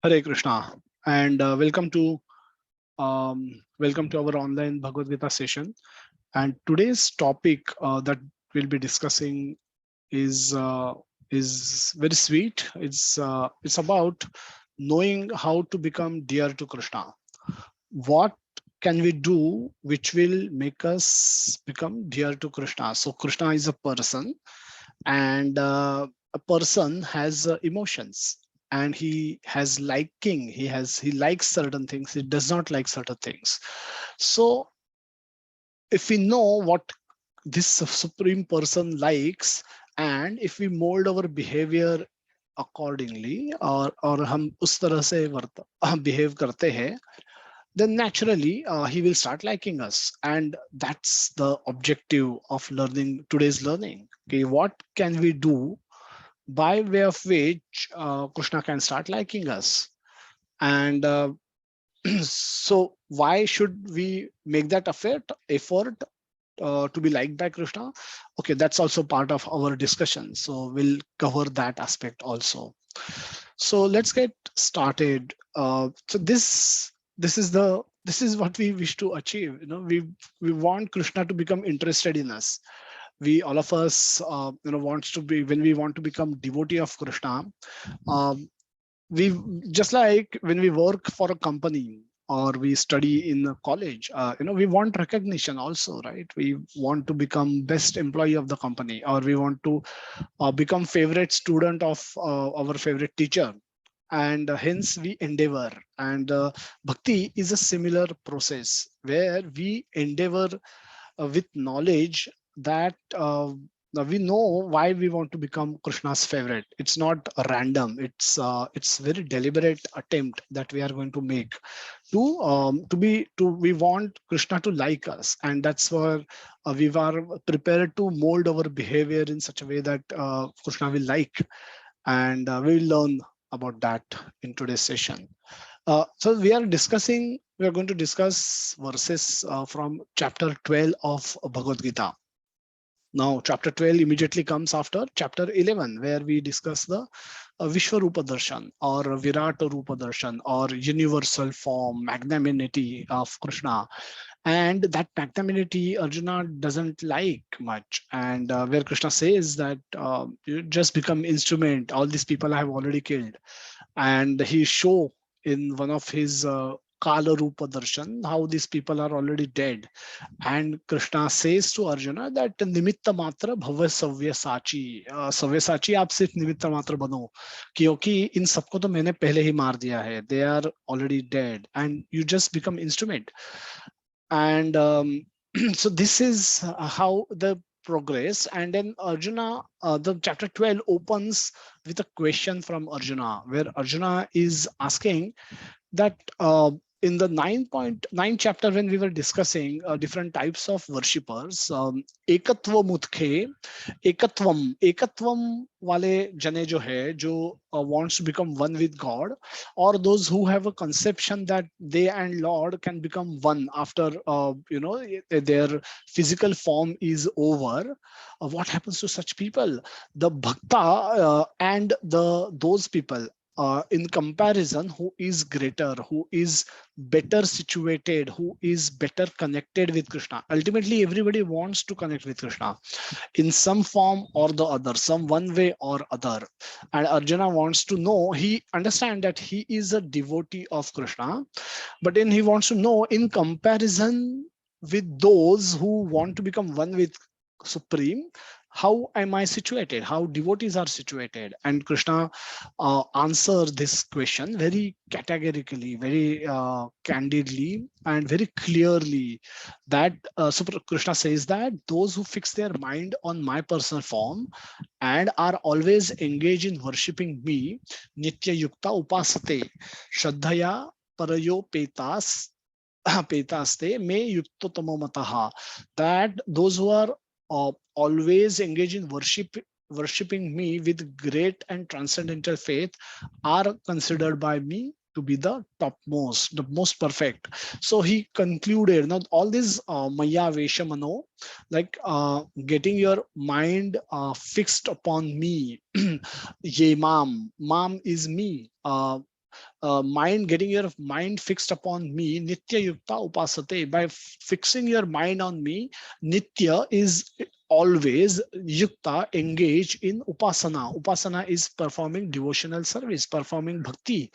Hare Krishna, and welcome to our online Bhagavad Gita session. And today's topic that we'll be discussing is uh, is very sweet. It's about knowing how to become dear to Krishna. What can we do which will make us become dear to Krishna? So Krishna is a person, and a person has emotions, and he has liking, he likes certain things, he does not like certain things. So if we know what this supreme person likes, and if we mold our behavior accordingly, और हम उस तरह से behave करते हैं, then naturally he will start liking us. And that's the objective of learning, today's learning. Okay, what can we do by way of which Krishna can start liking us? And so why should we make that effort to be liked by Krishna? Okay, that's also part of our discussion. So we'll cover that aspect also. So let's get started. So this is what we wish to achieve. We want Krishna to become interested in us. We, all of us, wants to be, when we want to become devotee of Krishna, um, we, just like when we work for a company or we study in a college, we want recognition also, right? We want to become best employee of the company, or we want to become favorite student of our favorite teacher, and hence we endeavor. And bhakti is a similar process where we endeavor with knowledge that now we know why we want to become Krishna's favorite. It's not random. It's very deliberate attempt that we are going to make to we want Krishna to like us, and that's where we are prepared to mold our behavior in such a way that Krishna will like, and we will learn about that in today's session. So we are going to discuss verses from chapter 12 of Bhagavad Gita. Now, chapter 12 immediately comes after chapter 11, where we discuss the Vishwarupa Darshan, or Virata Rupa Darshan, or universal form, magnanimity of Krishna. And that magnanimity Arjuna doesn't like much. And where Krishna says that you just become instrument, all these people I have already killed. And he show in one of his Kala Rupa Darshan how these people are already dead. And Krishna says to Arjuna that nimitta matra bhava savya sachi, आप सिर्फ निमित्त मात्र बनो, क्योंकि इन सबको तो मैंने पहले ही मार दिया है. They are already dead and you just become instrument. And so this is how the progress. And then Arjuna, the chapter 12 opens with a question from Arjuna, where Arjuna is asking that in the 9.9 chapter, when we were discussing different types of worshippers, ekatva mutke, ekatvam wale jane jo hai, jo wants to become one with God, or those who have a conception that they and Lord can become one after their physical form is over. What happens to such people? The bhakta and those people, in comparison, who is greater, who is better situated, who is better connected with Krishna. Ultimately, everybody wants to connect with Krishna in some form or the other, some one way or other. And Arjuna wants to know, he understands that he is a devotee of Krishna, but then he wants to know, in comparison with those who want to become one with Supreme, how am I situated? How devotees are situated? And Krishna answers this question very categorically, very candidly, and very clearly. That Krishna says that those who fix their mind on my personal form and are always engaged in worshipping me, nitya yukta upasate, shraddhaya parayo petas petaste me yuktotomo mataha. That those who are always engaged in worshipping me with great and transcendental faith are considered by me to be the topmost, the most perfect. So he concluded, now all this maya vesha mano, like getting your mind fixed upon me. Ye mam is me. getting your mind fixed upon me, nitya yukta upasate. By fixing your mind on me, nitya is always, yukta engage in upasana. Upasana is performing devotional service, performing bhakti.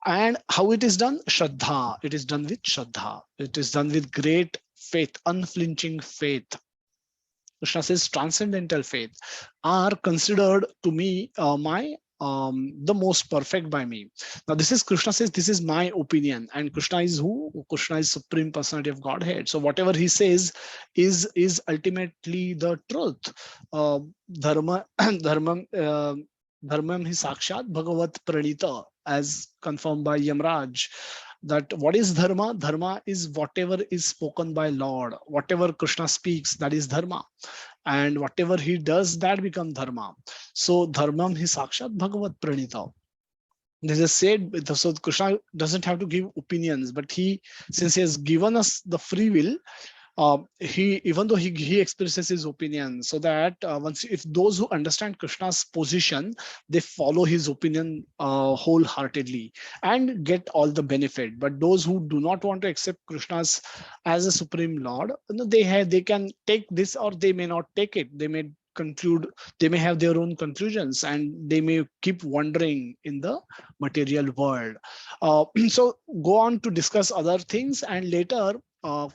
And how it is done? Shraddha. It is done with Shraddha. It is done with great faith, unflinching faith. Krishna says transcendental faith are considered to me the most perfect by me. Now this is Krishna says, this is my opinion, and Krishna is who? Krishna is Supreme Personality of Godhead. So whatever he says is ultimately the truth. Dharma dharmam dharmam hi sakshat bhagavat pranita, as confirmed by Yamraj. That what is dharma? Dharma is whatever is spoken by Lord. Whatever Krishna speaks, that is dharma. And whatever he does, that becomes dharma. So dharmam hi sakshat bhagavat pranita. This is said, so Krishna doesn't have to give opinions, but since he has given us the free will, he, even though he expresses his opinion, so that if those who understand Krishna's position, they follow his opinion wholeheartedly and get all the benefit. But those who do not want to accept Krishna's as a supreme Lord, they can take this or they may not take it. They may conclude, they may have their own conclusions, and they may keep wandering in the material world. So go on to discuss other things, and later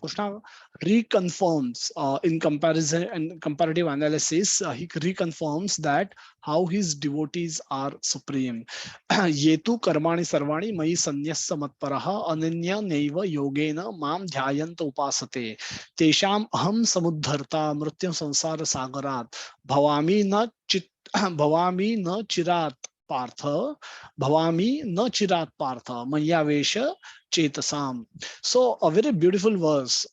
Krishna reconfirms in comparison and comparative analysis, he reconfirms that how his devotees are supreme. Yetu karmani sarvani mayi sanyasya matparaha ananya neiva yogena mam dhyayanta upasate tesham aham samudharta mrityam samsara sagarat bhavami na chirat partha bhavami na chirat partha mayavesha chetasam. So a very beautiful verse,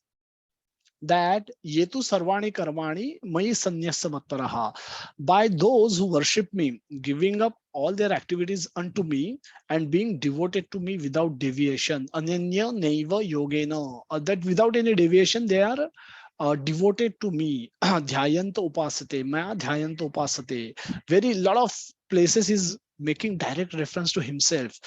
that yetu sarvani karmani mayi sanyasya matparaha. By those who worship me, giving up all their activities unto me and being devoted to me without deviation. Ananya neiva yogena. That without any deviation they are devoted to me. Dhyayanta upasate. Maya dhyayanta upasate. Very lot of places is making direct reference to himself,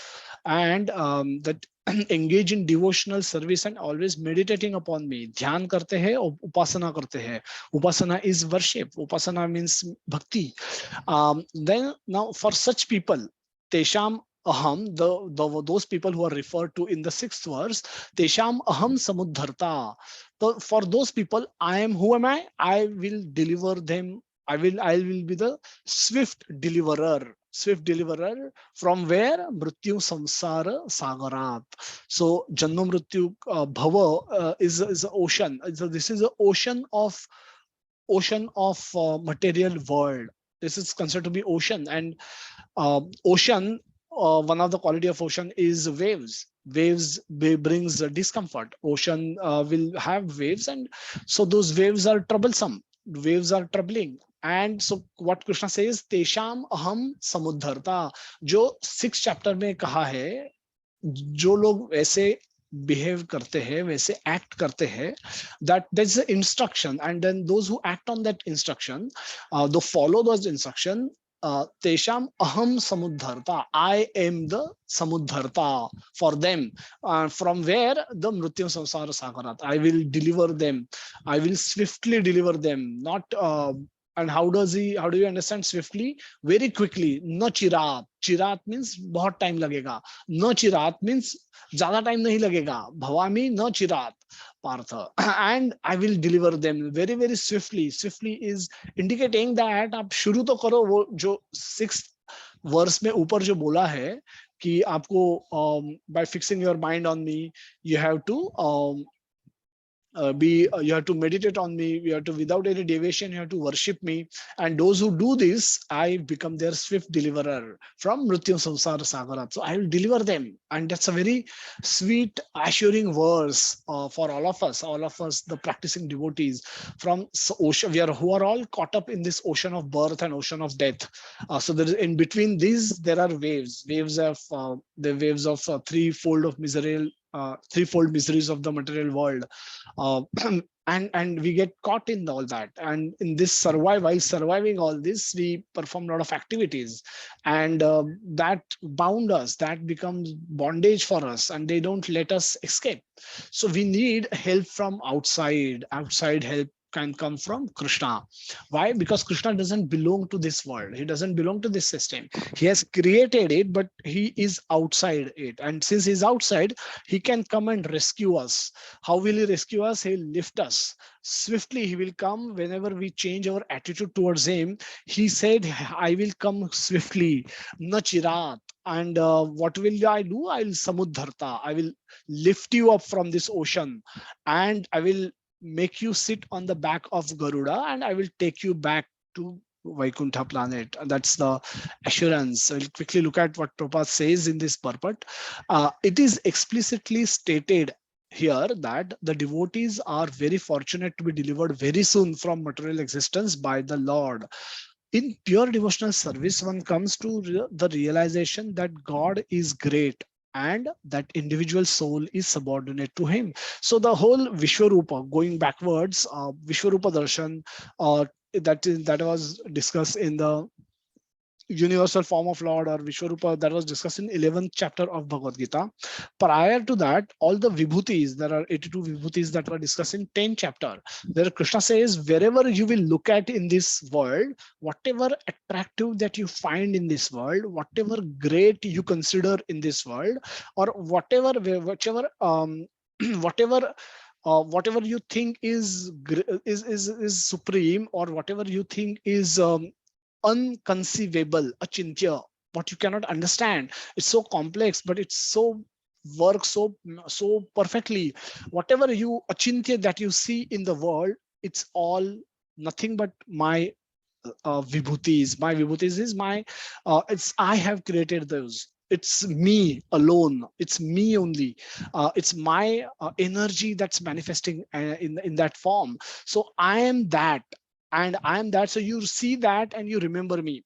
and that engage in devotional service and always meditating upon me. Dhyan karte hai, upasana karte hai. Upasana is worship. Upasana means bhakti. Then now for such people, tesham aham, those people who are referred to in the 6th verse, tesham aham samudharta. So for those people, I am, who am I? I will deliver them. I will be the swift deliverer. Swift deliverer from where? Mrityu samsara sagarat. So janma mrityu bhava is an ocean. So this is an ocean of material world. This is considered to be ocean, and ocean, one of the quality of ocean is waves. Waves brings discomfort. Ocean will have waves, and so those waves are troublesome. Waves are troubling. And so what Krishna says, tesham aham samudharta. जो 6th chapter में कहा है, जो लोग वैसे behave करते हैं, वैसे act करते हैं, that's the instruction. And then those who act on that instruction, they follow those instruction. Tesham aham samudharta. I am the samudharta for them. From where? The mrityu samsara sagarat. I will deliver them. I will swiftly deliver them. Not and how do you understand swiftly? Very quickly. No chirat. Chirat means बहुत time लगेगा. No chirat means ज़्यादा time नहीं लगेगा. Bhavami no chirat partha. And I will deliver them very very swiftly. Swiftly is indicating that आप शुरू तो करो. वो जो 6th verse में ऊपर जो बोला है कि आपको by fixing your mind on me, you have to you have to meditate on me, you have to, without any deviation, you have to worship me, and those who do this, I become their swift deliverer from mrityu samsara sagarat. So I will deliver them. And that's a very sweet assuring verse for all of us, the practicing devotees from ocean, who are all caught up in this ocean of birth and ocean of death. So there is, in between these there are waves of the waves of threefold miseries of the material world. and we get caught in all that, and in this survive while surviving all this, we perform a lot of activities, and that bound us, that becomes bondage for us, and they don't let us escape. So we need help from outside. Outside help can come from Krishna. Why? Because Krishna doesn't belong to this world, he doesn't belong to this system. He has created it, but he is outside it, and since he's outside, he can come and rescue us. How will he rescue us? He'll lift us swiftly. He will come whenever we change our attitude towards him. He said, I will come swiftly, nachirat. And what will I do? I will samudharta. I will lift you up from this ocean, and I will make you sit on the back of Garuda, and I will take you back to Vaikuntha planet. And that's the assurance. I'll quickly look at what Prabhupada says in this purport. It is explicitly stated here that the devotees are very fortunate to be delivered very soon from material existence by the Lord. In pure devotional service, one comes to the realization that God is great and that individual soul is subordinate to him. So the whole Vishwarupa, going backwards, Vishwarupa Darshan, that was discussed in the universal form of Lord or Vishwarupa, that was discussed in 11th chapter of Bhagavad Gita. Prior to that, all the vibhutis, there are 82 vibhutis that were discussed in 10th chapter. There Krishna says, wherever you will look at in this world, whatever attractive that you find in this world, whatever great you consider in this world, or whatever, whichever, whatever whatever you think is supreme, or whatever you think is unconceivable, achintya, what you cannot understand. It's so complex, but it's so works so perfectly. Whatever you achintya that you see in the world, it's all nothing but my vibhutis. My vibhutis is my it's I have created those. It's me alone. It's me only. It's my energy that's manifesting in that form. So I am that, and I am that. So you see that and you remember me.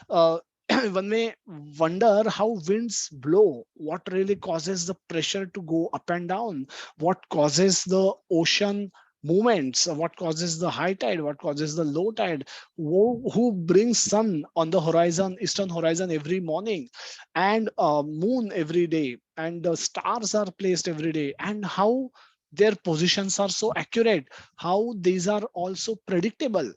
Uh, One may wonder how winds blow, what really causes the pressure to go up and down, what causes the ocean movements, what causes the high tide, what causes the low tide, who brings sun on the horizon, eastern horizon every morning, and moon every day, and the stars are placed every day, and how their positions are so accurate, how these are also predictable.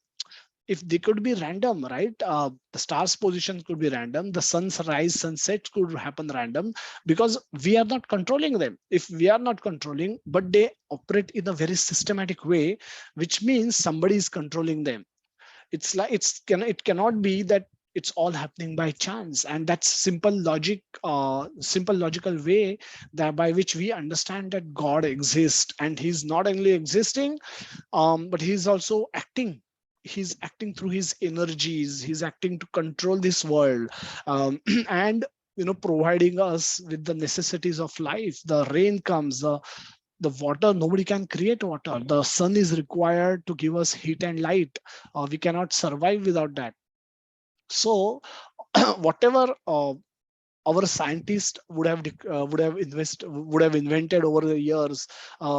If they could be random, right? The stars position could be random, the sun's rise sunset could happen random, because we are not controlling them. If we are not controlling, but they operate in a very systematic way, which means somebody is controlling them. It's like it cannot be that it's all happening by chance. And that's simple logic, simple logical way that by which we understand that God exists, and he's not only existing, but he's also acting. He's acting through his energies, he's acting to control this world, and providing us with the necessities of life. The rain comes, the water, nobody can create water. The sun is required to give us heat and light. We cannot survive without that. So whatever our scientists would have invented over the years,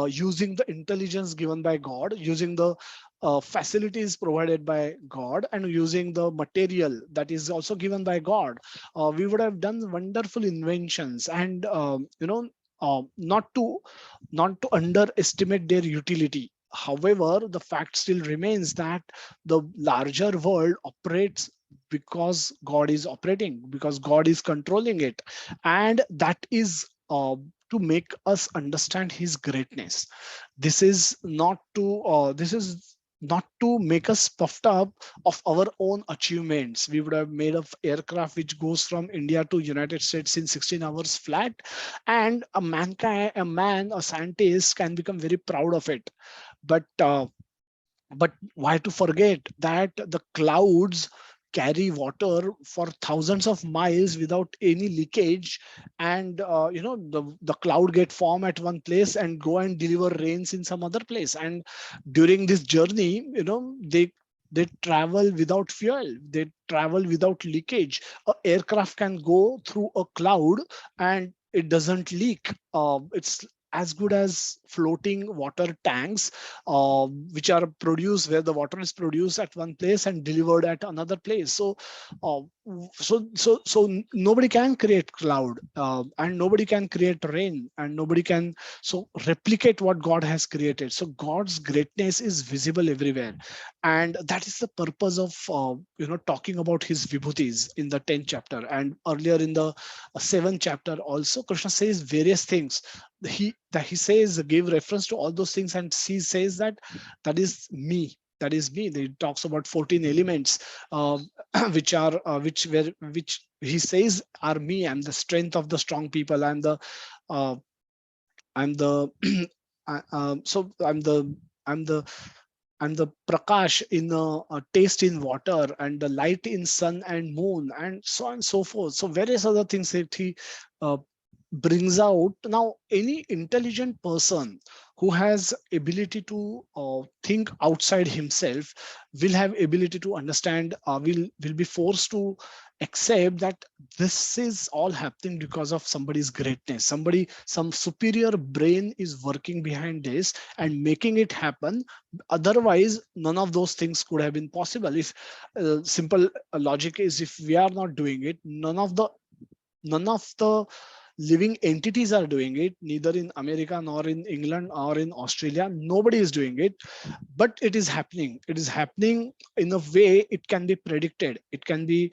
using the intelligence given by God, using the facilities provided by God, and using the material that is also given by God, we would have done wonderful inventions. And not to underestimate their utility. However, the fact still remains that the larger world operates because God is operating, because God is controlling it. And that is to make us understand his greatness. This is not to make us puffed up of our own achievements. We would have made of aircraft which goes from India to United States in 16 hours flat, and a scientist can become very proud of it. But why to forget that the clouds carry water for thousands of miles without any leakage, and the cloud get form at one place and go and deliver rains in some other place. And during this journey, they travel without fuel, they travel without leakage. A aircraft can go through a cloud and it doesn't leak. It's as good as floating water tanks, which are produced where the water is produced at one place and delivered at another place. Uh, so nobody can create cloud, and nobody can create rain, and nobody can so replicate what God has created. So God's greatness is visible everywhere, and that is the purpose of talking about his vibhutis in the 10th chapter. And earlier in the 7th chapter also, Krishna says various things. He says, give reference to all those things, and he says that that is me, that is me. He talks about 14 elements, uh, which are which he says are me. I'm the strength of the strong people. Uh, I'm the so I'm the I'm the prakash in a taste in water, and the light in sun and moon, and so on and so forth. So various other things that he uh, brings out. Now any intelligent person who has ability to think outside himself will have ability to understand, will be forced to accept that this is all happening because of somebody's greatness. Some superior brain is working behind this and making it happen. Otherwise none of those things could have been possible. If simple logic is, if we are not doing it, none of the living entities are doing it, neither in America nor in England or in Australia. Nobody is doing it, but it is happening. It is happening in a way it can be predicted. It can be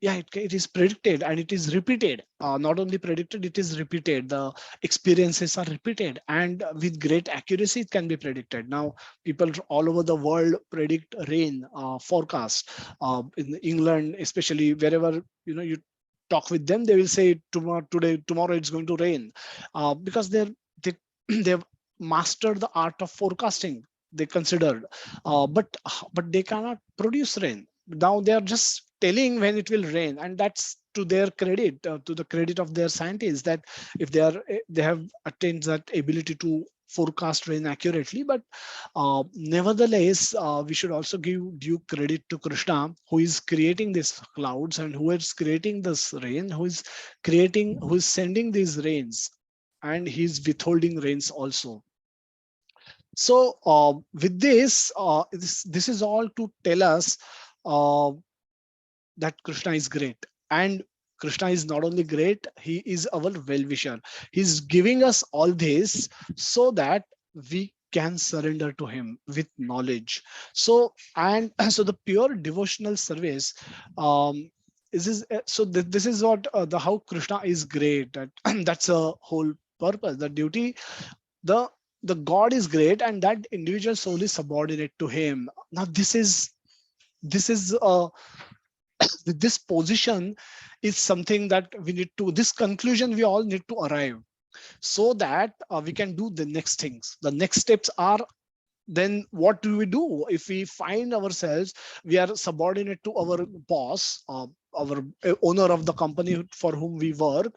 yeah, it is predicted and it is repeated. Not only predicted, it is repeated. The experiences are repeated, and with great accuracy it can be predicted. Now people all over the world predict rain forecast. In England especially, wherever you talk with them, they will say tomorrow it's going to rain, because they they've mastered the art of forecasting, they considered. But they cannot produce rain. Now they are just telling when it will rain, and that's to their credit, to the credit of their scientists, that if they have attained that ability to forecast rain accurately. But nevertheless, we should also give due credit to Krishna, who is creating these clouds and who is creating this rain, who is sending these rains, and he's withholding rains also. So with this is all to tell us uh, that Krishna is great. And Krishna is not only great, he is our well-wisher. He's giving us all this so that we can surrender to him with knowledge. So, and so the pure devotional service, this is what the how Krishna is great. That's a whole purpose. The duty, the the God is great, and that individual soul is subordinate to him. Now this is this position is something that we need to, this conclusion we all need to arrive, so that we can do the next things. The next steps are, then what do we do if we find ourselves, we are subordinate to our boss, our owner of the company for whom we work,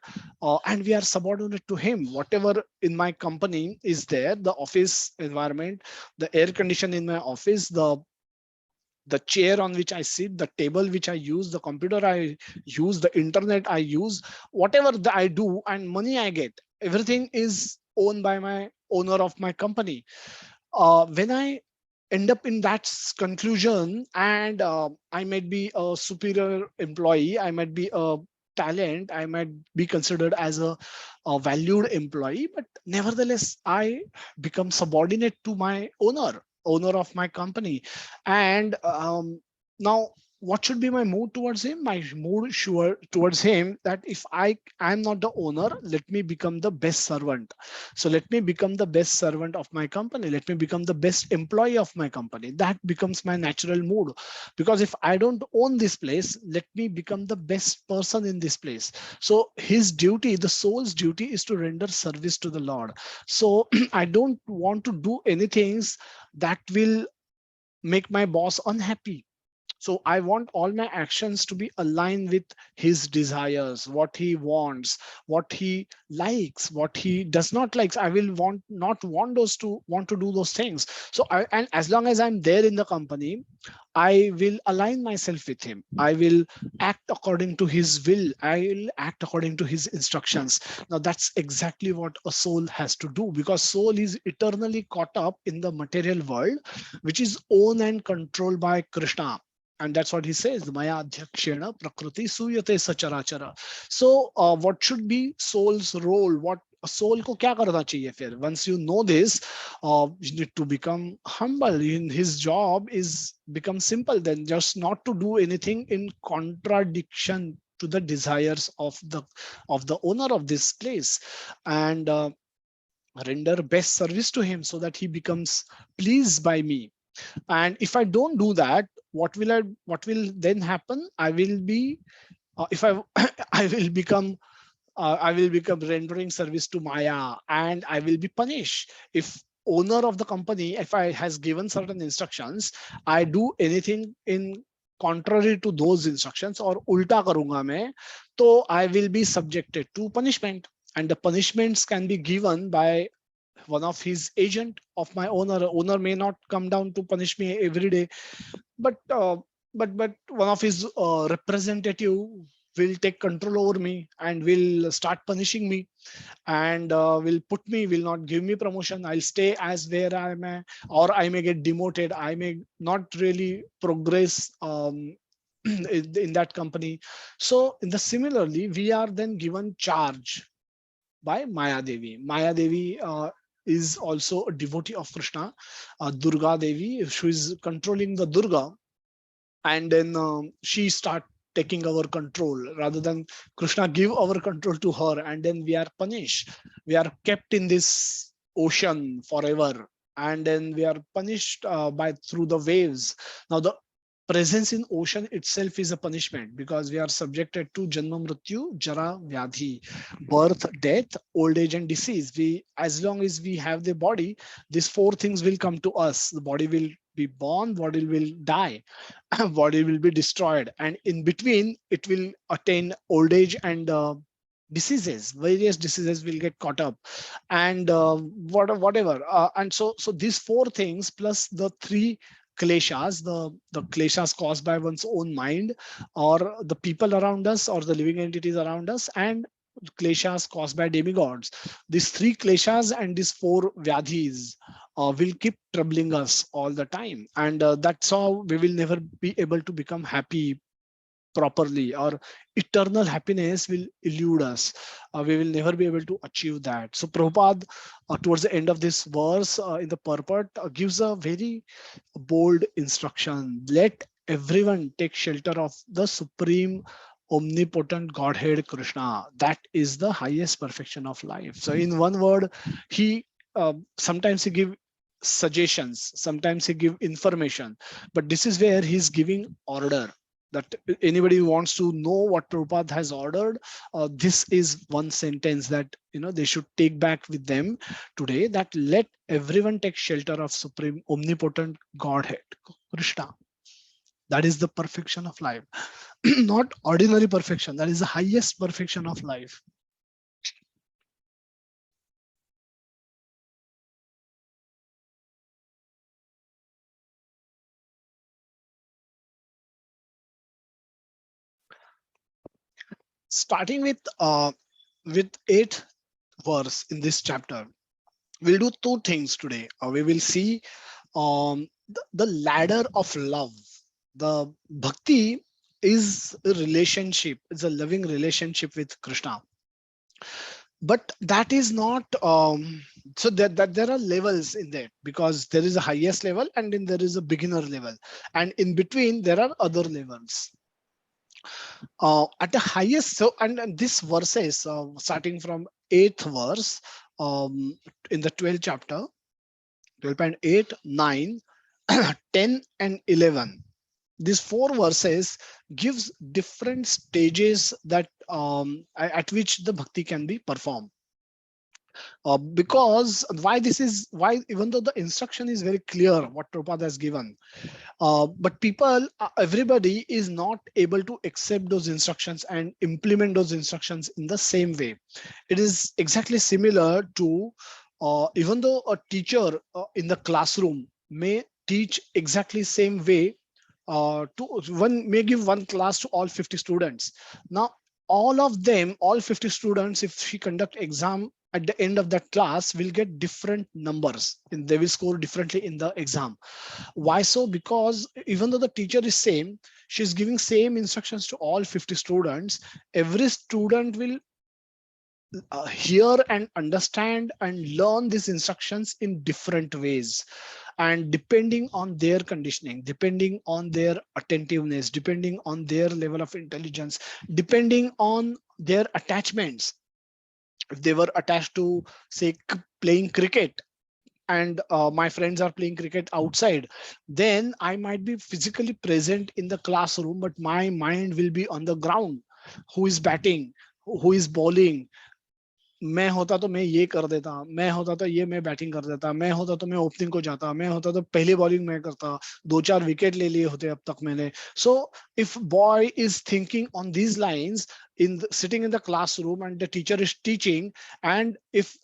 and we are subordinate to him. Whatever in my company is there, the office environment, the air condition in my office, the chair on which I sit, the table which I use, the computer I use, the internet I use, whatever I do and money I get, everything is owned by my owner of my company. When I end up in that conclusion, and I might be a superior employee, I might be a talent, I might be considered as a valued employee, but nevertheless I become subordinate to my owner of my company. And now what should be my mood towards him? My mood sure towards him, that if I'm not the owner, let me become the best servant. So let me become the best servant of my company, let me become the best employee of my company. That becomes my natural mood. Because if I don't own this place, let me become the best person in this place. So his duty, the soul's duty, is to render service to the Lord. So I don't want to do anything that will make my boss unhappy. So I want all my actions to be aligned with his desires, what he wants, what he likes, what he does not like. I will not want those to want to do those things. So and as long as I'm there in the company, I will align myself with him. I will act according to his will. I will act according to his instructions. Now that's exactly what a soul has to do, because soul is eternally caught up in the material world, which is owned and controlled by Krishna. And that's what he says, Maya Adhyakshena Prakriti Suyate Sacharachara. So what should be soul's role? What soul को क्या करना चाहिए फिर? Once you know this, you need to become humble. In his job is become simple, then just not to do anything in contradiction to the desires of the owner of this place, and render best service to him so that he becomes pleased by me. And if I don't do that, what will then happen? I will be if I I will become I will become rendering service to Maya, and I will be punished. If owner of the company, if I has given certain instructions, I do anything in contrary to those instructions or ulta karunga मैं, तो I will be subjected to punishment. And the punishments can be given by one of his agent of my owner. Owner may not come down to punish me every day, but one of his representative will take control over me and will start punishing me, and will not give me promotion. I'll stay as where I am, or I may get demoted. I may not really progress in that company. So in the similarly, we are then given charge by Maya Devi. Maya Devi is also a devotee of Krishna. Durga Devi, she is controlling the Durga, and then she start taking our control, rather than Krishna give our control to her, and then we are punished. We are kept in this ocean forever, and then we are punished by through the waves. Now the presence in ocean itself is a punishment, because we are subjected to janma mrityu jara vyadhi, birth, death, old age and disease. We, as long as we have the body, these four things will come to us. The body will be born, body will die, body will be destroyed, and in between it will attain old age and diseases. Various diseases will get caught up, and whatever, and so these four things plus the three kleshas, the kleshas caused by one's own mind, or the people around us, or the living entities around us, and kleshas caused by demigods. These three kleshas and these four vyadhis will keep troubling us all the time, and that's how we will never be able to become happy properly, or eternal happiness will elude us. We will never be able to achieve that. So Prabhupada, towards the end of this verse, in the purport, gives a very bold instruction: let everyone take shelter of the supreme omnipotent Godhead Krishna. That is the highest perfection of life. So in one word, he sometimes he give suggestions, sometimes he give information, but this is where he's giving order. That anybody who wants to know what Prabhupada has ordered, this is one sentence that they should take back with them today, that let everyone take shelter of supreme omnipotent Godhead Krishna. That is the perfection of life. Not ordinary perfection, that is the highest perfection of life. Starting with 8th verse in this chapter, we'll do two things today. We will see the ladder of love. The bhakti is a relationship, it's a loving relationship with Krishna. But that is not so that there are levels in that, because there is a highest level and then there is a beginner level, and in between there are other levels. At the highest, so and this verses starting from 8th verse in the 12th chapter, 12.8, 9, 10 and 11, these four verses gives different stages that at which the bhakti can be performed. Because why, even though the instruction is very clear what Prabhupada has given, but people, everybody is not able to accept those instructions and implement those instructions in the same way. It is exactly similar to, even though a teacher in the classroom may teach exactly same way, to one may give one class to all 50 students. Now all of them, all 50 students, if she conduct exam at the end of that class, will get different numbers and they will score differently in the exam. Why so? Because even though the teacher is same, she's giving same instructions to all 50 students. Every student will hear and understand and learn these instructions in different ways, and depending on their conditioning, depending on their attentiveness, depending on their level of intelligence, depending on their attachments. If they were attached to, say, playing cricket, and my friends are playing cricket outside, then I might be physically present in the classroom, but my mind will be on the ground. Who is batting, who is bowling? मैं होता तो मैं ये कर देता, मैं होता तो ये मैं बैटिंग कर देता, मैं होता तो मैं ओपनिंग को जाता, मैं होता तो पहली बॉलिंग मैं करता, 2-4 विकेट ले लिए होते अब तक मैंने. So if boy is thinking on these lines, sitting in the classroom and the teacher is teaching, and if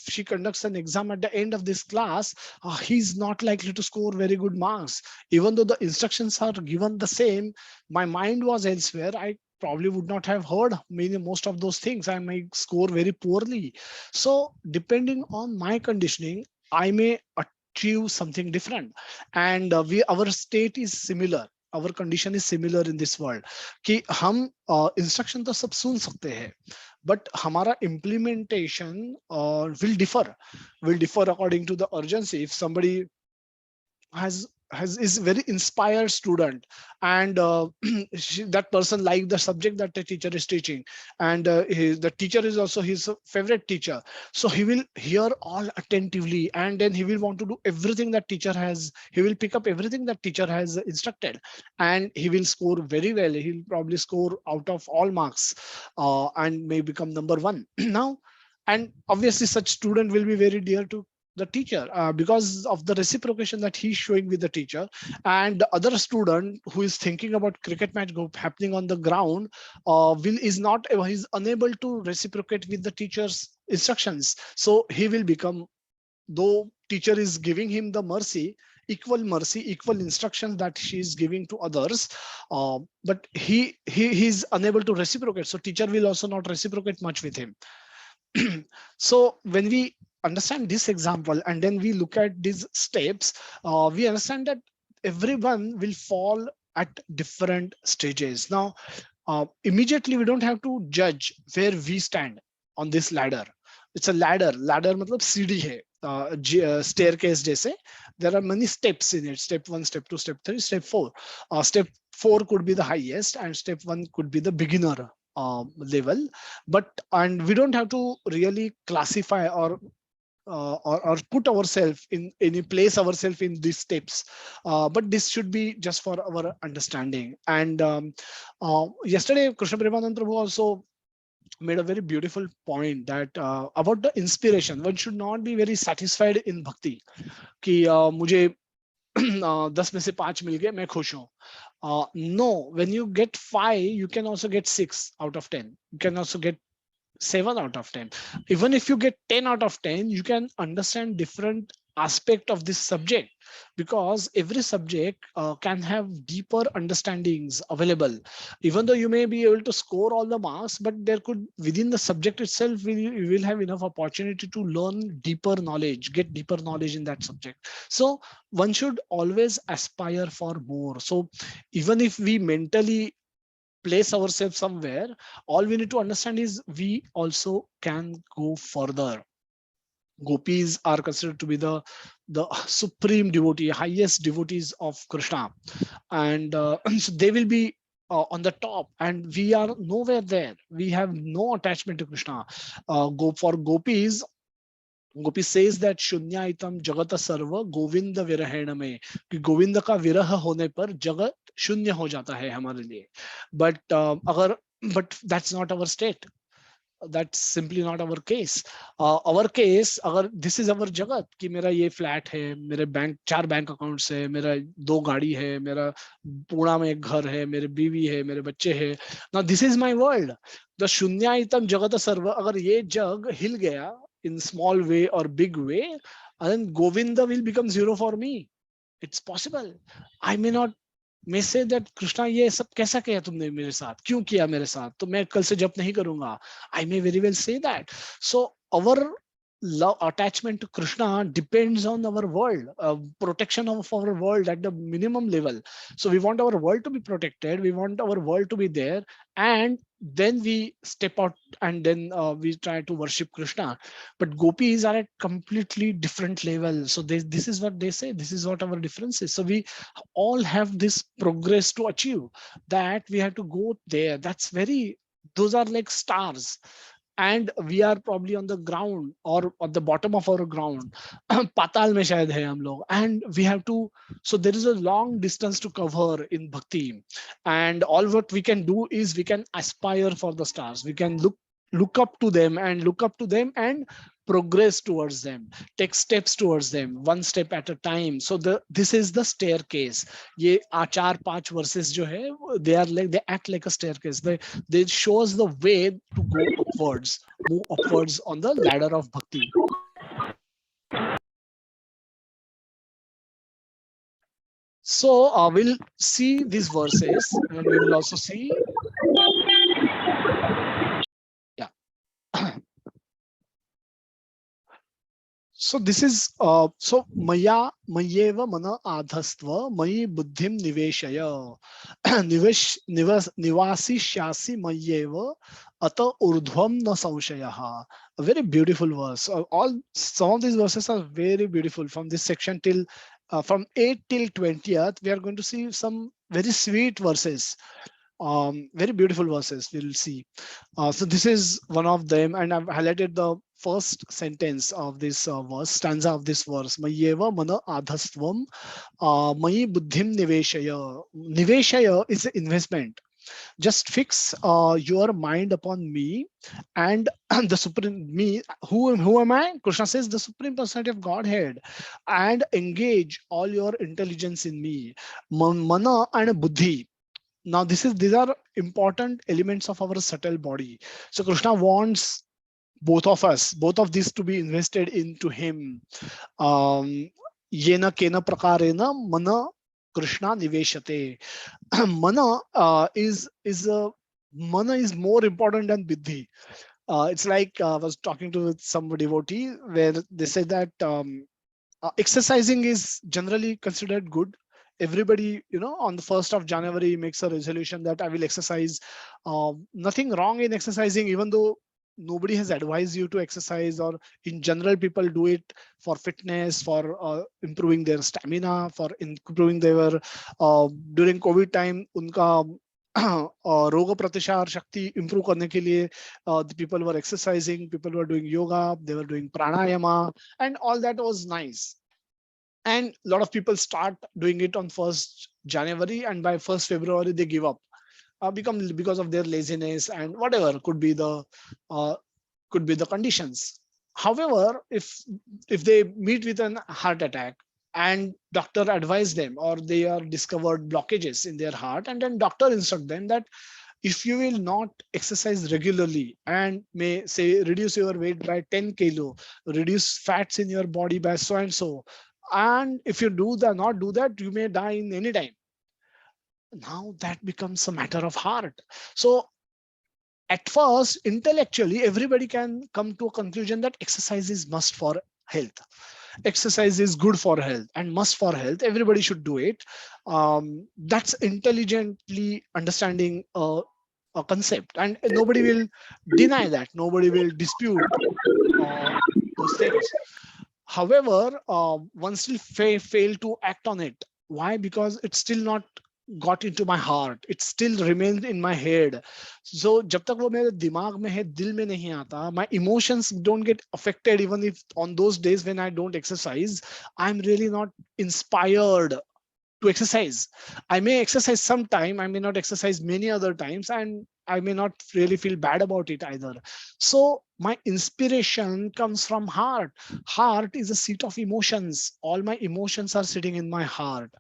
she conducts an exam at the end of this class, he's not likely to score very good marks. Even though the instructions are given the same, my mind was elsewhere. I probably would not have heard most of those things. I might score very poorly. So depending on my conditioning, I may achieve something different. And our state is similar. Our condition is similar in this world. कि हम instruction तो सब सुन सकते हैं, but हमारा implementation will differ according to the urgency. If somebody is very inspired student, and that person like the subject that the teacher is teaching, and the teacher is also his favorite teacher, so he will hear all attentively, and then he will want to do everything that teacher has, he will pick up everything that teacher has instructed, and he will score very well. He'll probably score out of all marks, and may become number one. Now, and obviously such student will be very dear to the teacher, because of the reciprocation that he's showing with the teacher. And the other student who is thinking about cricket match happening on the ground, he's unable to reciprocate with the teacher's instructions. So he will become, though teacher is giving him the mercy, equal instructions that she is giving to others, but he's unable to reciprocate. So teacher will also not reciprocate much with him. So when we understand this example and then we look at these steps, we understand that everyone will fall at different stages. Now, immediately we don't have to judge where we stand on this ladder. It's a ladder. Ladder matlab सीढ़ी है, staircase जैसे. There are many steps in it. Step 1, step 2, step 3, step 4. Step 4 could be the highest, and step 1 could be the beginner level. And we don't have to really classify or put ourselves in any place ourselves in these steps, but this should be just for our understanding. And yesterday Krishna Premanand Prabhu also made a very beautiful point that about the inspiration. One should not be very satisfied in bhakti कि मुझे 10 में से 5 मिल गए मैं खुश हूँ. No, when you get 5, you can also get 6 out of 10. You can also get 7 out of 10. Even if you get 10 out of 10, you can understand different aspect of this subject, because every subject can have deeper understandings available. Even though you may be able to score all the marks, but there could, within the subject itself, you will have enough opportunity to learn deeper knowledge, get deeper knowledge in that subject. So one should always aspire for more. So even if we mentally place ourselves somewhere, all we need to understand is we also can go further. Gopis are considered to be the supreme devotee, highest devotees of Krishna, and so they will be on the top, and we are nowhere there. We have no attachment to Krishna. For gopis, Gopi says that शून्यायतम जगत सर्व गोविंद विरहेण में, कि गोविंद का विरह होने पर जगत शून्य हो जाता है हमारे लिए. But अगर but that's not our state. that's simply not our case. Our case, अगर this is our जगत कि मेरा ये फ्लैट है, मेरे बैंक 4 बैंक अकाउंट्स है, मेरा 2 गाड़ी है, मेरा पुणे में एक घर है, मेरे बीवी है, मेरे बच्चे हैं. Now this is my world. The शून्याइतम जगत सर्व. अगर ये जग हिल गया in small way or big way, then Govinda will become zero for me. It's possible. I may not may say that Krishna ये सब कैसा किया तुमने मेरे साथ, क्यों किया मेरे साथ, तो मैं कल से जप नहीं करूंगा. I may very well say that. So our love attachment to Krishna depends on our world, protection of our world at the minimum level. So we want our world to be protected, we want our world to be there, and then we step out and then we try to worship Krishna. But gopis are at completely different level. So this is what they say, this is what our difference is. So we all have this progress to achieve, that we have to go there. That's very, those are like stars, and we are probably on the ground or at the bottom of our ground. Patal mein shayad hai hum log, and we have to, so there is a long distance to cover in bhakti, and all what we can do is we can aspire for the stars. We can look up to them and look up to them and progress towards them, take steps towards them, one step at a time. So this is the staircase. ये चार पांच verses जो है, they are like, they act like a staircase. They show us the way to go upwards, move upwards on the ladder of bhakti. So we'll see these verses, and we will also see, yeah. So this is so maya mayeva mana adhastva mayi buddhim niveshaya nivasi shyasi mayeva ata urdhvam na samshayaha. A very beautiful verse. All some of these verses are very beautiful. From this section till from 8 till 20th, we are going to see some very sweet verses. Very beautiful verses we'll see. So this is one of them, and I've highlighted the first sentence of this verse, stanza of this verse. Mayeva mana adhastvam mayi buddhim niveshaya. Niveshaya is an investment. Just fix your mind upon me, and the supreme me. Who am I? Krishna says the supreme personality of Godhead, and engage all your intelligence in me. Mana and buddhi. Now these are important elements of our subtle body. So Krishna wants both of us, both of these to be invested into him. Yena kena prakarena mana Krishna niveshate. Mana is mana is more important than buddhi. It's like I was talking to some devotee where they said that exercising is generally considered good. Everybody, on the 1st of January makes a resolution that I will exercise. Nothing wrong in exercising, even though nobody has advised you to exercise, or in general people do it for fitness, for improving their stamina, for improving their during COVID time unka रोग प्रतिकार शक्ति improve करने के लिए the people were exercising, people were doing yoga, they were doing pranayama, and all that was nice. And a lot of people start doing it on 1st January, and by 1st February they give up, because of their laziness and whatever could be the conditions. However, if they meet with an heart attack and doctor advise them, or they are discovered blockages in their heart, and then doctor instruct them that if you will not exercise regularly and may say reduce your weight by 10 kilo, reduce fats in your body by so and so, and if you not do that, you may die in any time. Now that becomes a matter of heart. So at first, intellectually, everybody can come to a conclusion that exercise is must for health. Exercise is good for health and must for health. Everybody should do it. That's intelligently understanding a concept, and nobody will deny that. Nobody will dispute those things. However, one still fail to act on it. Why? Because it's still not got into my heart. It still remains in my head. So जब तक वो मेरे दिमाग में है, दिल में नहीं आता, my emotions don't get affected. Even if on those days when I don't exercise, I'm really not inspired to exercise. I may exercise sometime, I may not exercise many other times, and I may not really feel bad about it either. So my inspiration comes from heart. Heart is a seat of emotions. All my emotions are sitting in my heart.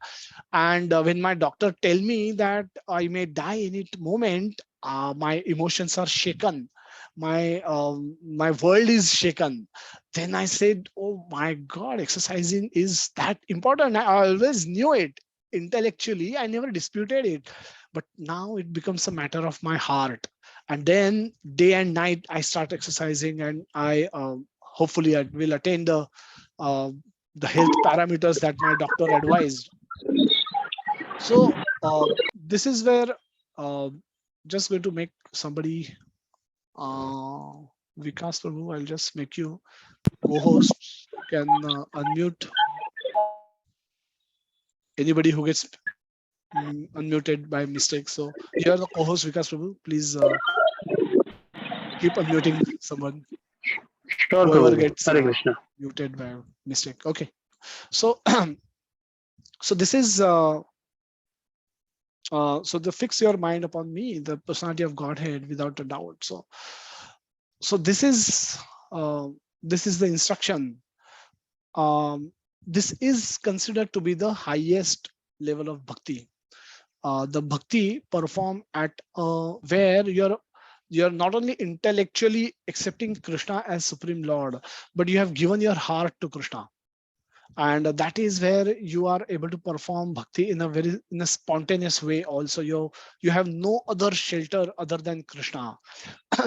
And when my doctor tell me that I may die in it moment, my emotions are shaken. My world is shaken. Then I said, oh my God, exercising is that important. I always knew it intellectually. I never disputed it, but now it becomes a matter of my heart. And then day and night I start exercising, and I hopefully I will attain uh, the health parameters that my doctor advised. So this is where uh, just going to make somebody uh, Vikas Prabhu, I'll just make you co-host. Can unmute anybody who gets unmuted by mistake. So you are the co-host, Vikas Prabhu. Please keep unmuting someone Sure, whoever Prabhu. gets Hare Krishna. muted by mistake. Okay. So so this is so the fix your mind upon me, the personality of Godhead without a doubt. So so uh, this is the instruction. Um, this is considered to be the highest level of bhakti. The bhakti perform at where you're not only intellectually accepting Krishna as supreme Lord, but you have given your heart to Krishna, and that is where you are able to perform bhakti in a very in a spontaneous way. Also, you have no other shelter other than Krishna.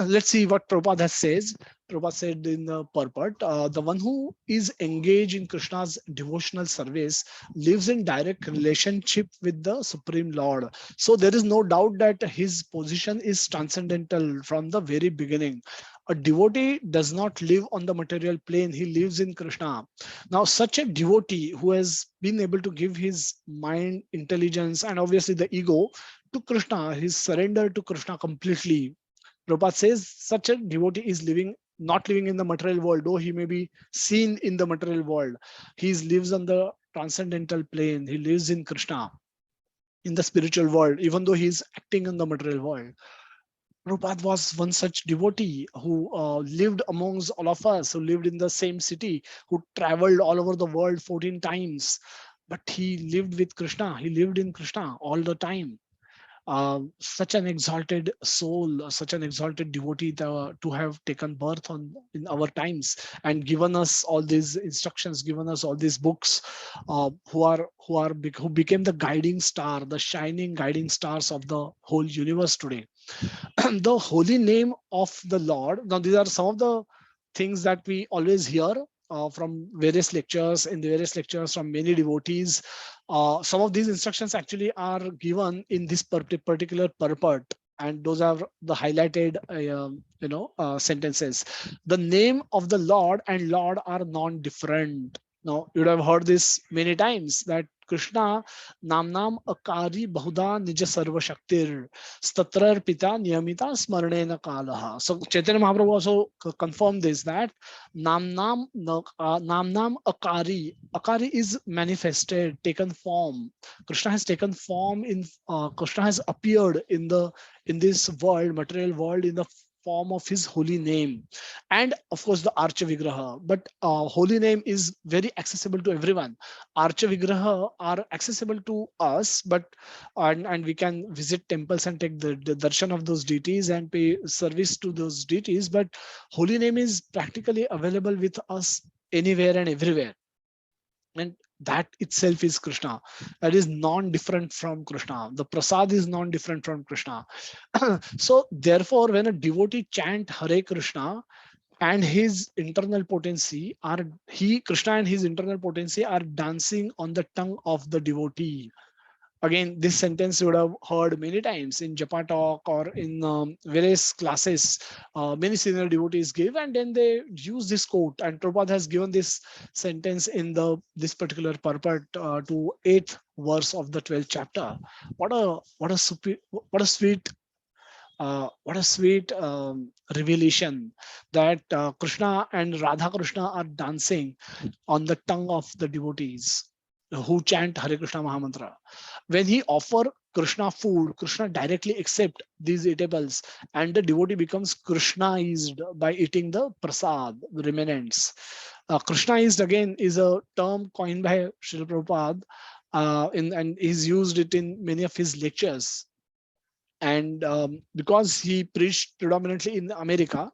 Let's see what Prabhupada says. Prabhupada said in the purport, the one who is engaged in Krishna's devotional service lives in direct relationship with the Supreme Lord. So there is no doubt that his position is transcendental from the very beginning. A devotee does not live on the material plane, he lives in Krishna. Now, such a devotee who has been able to give his mind, intelligence, and obviously the ego to Krishna, his surrender to Krishna completely. Prabhupada says such a devotee is not living in the material world, though he may be seen in the material world. He lives on the transcendental plane. He lives in Krishna, in the spiritual world, even though he's acting in the material world. Prabhupada was one such devotee who lived amongst all of us, who lived in the same city, who traveled all over the world 14 times. But he lived with Krishna. He lived in Krishna all the time. Such an exalted soul, such an exalted devotee to have taken birth on in our times and given us all these instructions, given us all these books, who became the guiding star, the shining guiding stars of the whole universe today. The holy name of the Lord. Now, these are some of the things that we always hear from various lectures, in the various lectures from many devotees. Some of these instructions actually are given in this particular purport, and those are the highlighted sentences. The name of the Lord and Lord are non-different. Now, you would have heard this many times that Krishna namnam akari bahuda nija sarva shaktir statrar pita niyamita smarnena kalaha. So Chaitanya Mahaprabhu also confirmed this, that namnam akari. Akari is manifested, taken form. Krishna has taken form Krishna has appeared in this world, material world, in the form of his holy name, and of course the Archa Vigraha. But holy name is very accessible to everyone. Archa Vigraha are accessible to us, but and we can visit temples and take the darshan of those deities and pay service to those deities. But holy name is practically available with us anywhere and everywhere, and that itself is Krishna. That is non-different from Krishna. The prasad is non-different from Krishna. So therefore, when a devotee chant Hare Krishna, and his internal potency are he Krishna and his internal potency are dancing on the tongue of the devotee. Again, this sentence you would have heard many times in Japa talk or in various classes. Many senior devotees give, and then they use this quote. And Prabhupada has given this sentence in the this particular purport to 8th verse of the 12th chapter. What a sweet revelation that Krishna and Radha Krishna are dancing on the tongue of the devotees. who chant Hare Krishna Mahamantra. When he offer Krishna food, Krishna directly accept these eatables, and the devotee becomes Krishnaized by eating the prasad, the remnants. Krishnaized again is a term coined by Srila Prabhupada, and he's used it in many of his lectures. And because he preached predominantly in America,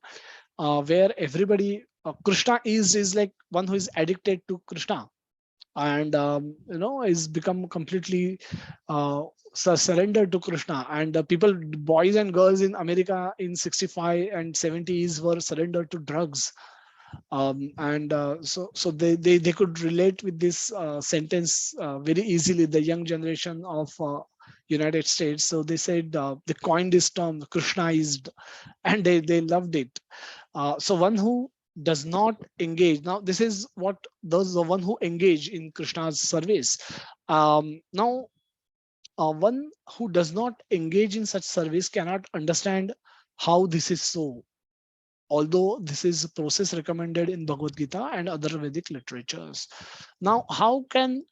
where everybody Krishna is like one who is addicted to Krishna, and is become completely surrendered to Krishna. And people, boys and girls in America in 65 and 70s were surrendered to drugs. And so they could relate with this sentence very easily, the young generation of United States. So they said, they coined this term Krishnaized, and they loved it. So one who does not engage, now this is what those the one who engage in Krishna's service. Now one who does not engage in such service cannot understand how this is so, although this is a process recommended in Bhagavad Gita and other Vedic literatures. Now, how can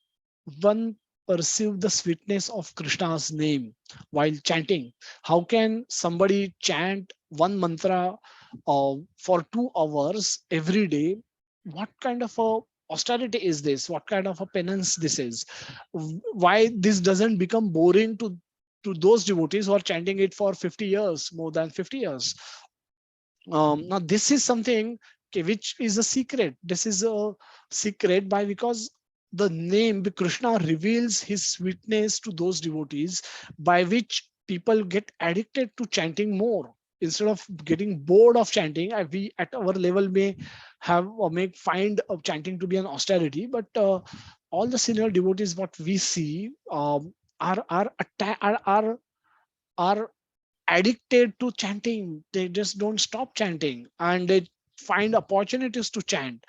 one perceive the sweetness of Krishna's name while chanting? How can somebody chant one mantra for 2 hours every day? What kind of a austerity is this? What kind of a penance this is? Why this doesn't become boring to those devotees who are chanting it for 50 years, more than 50 years? Now this is something, okay, which is a secret. This is a secret by because the name Krishna reveals his sweetness to those devotees, by which people get addicted to chanting more instead of getting bored of chanting. We at our level may have or may find of chanting to be an austerity, but all the senior devotees what we see are addicted to chanting. They just don't stop chanting, and they find opportunities to chant.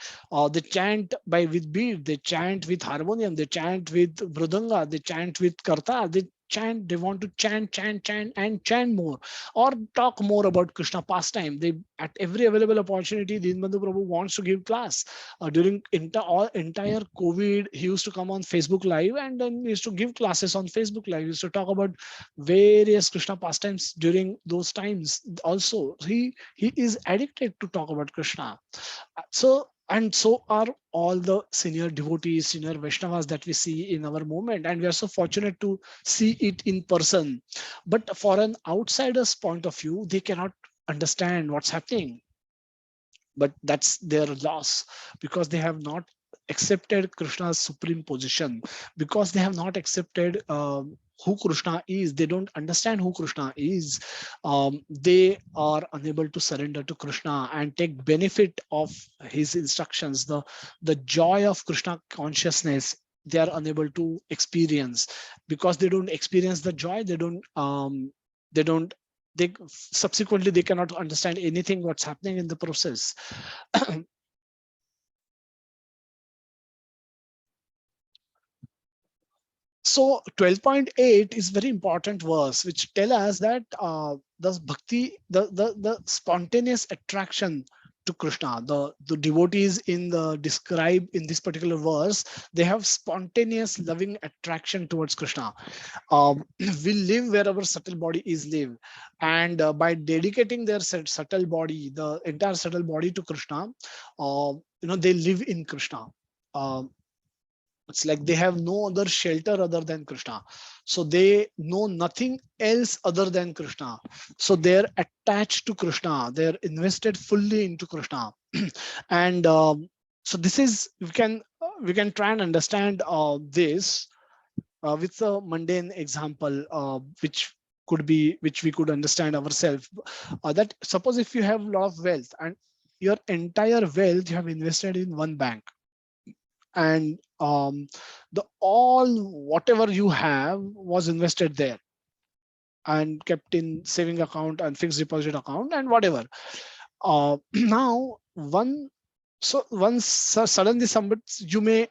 They chant by with beat, they chant with harmonium, they chant with mridanga, they chant with karta, they chant, they want to chant and chant more, or talk more about Krishna pastime. They, at every available opportunity, Dinbandhu Prabhu wants to give class. During entire COVID, he used to come on Facebook Live, and then he used to give classes on Facebook Live. He used to talk about various Krishna pastimes during those times. Also, he is addicted to talk about Krishna. So, and so are all the senior devotees, senior Vaishnavas that we see in our movement, and we are so fortunate to see it in person. But for an outsider's point of view, they cannot understand what's happening. But that's their loss, because they have not accepted Krishna's supreme position, because they have not accepted who Krishna is. They don't understand who Krishna is. They are unable to surrender to Krishna and take benefit of his instructions. The joy of Krishna consciousness, they are unable to experience, because they don't experience the joy. They don't they subsequently they cannot understand anything what's happening in the process. So 12.8 is very important verse which tell us that the bhakti, the spontaneous attraction to Krishna, the devotees in the describe in this particular verse, they have spontaneous loving attraction towards Krishna. We live wherever subtle body is live, and by dedicating their subtle body, the entire subtle body to Krishna, they live in Krishna. It's like they have no other shelter other than Krishna. So they know nothing else other than Krishna. So they're attached to Krishna. They're invested fully into Krishna. And so this is, we can try and understand this with a mundane example, which we could understand ourselves. That suppose if you have a lot of wealth, and your entire wealth you have invested in one bank, and the all whatever you have was invested there and kept in saving account and fixed deposit account and whatever. Now once suddenly somebody, you may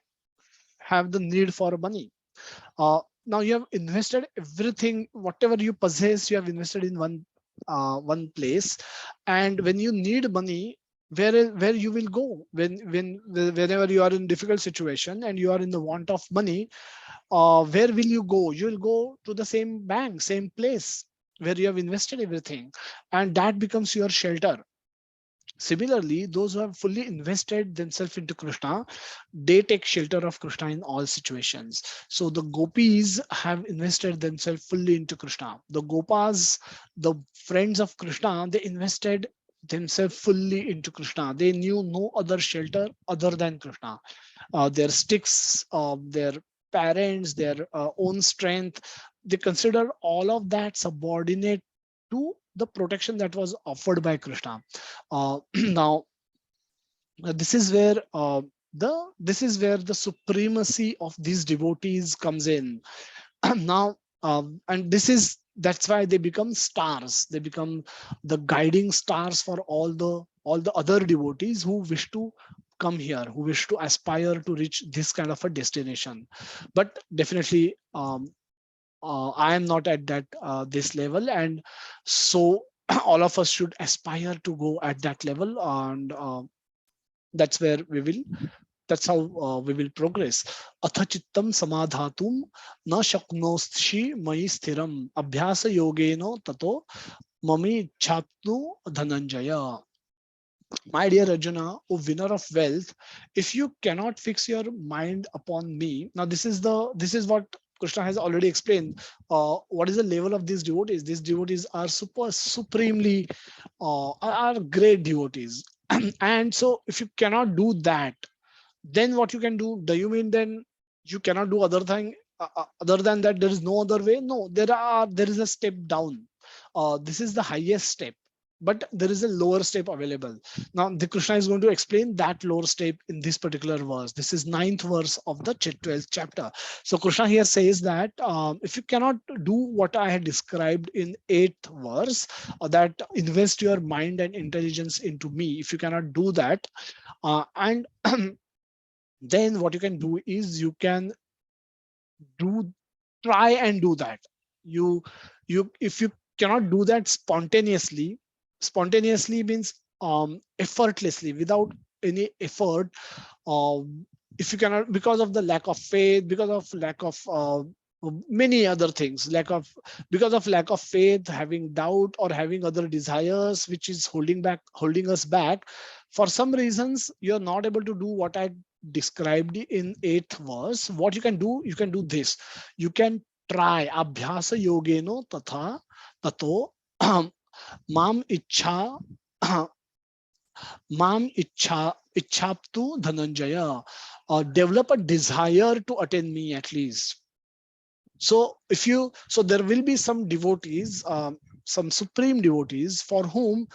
have the need for money. Now you have invested everything, whatever you possess, you have invested in one place, and when you need money, where you will go whenever you are in difficult situation and you are in the want of money. Where will you go? You will go to the same bank, same place where you have invested everything, and that becomes your shelter. Similarly, those who have fully invested themselves into Krishna, they take shelter of Krishna in all situations. So the gopis have invested themselves fully into Krishna. The gopas, the friends of Krishna, they invested themselves fully into Krishna. They knew no other shelter other than Krishna. Their sticks, their parents, their own strength, they consider all of that subordinate to the protection that was offered by Krishna. Now, this is where the supremacy of these devotees comes in. Now, and that's why they become stars. They become the guiding stars for all the other devotees who wish to come here, who wish to aspire to reach this kind of a destination. But definitely, I am not at that this level, and so all of us should aspire to go at that level, and that's where we will that's how we will progress. Atha chittam samadhatum na shaknoshi mayi sthiram abhyasa yogeno tato mami chhatnu dhananjaya. My dear Arjuna, O winner of wealth, if you cannot fix your mind upon me, now this is what Krishna has already explained. What is the level of these devotees? These devotees are supremely, are great devotees. And so, if you cannot do that, then what you can do you mean then you cannot do other thing, other than that there is no other way? No, there is a step down. This is the highest step, but there is a lower step available. Now the Krishna is going to explain that lower step in this particular verse. This is ninth verse of the 12th chapter. So Krishna here says that if you cannot do what I had described in 8th verse, that invest your mind and intelligence into me, if you cannot do that, and then what you can do is you can do try and do that. You if you cannot do that spontaneously means effortlessly, without any effort. If you cannot, because of the lack of faith, because of lack of many other things, because of lack of faith, having doubt, or having other desires which is holding us back, for some reasons you're not able to do what I described in 8th verse. What you can do this. You can try abhyasa yogeno tatha tato mam ichha mam ichhaptu dhananjaya. Develop a desire to attend me at least. So there will be some devotees, some supreme devotees for whom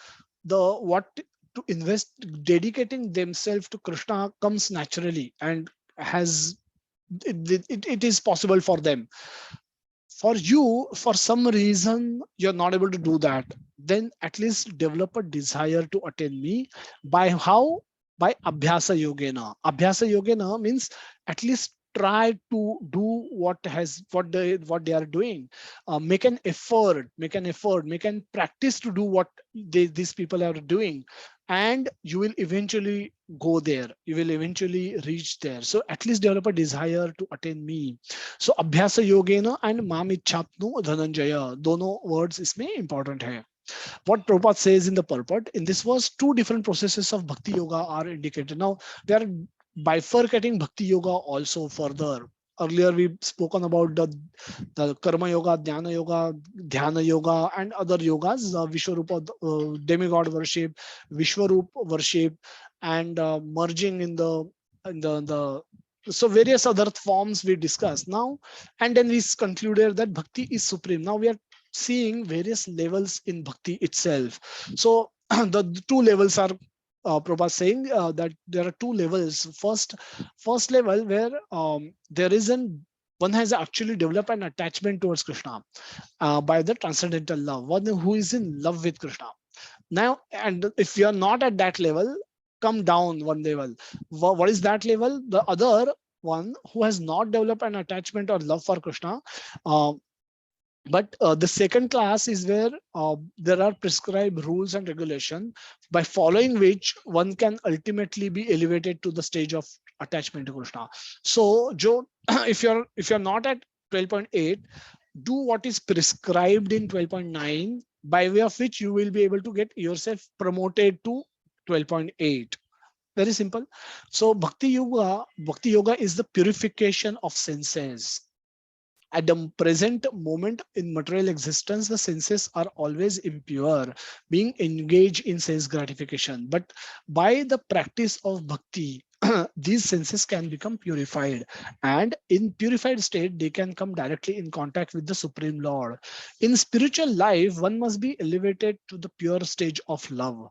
the what to invest, dedicating themselves to Krishna comes naturally, and has it is possible for them. For you, for some reason you're not able to do that, then at least develop a desire to attend me. By how? By abhyasa yogena. Abhyasa yogena means at least try to do what they are doing. Make an practice to do what these people are doing, and you will eventually go there, you will eventually reach there. So at least develop a desire to attain me. So अभ्यास योगेन and माम इच्छाप्नु धनंजय, दोनों words इसमें important है. What Prabhupada says in the purport, in this verse, two different processes of bhakti yoga are indicated. Now they are bifurcating bhakti yoga also further. Earlier we spoken about the karma yoga, dhyana yoga, and other yogas, Vishwarupa, demigod worship, Vishwarup worship, and merging in the so various other forms we discussed now, and then we concluded that bhakti is supreme. Now we are seeing various levels in bhakti itself. So the two levels are, Prabhupada saying that there are two levels. First level where there isn't one has actually developed an attachment towards Krishna by the transcendental love, one who is in love with Krishna. Now, and if you are not at that level, come down one level. What is that level? The other one who has not developed an attachment or love for Krishna, uh, But the second class is where there are prescribed rules and regulation by following which one can ultimately be elevated to the stage of attachment to Krishna. So, Joe, if you're not at 12.8, do what is prescribed in 12.9, by way of which you will be able to get yourself promoted to 12.8. Very simple. So bhakti yoga is the purification of senses. At the present moment in material existence, the senses are always impure, being engaged in sense gratification. But by the practice of bhakti, these senses can become purified, and in purified state they can come directly in contact with the Supreme Lord. In spiritual life, one must be elevated to the pure stage of love.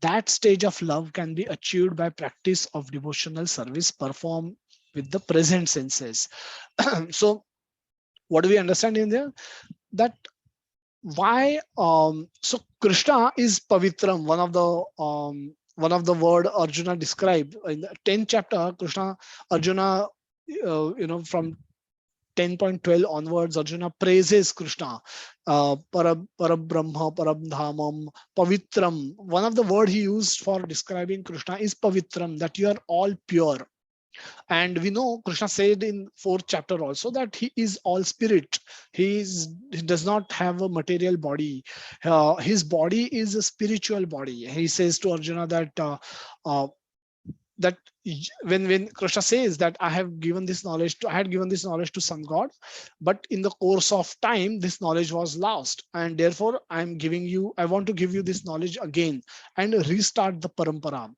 That stage of love can be achieved by practice of devotional service performed with the present senses. So what do we understand in there? That why so Krishna is pavitram, one of the word Arjuna described in the 10th chapter. Krishna, Arjuna, from 10.12 onwards, Arjuna praises Krishna, Parabrahma, Paramdhamam, Pavitram. One of the word he used for describing Krishna is Pavitram, that you are all pure. And we know Krishna said in fourth chapter also that he is all spirit. He does not have a material body. His body is a spiritual body. He says to Arjuna uh, that when Krishna says that I had given this knowledge to some god, but in the course of time this knowledge was lost, and therefore I want to give you this knowledge again and restart the parampara.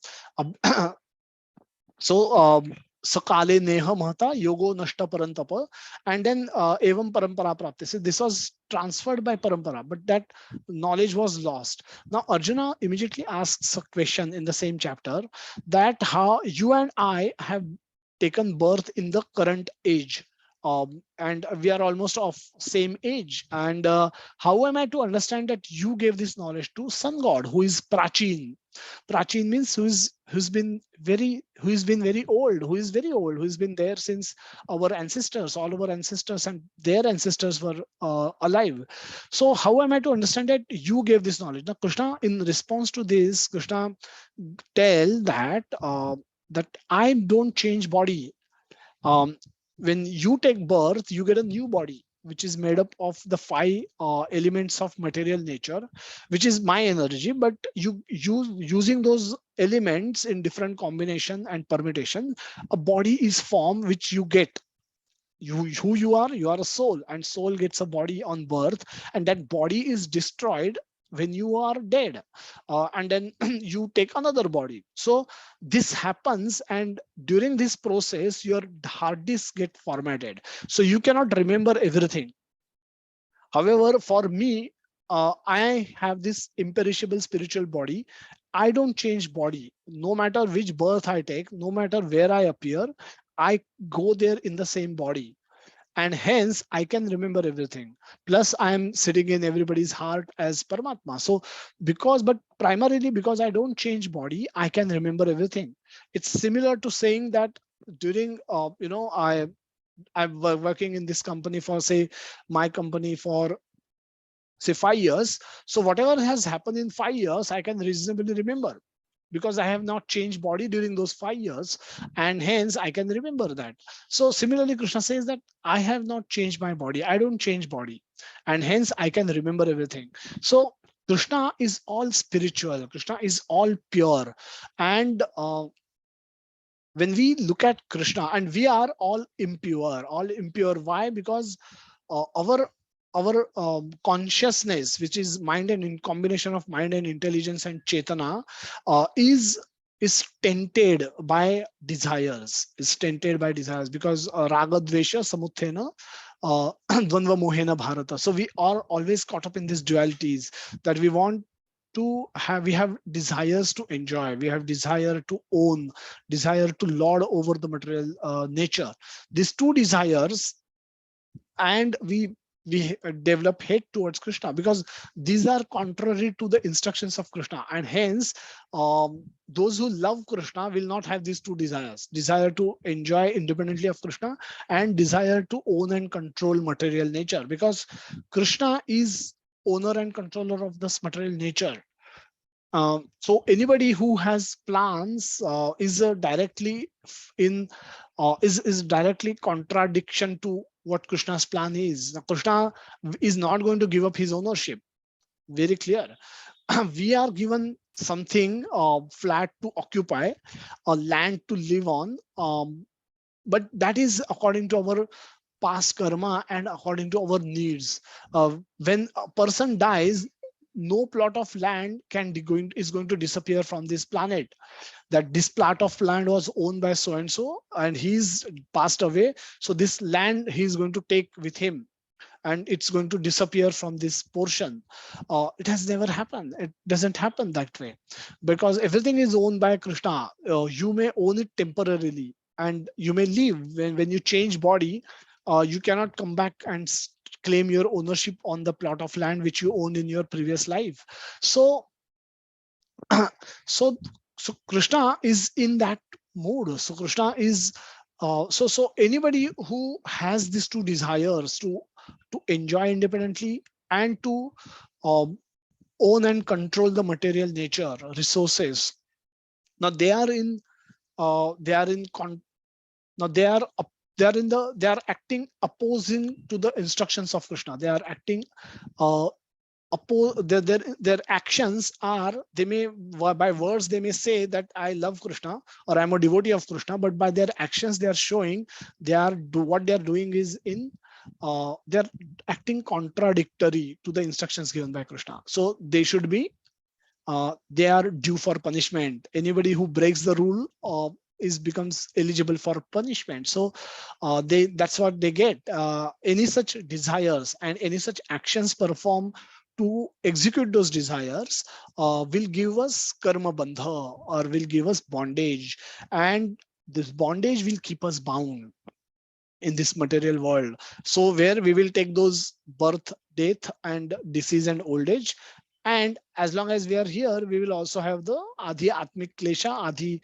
So Sakale Neha Mahata Yogo Nashta Parantapa, and then Evam Parampara Prapti. So this was transferred by Parampara, but that knowledge was lost. Now Arjuna immediately asks a question in the same chapter, that how you and I have taken birth in the current age. And we are almost of same age. And how am I to understand that you gave this knowledge to sun god who is Prachin? Prachin means who's been very old, who's been there since our ancestors, all our ancestors and their ancestors were alive. So how am I to understand that you gave this knowledge? Now Krishna, in response to this, Krishna tell that I don't change body. um, when you take birth, you get a new body which is made up of the five elements of material nature, which is my energy. But using those elements in different combination and permutation, a body is formed which you get. You are a soul, and soul gets a body on birth, and that body is destroyed when you are dead. And then you take another body. So this happens, and during this process your hard disk get formatted, so you cannot remember everything. However, for me, I have this imperishable spiritual body. I don't change body no matter which birth I take, no matter where I appear. I go there in the same body, and hence I can remember everything. Plus I am sitting in everybody's heart as Paramatma. So but primarily because I don't change body, I can remember everything. It's similar to saying that during I'm working in this company for, say, my company for, say, 5 years. So whatever has happened in 5 years I can reasonably remember, because I have not changed body during those 5 years, and hence I can remember that. So similarly, Krishna says that I have not changed my body. I don't change body, and hence I can remember everything. So Krishna is all spiritual. Krishna is all pure, and when we look at Krishna, and we are all impure, all impure. Why? Because our consciousness, which is mind and in combination of mind and intelligence and chetana, is tainted by desires. Is tainted by desires because raga dvesha samuthena dvandva mohena bharata. So we are always caught up in these dualities, that we have desires to enjoy, we have desire to own, desire to lord over the material nature. These two desires, and we develop hate towards Krishna, because these are contrary to the instructions of Krishna. And hence, those who love Krishna will not have these two desires: desire to enjoy independently of Krishna, and desire to own and control material nature, because Krishna is owner and controller of this material nature. So anybody who has plans is directly in is directly contradiction to what Krishna's plan is. Now, Krishna is not going to give up his ownership. Very clear. We are given something flat to occupy, a land to live on, but that is according to our past karma and according to our needs. When a person dies, no plot of land is going to disappear from this planet. That this plot of land was owned by so and so, and he's passed away. So this land he's going to take with him, and it's going to disappear from this portion. It has never happened. It doesn't happen that way, because everything is owned by Krishna. You may own it temporarily, and you may leave. When you change body, you cannot come back and claim your ownership on the plot of land which you owned in your previous life. So so so Krishna is in that mood. So Krishna is so anybody who has these two desires, to enjoy independently and to um, own and control the material nature resources, now they are in now they are in they are acting opposing to the instructions of Krishna. They are acting uh, their actions are, they may, by words they may say that I love Krishna or I'm a devotee of Krishna, but by their actions they are showing what they are doing is in they're acting contradictory to the instructions given by Krishna. So they should be they are due for punishment. Anybody who breaks the rule is becomes eligible for punishment. So that's what they get. Any such desires and any such actions performed to execute those desires will give us karma bandha, or will give us bondage, and this bondage will keep us bound in this material world. So where we will take those birth, death, and disease and old age. And as long as we are here, we will also have the Adi Atmik Klesha, Adi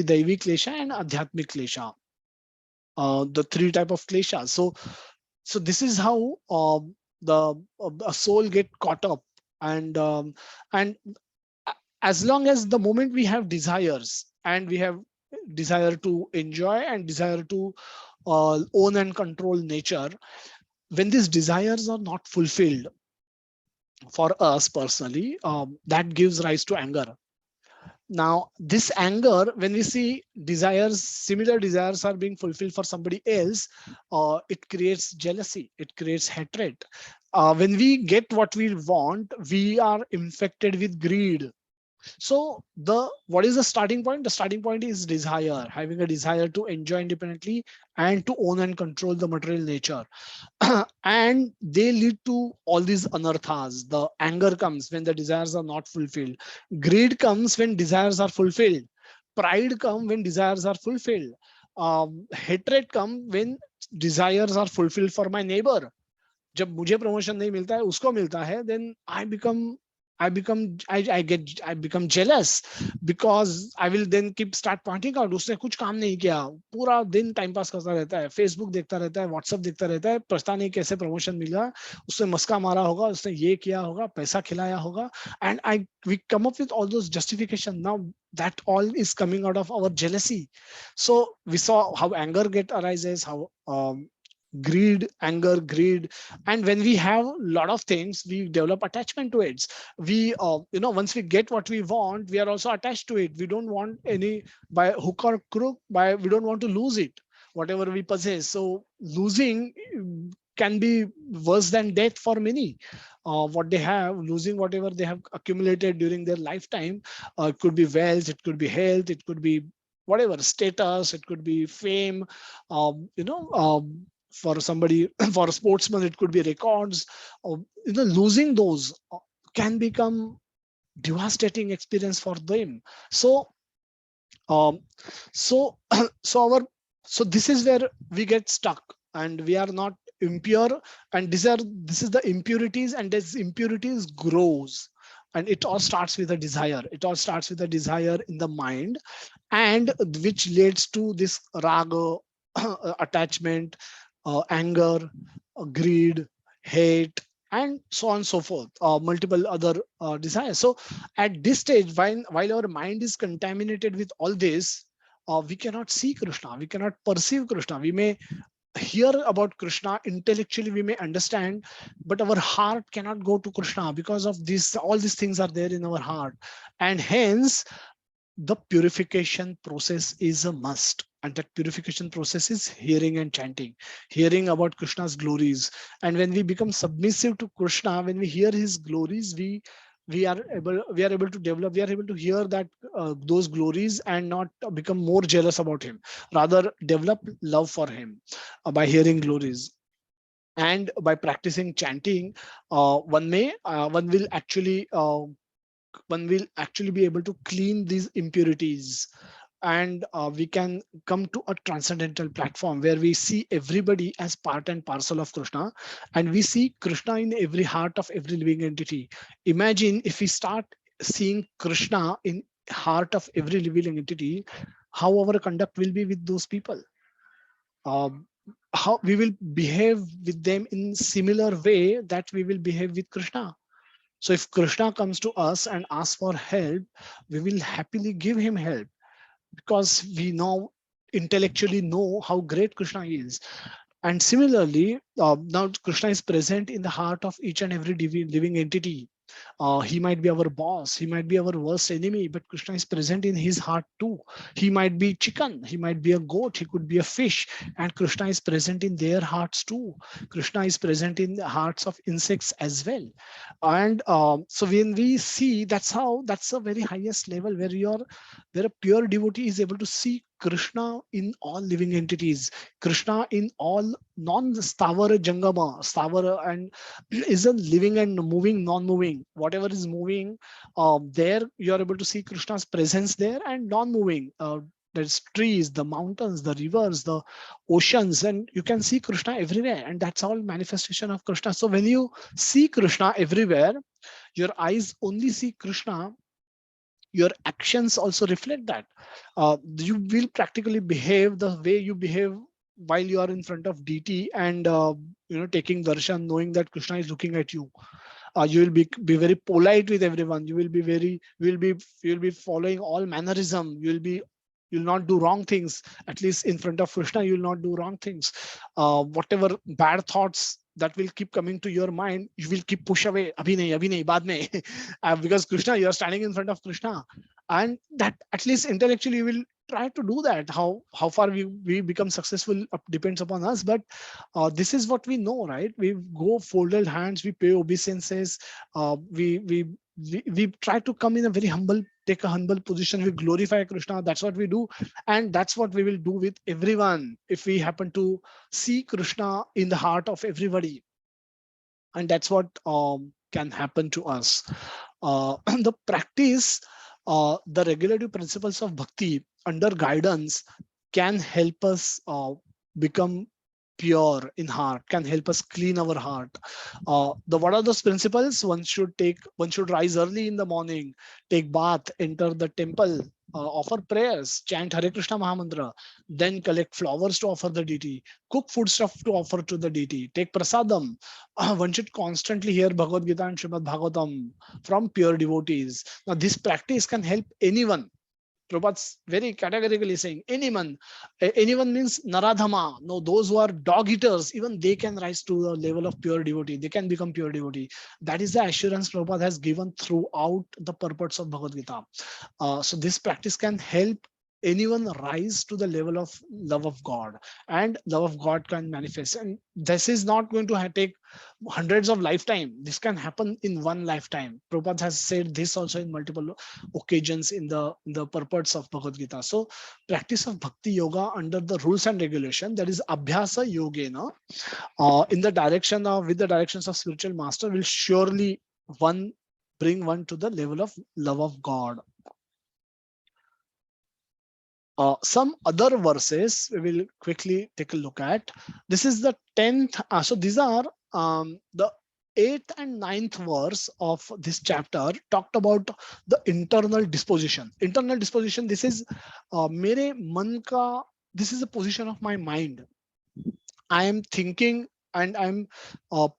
Daivi Klesha, and Adhyatmik Klesha. The three type of Klesha. So this is how the a soul get caught up. And as long as the moment we have desires, and we have desire to enjoy and desire to own and control nature, when these desires are not fulfilled for us personally, that gives rise to anger. Now this anger, when we see desires, similar desires are being fulfilled for somebody else, it creates jealousy, it creates hatred. When we get what we want, we are infected with greed. So what is the starting point? The starting point is desire, having a desire to enjoy independently and to own and control the material nature. And they lead to all these anarthas. The anger comes when the desires are not fulfilled. Greed comes when desires are fulfilled. Pride comes when desires are fulfilled. Hatred comes when desires are fulfilled for my neighbor. जब मुझे promotion नहीं मिलता है, उसको मिलता है, then I become jealous, because I will then start pointing out उसने कुछ काम नहीं किया, पूरा दिन टाइम पास करता रहता है, फेसबुक देखता रहता है, व्हाट्सएप देखता रहता है, पता नहीं कैसे प्रमोशन मिला, उसने मस्का मारा होगा, उसने ये किया होगा, पैसा खिलाया होगा, and we come up with all those justification. Now that all is coming out of our jealousy. So we saw how anger arises, how greed. And when we have a lot of things, we develop attachment to it. We once we get what we want, we are also attached to it. We don't want any, by hook or crook, we don't want to lose it, whatever we possess. So losing can be worse than death for many. What they have, losing whatever they have accumulated during their lifetime, it could be wealth, it could be health, it could be whatever, status, it could be fame, for somebody, for a sportsman, it could be records. Losing those can become devastating experience for them. So so so this is where we get stuck, and we are not impure, and this is the impurities, and as impurities grows, and it all starts with a desire. It all starts with a desire in the mind, and which leads to this raga, attachment, anger, greed, hate, and so on and so forth, multiple other desires. So at this stage, while our mind is contaminated with all this, we cannot see Krishna, we cannot perceive Krishna. We may hear about Krishna intellectually, we may understand, but our heart cannot go to Krishna because of this. All these things are there in our heart, and hence the purification process is a must. And that purification process is hearing and chanting, hearing about Krishna's glories. And when we become submissive to Krishna, when we hear his glories, we are able to develop, we are able to hear that those glories, and not become more jealous about him, rather develop love for him by hearing glories. And by practicing chanting, one will actually be able to clean these impurities, and we can come to a transcendental platform where we see everybody as part and parcel of Krishna, and we see Krishna in every heart of every living entity. Imagine if we start seeing Krishna in heart of every living entity, how our conduct will be with those people, um, how we will behave with them in similar way that we will behave with Krishna. So if Krishna comes to us and asks for help, we will happily give him help, because we know, intellectually know how great Krishna is. And similarly, now Krishna is present in the heart of each and every living entity. He might be our boss, he might be our worst enemy, but Krishna is present in his heart too. He might be chicken, he might be a goat, he could be a fish, and Krishna is present in their hearts too. Krishna is present in the hearts of insects as well. And so when we see, that's a very highest level where a pure devotee is able to see Krishna in all living entities, Krishna in all non-stavara jangama, stavara, and is a living and moving, non-moving. Whatever is moving, there you are able to see Krishna's presence there, and non-moving. There's trees, the mountains, the rivers, the oceans, and you can see Krishna everywhere, and that's all manifestation of Krishna. So when you see Krishna everywhere, your eyes only see Krishna, your actions also reflect that. You will practically behave the way you behave while you are in front of DT, and taking darshan, knowing that Krishna is looking at you. You will be very polite with everyone. You will be very, you will be following all mannerism. You'll not do wrong things. At least in front of Krishna, you will not do wrong things. Whatever bad thoughts that will keep coming to your mind, you will keep push away. Abhi nahi, baad mein. Because Krishna, you are standing in front of Krishna, and that at least intellectually you will try to do that. How far we become successful depends upon us, but this is what we know, right? We go folded hands, we pay obeisances, we try to come in a very humble, take a humble position, we glorify Krishna. That's what we do, and that's what we will do with everyone if we happen to see Krishna in the heart of everybody. And that's what can happen to us. The practice, the regulative principles of bhakti under guidance can help us become pure in heart, can help us clean our heart. The what are those principles? One should rise early in the morning, take bath, enter the temple, offer prayers, chant Hare Krishna Mahamantra, then collect flowers to offer the deity, cook foodstuff to offer to the deity, take prasadam. One should constantly hear Bhagavad Gita and Srimad Bhagavatam from pure devotees. Now, this practice can help anyone. Prabhupada's very categorically saying anyone. Anyone means Naradhama. No, those who are dog eaters, even they can rise to the level of pure devotee. They can become pure devotee. That is the assurance Prabhupada has given throughout the purports of Bhagavad Gita. So this practice can help anyone rise to the level of love of God, and love of God can manifest. And this is not going to take hundreds of lifetime. This can happen in one lifetime. Prabhupada has said this also in multiple occasions in the purports of Bhagavad Gita. So practice of bhakti yoga under the rules and regulation, that is abhyasa yogena, in the direction of, with the directions of spiritual master, will surely bring one to the level of love of God. Some other verses we will quickly take a look at. This is the 10th. So these are the 8th and 9th verse of this chapter talked about the internal disposition. Internal disposition, this is mere man ka, this is the position of my mind. I am thinking and I'm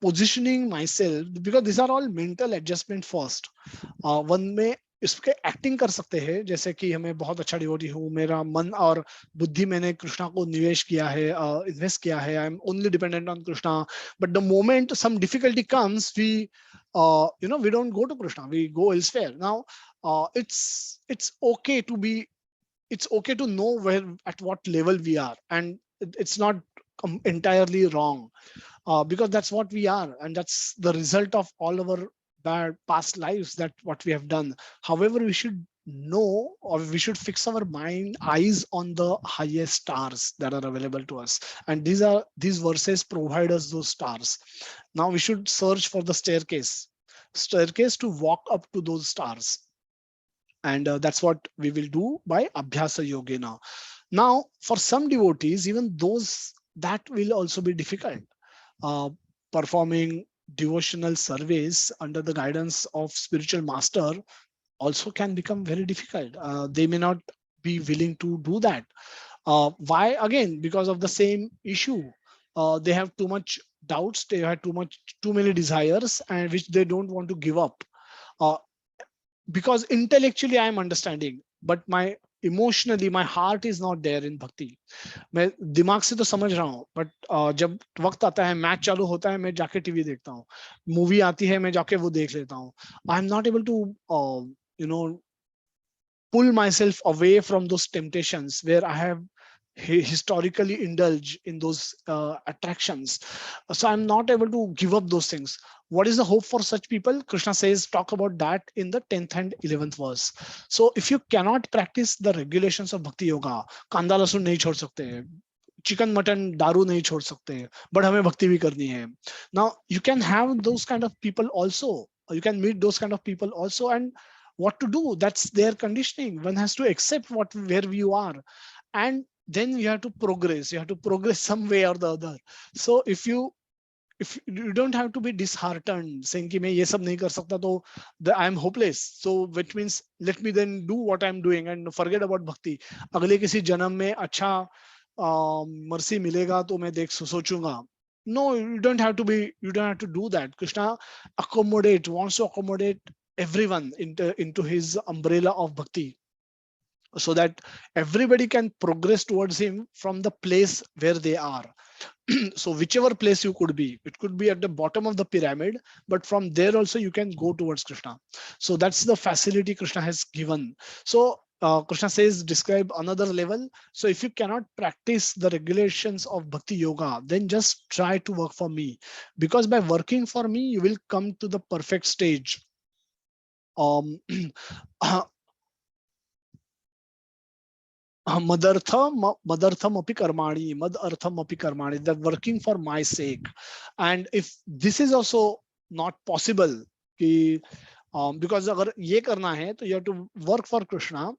positioning myself, because these are all mental adjustment first. One में इसके acting कर सकते हैं, जैसे कि हमें बहुत अच्छा डिवोटी हूँ, मेरा मन और बुद्धि मैंने कृष्णा को निवेश किया है, इन्वेस्ट किया है, I am only dependent on Krishna. But the moment some difficulty comes, we we don't go to Krishna, we go elsewhere. Now it's okay to be, it's okay to know where, at what level we are, and it's not entirely wrong, because that's what we are, and that's the result of all our bad past lives, that what we have done. However, we should know, or we should fix our mind eyes on the highest stars that are available to us, and these verses provide us those stars. Now we should search for the staircase to walk up to those stars, and that's what we will do by Abhyasa Yogena. Now, for some devotees, even those, that will also be difficult. Performing devotional service under the guidance of spiritual master also can become very difficult. They may not be willing to do that. Why? Again, because of the same issue. They have too much doubts, they have too many desires, and which they don't want to give up. Uh, because intellectually I am understanding, but my emotionally my heart is not there in bhakti. मैं दिमाग से तो समझ रहा हूँ, but जब वक्त आता है, मैच चालू होता है, मैं जाके टीवी देखता हूँ, मूवी आती है, मैं जाके वो देख लेता हूँ. I am not able to you know pull myself away from those temptations where I have historically indulged in those attractions. So I'm not able to give up those things. What is the hope for such people? Krishna says, talk about that in the 10th and 11th verse. So if you cannot practice the regulations of bhakti yoga, kanda lasun nahi chhod sakte, chicken mutton दारू नहीं छोड़ सकते, but हमें भक्ति भी करनी है. Now you can have those kind of people also, you can meet those kind of people also, and what to do, that's their conditioning. One has to accept what, where you are, and then you have to progress, you have to progress some way or the other. So if you don't have to be disheartened saying कि मैं ये सब नहीं कर सकता, तो I am hopeless, so which means let me then do what I am doing and forget about bhakti. अगले किसी जन्म में अच्छा मर्सी मिलेगा तो मैं देख सोचूंगा. No, you don't have to do that. Krishna wants to accommodate everyone into his umbrella of bhakti, so that everybody can progress towards him from the place where they are. So whichever place you could be, it could be at the bottom of the pyramid, but from there also you can go towards Krishna. So that's the facility Krishna has given. So Krishna says, describe another level. So if you cannot practice the regulations of bhakti yoga, then just try to work for me, because by working for me you will come to the perfect stage. Madartham api karmani, madartham api karmani, they're working for my sake. And if this is also not possible, because अगर ये करना है, तो you have to work for Krishna.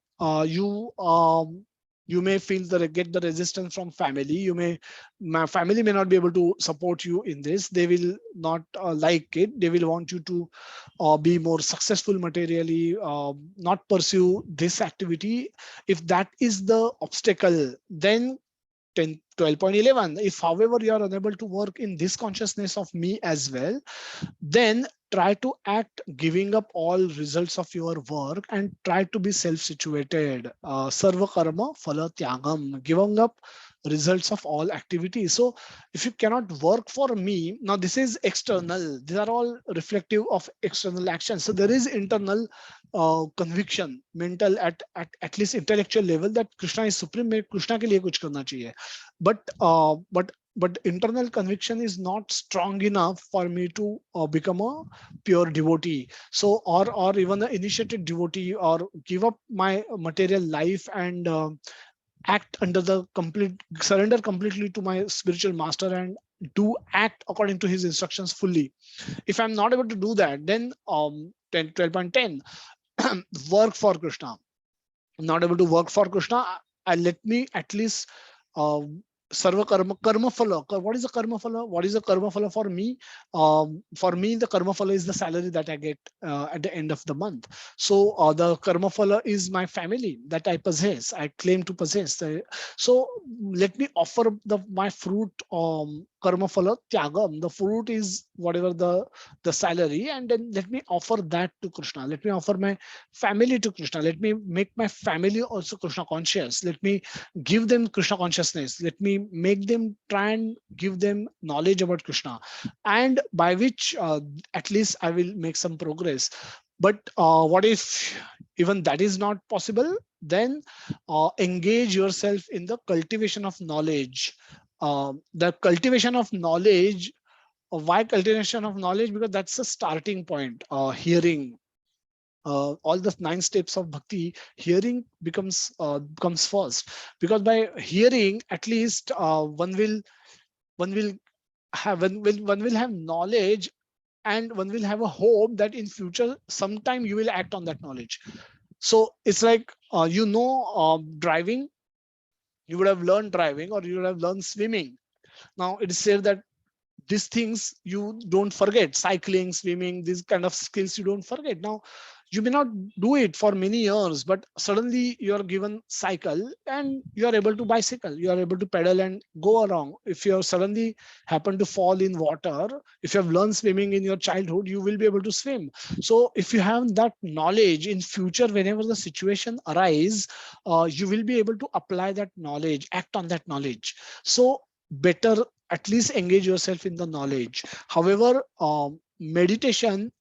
You may feel get the resistance from family. My family may not be able to support you in this. They will not like it. They will want you to be more successful materially, not pursue this activity. If that is the obstacle, then 12.11, if however you are unable to work in this consciousness of me as well, then try to act giving up all results of your work and try to be self-situated. Sarva karma phala tyagam, giving up results of all activities. So if you cannot work for me, now this is external, these are all reflective of external actions. So there is internal conviction, mental, at least intellectual level, that Krishna is supreme, मैं कृष्णा के लिए कुछ करना चाहिए. But internal conviction is not strong enough for me to become a pure devotee. So or even an initiated devotee, or give up my material life and act under the complete surrender completely to my spiritual master and do act according to his instructions fully. If I'm not able to do that, then 12.10 work for Krishna. I'm not able to work for Krishna, let me at least uh, sarva karma phala. What is the karma phala? What is the karma phala for me? For me, the karma phala is the salary that I get at the end of the month. So the karma phala is my family that I possess, I claim to possess. So let me offer my fruit, karma phala tyagam. The fruit is whatever the salary, and then let me offer that to Krishna. Let me offer my family to Krishna. Let me make my family also Krishna conscious. Let me give them Krishna consciousness. Let me make them, try and give them knowledge about Krishna, and by which at least I will make some progress. But what if even that is not possible? Then engage yourself in the cultivation of knowledge. The cultivation of knowledge. Why cultivation of knowledge? Because that's the starting point. Hearing, all the 9 steps of bhakti, hearing becomes first, because by hearing at least one will have one will have knowledge, and one will have a hope that in future sometime you will act on that knowledge. So it's like driving. You would have learned driving, or you would have learned swimming. Now it is said that these things you don't forget. Cycling, swimming, these kind of skills you don't forget. Now you may not do it for many years, but suddenly you are given cycle and you are able to bicycle, you are able to pedal and go along. If you suddenly happen to fall in water, if you have learned swimming in your childhood, you will be able to swim. So if you have that knowledge, in future whenever the situation arise, you will be able to apply that knowledge, act on that knowledge. So better at least engage yourself in the knowledge. However, meditation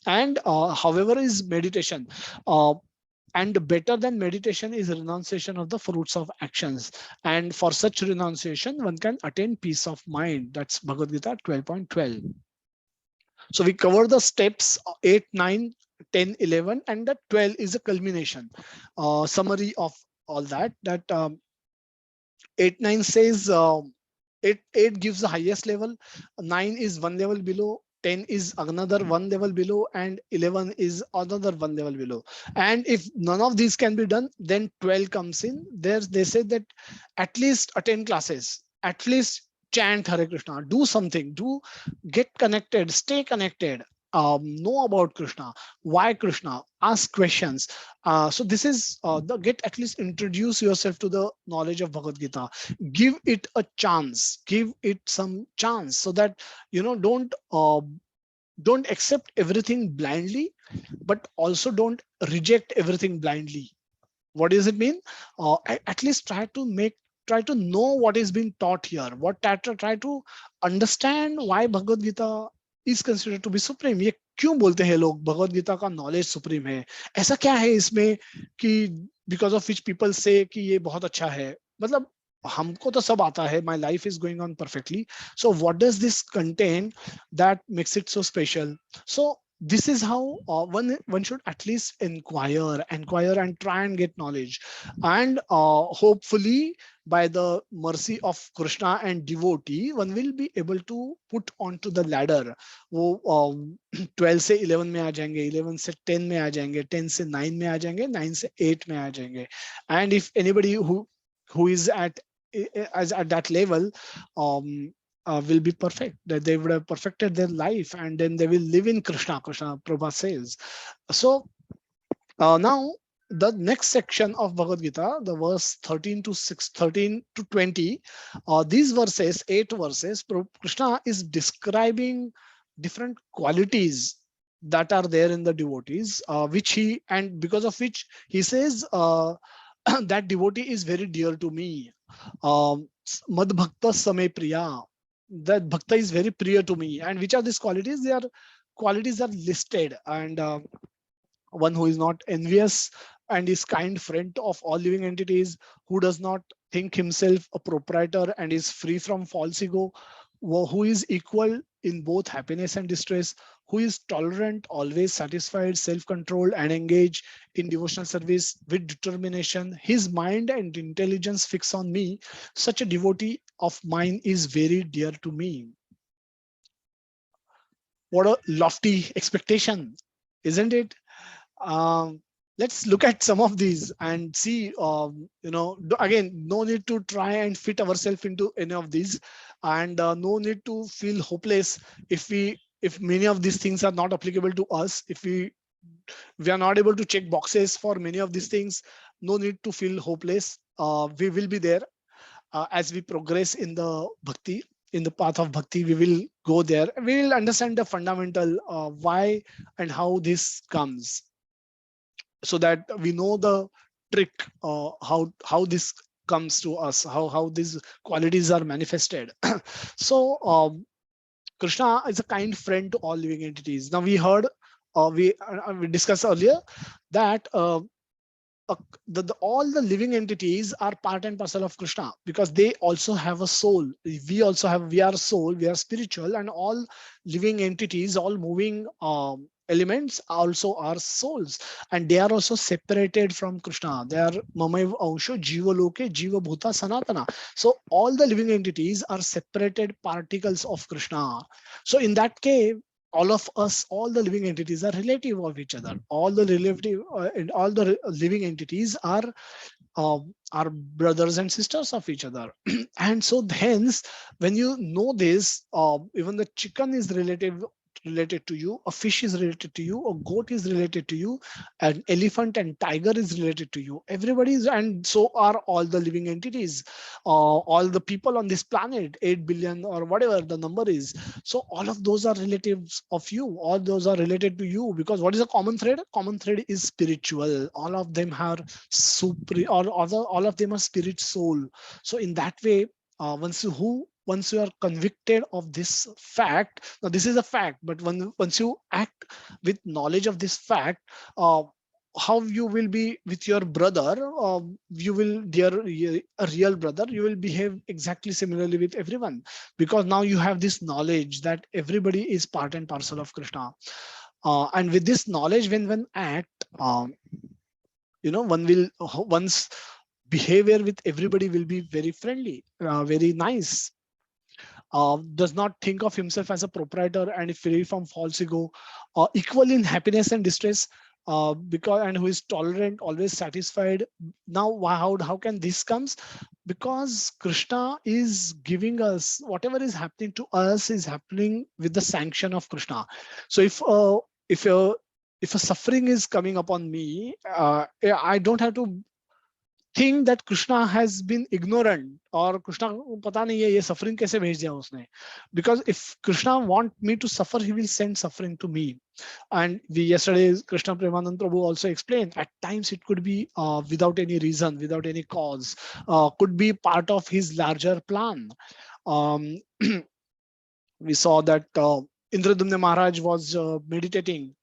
and however is meditation, uh, and better than meditation is renunciation of the fruits of actions. And for such renunciation, one can attain peace of mind. That's Bhagavad Gita 12.12. So we cover the steps 8, 9, 10, 11, and the 12 is a culmination, summary of all that. That 8, 9 says, 8 gives the highest level, 9 is one level below, 10 is another one level below, and 11 is another one level below. And if none of these can be done, then 12 comes in. There they say that at least attend classes, at least chant Hare Krishna, do something, do get connected, stay connected, know about Krishna, why Krishna, ask questions. So this is the get, at least introduce yourself to the knowledge of Bhagavad Gita. Give it a chance, give it some chance, so that don't accept everything blindly, but also don't reject everything blindly. What does it mean? At least try to know what is being taught here. Try to understand why Bhagavad Gita is considered to be supreme. ये क्यों बोलते हैं लोग भगवत गीता का knowledge supreme है? ऐसा क्या है इसमें कि because of which people say कि ये बहुत अच्छा है? मतलब हमको तो सब आता है. My life is going on perfectly. So what does this contain that makes it so special? So this is how one should at least inquire and try and get knowledge. And hopefully by the mercy of Krishna and devotee, one will be able to put onto the ladder. वो 12 से 11 में आ जाएंगे, 11 से 10 में आ जाएंगे, 10 से 9 में आ जाएंगे, 9 से 8 में आ जाएंगे. And if anybody who is at that level, will be perfect, that they would have perfected their life, and then they will live in Krishna. Krishna Prabhupada says. So now the next section of Bhagavad Gita, the verse 13 to 20, these verses, 8 verses, Krishna is describing different qualities that are there in the devotees, which he, and because of which he says that devotee is very dear to me. Mad bhakta same priya, that bhakta is very priya to me. And which are these qualities? They are qualities are listed. And one who is not envious and is kind friend of all living entities, who does not think himself a proprietor and is free from false ego, who is equal in both happiness and distress, who is tolerant, always satisfied, self-controlled, and engaged in devotional service with determination, his mind and intelligence fix on me, such a devotee of mine is very dear to me. What a lofty expectation, isn't it? Um, let's look at some of these and see, again, no need to try and fit ourselves into any of these, and no need to feel hopeless if many of these things are not applicable to us, if we are not able to check boxes for many of these things. No need to feel hopeless. We will be there as we progress in the bhakti, in the path of bhakti. We will go there, we will understand the fundamental why and how this comes, so that we know the trick, how this comes to us, how these qualities are manifested. So Krishna is a kind friend to all living entities. Now we heard, we discussed earlier that uh, all the living entities are part and parcel of Krishna, because they also have a soul. We are soul, we are spiritual, and all living entities, all moving elements also are souls, and they are also separated from Krishna. They are mamaiv ansho jiva loke jiva bhuta sanatana. So all the living entities are separated particles of Krishna. So in that case, all of us, all the living entities are relative of each other. All the relative and all the living entities are brothers and sisters of each other. And so hence, when you know this, even the chicken is related to you, a fish is related to you, a goat is related to you, an elephant and tiger is related to you. Everybody is, and so are all the living entities, all the people on this planet, 8 billion or whatever the number is. So all of those are relatives of you, all those are related to you, because what is a common thread? Common thread is spiritual. All of them are all of them are spirit soul. So in that way, once you are convicted of this fact, now this is a fact, but once you act with knowledge of this fact, how you will be with your brother, you will, dear, a real brother, you will behave exactly similarly with everyone, because now you have this knowledge that everybody is part and parcel of Krishna. And with this knowledge, when one act, one will, one's behavior with everybody will be very friendly, very nice. Does not think of himself as a proprietor and free from false ego, equal in happiness and distress, because, and who is tolerant, always satisfied. Now how can this comes? Because Krishna is giving us, whatever is happening to us is happening with the sanction of Krishna. So if a if a suffering is coming upon me, I don't have to think that Krishna has been ignorant, or Krishna को पता नहीं है ये suffering कैसे भेज दिया उसने. Because if Krishna want me to suffer, he will send suffering to me. And yesterday Krishna Premanand Prabhu also explained, at times it could be without any reason, without any cause, could be part of his larger plan. Um, we saw that Indradumna Maharaj was meditating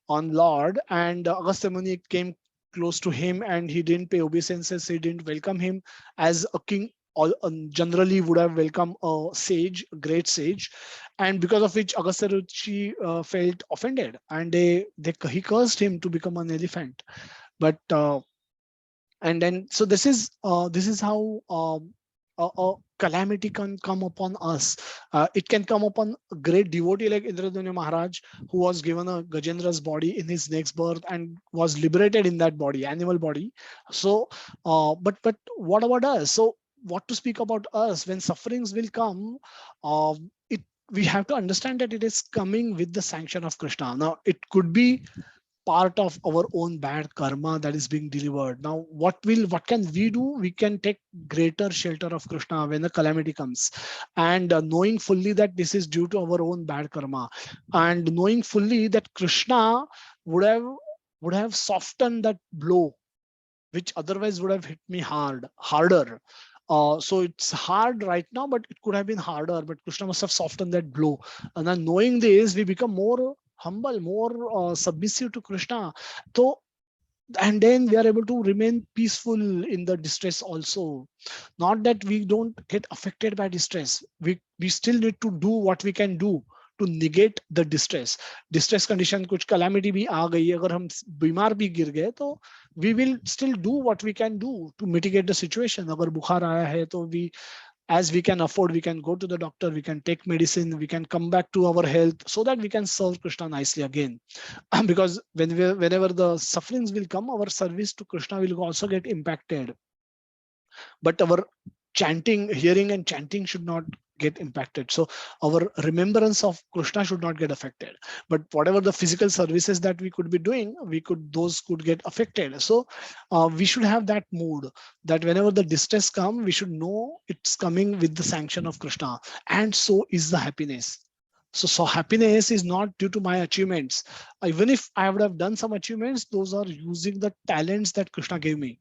on Lord, and Agastya Muni came close to him, and he didn't pay obeisances, he didn't welcome him as a king. All generally would have welcomed a sage, a great sage, and because of which Agastya Rishi felt offended, and he cursed him to become an elephant. But and then, so this is how a calamity can come upon us. It can come upon a great devotee like Indradanya Maharaj, who was given a Gajendra's body in his next birth and was liberated in that body, animal body. So but what about us? So what to speak about us when sufferings will come? It We have to understand that it is coming with the sanction of Krishna. Now it could be part of our own bad karma that is being delivered. Now what can we do? We can take greater shelter of Krishna when the calamity comes, and knowing fully that this is due to our own bad karma, and knowing fully that Krishna would have softened that blow, which otherwise would have hit me harder. So it's hard right now, but it could have been harder. But Krishna must have softened that blow. And then knowing this, we become more humble, more submissive to Krishna. So, and then we are able to remain peaceful in the distress also. Not that we don't get affected by distress. We still need to do what we can do to negate the distress condition. कुछ calamity भी आ गई, अगर हम बीमार भी गिर गए, तो we will still do what we can do to mitigate the situation. अगर बुखार आया है तो we as we can afford, we can go to the doctor, we can take medicine, we can come back to our health so that we can serve Krishna nicely again. Because whenever the sufferings will come, our service to Krishna will also get impacted. But our chanting, hearing and chanting should not get impacted. So our remembrance of Krishna should not get affected. But whatever the physical services that we could be doing, those could get affected. So we should have that mood that whenever the distress come, we should know it's coming with the sanction of Krishna, and so is the happiness. So happiness is not due to my achievements. Even if I would have done some achievements, those are using the talents that Krishna gave me,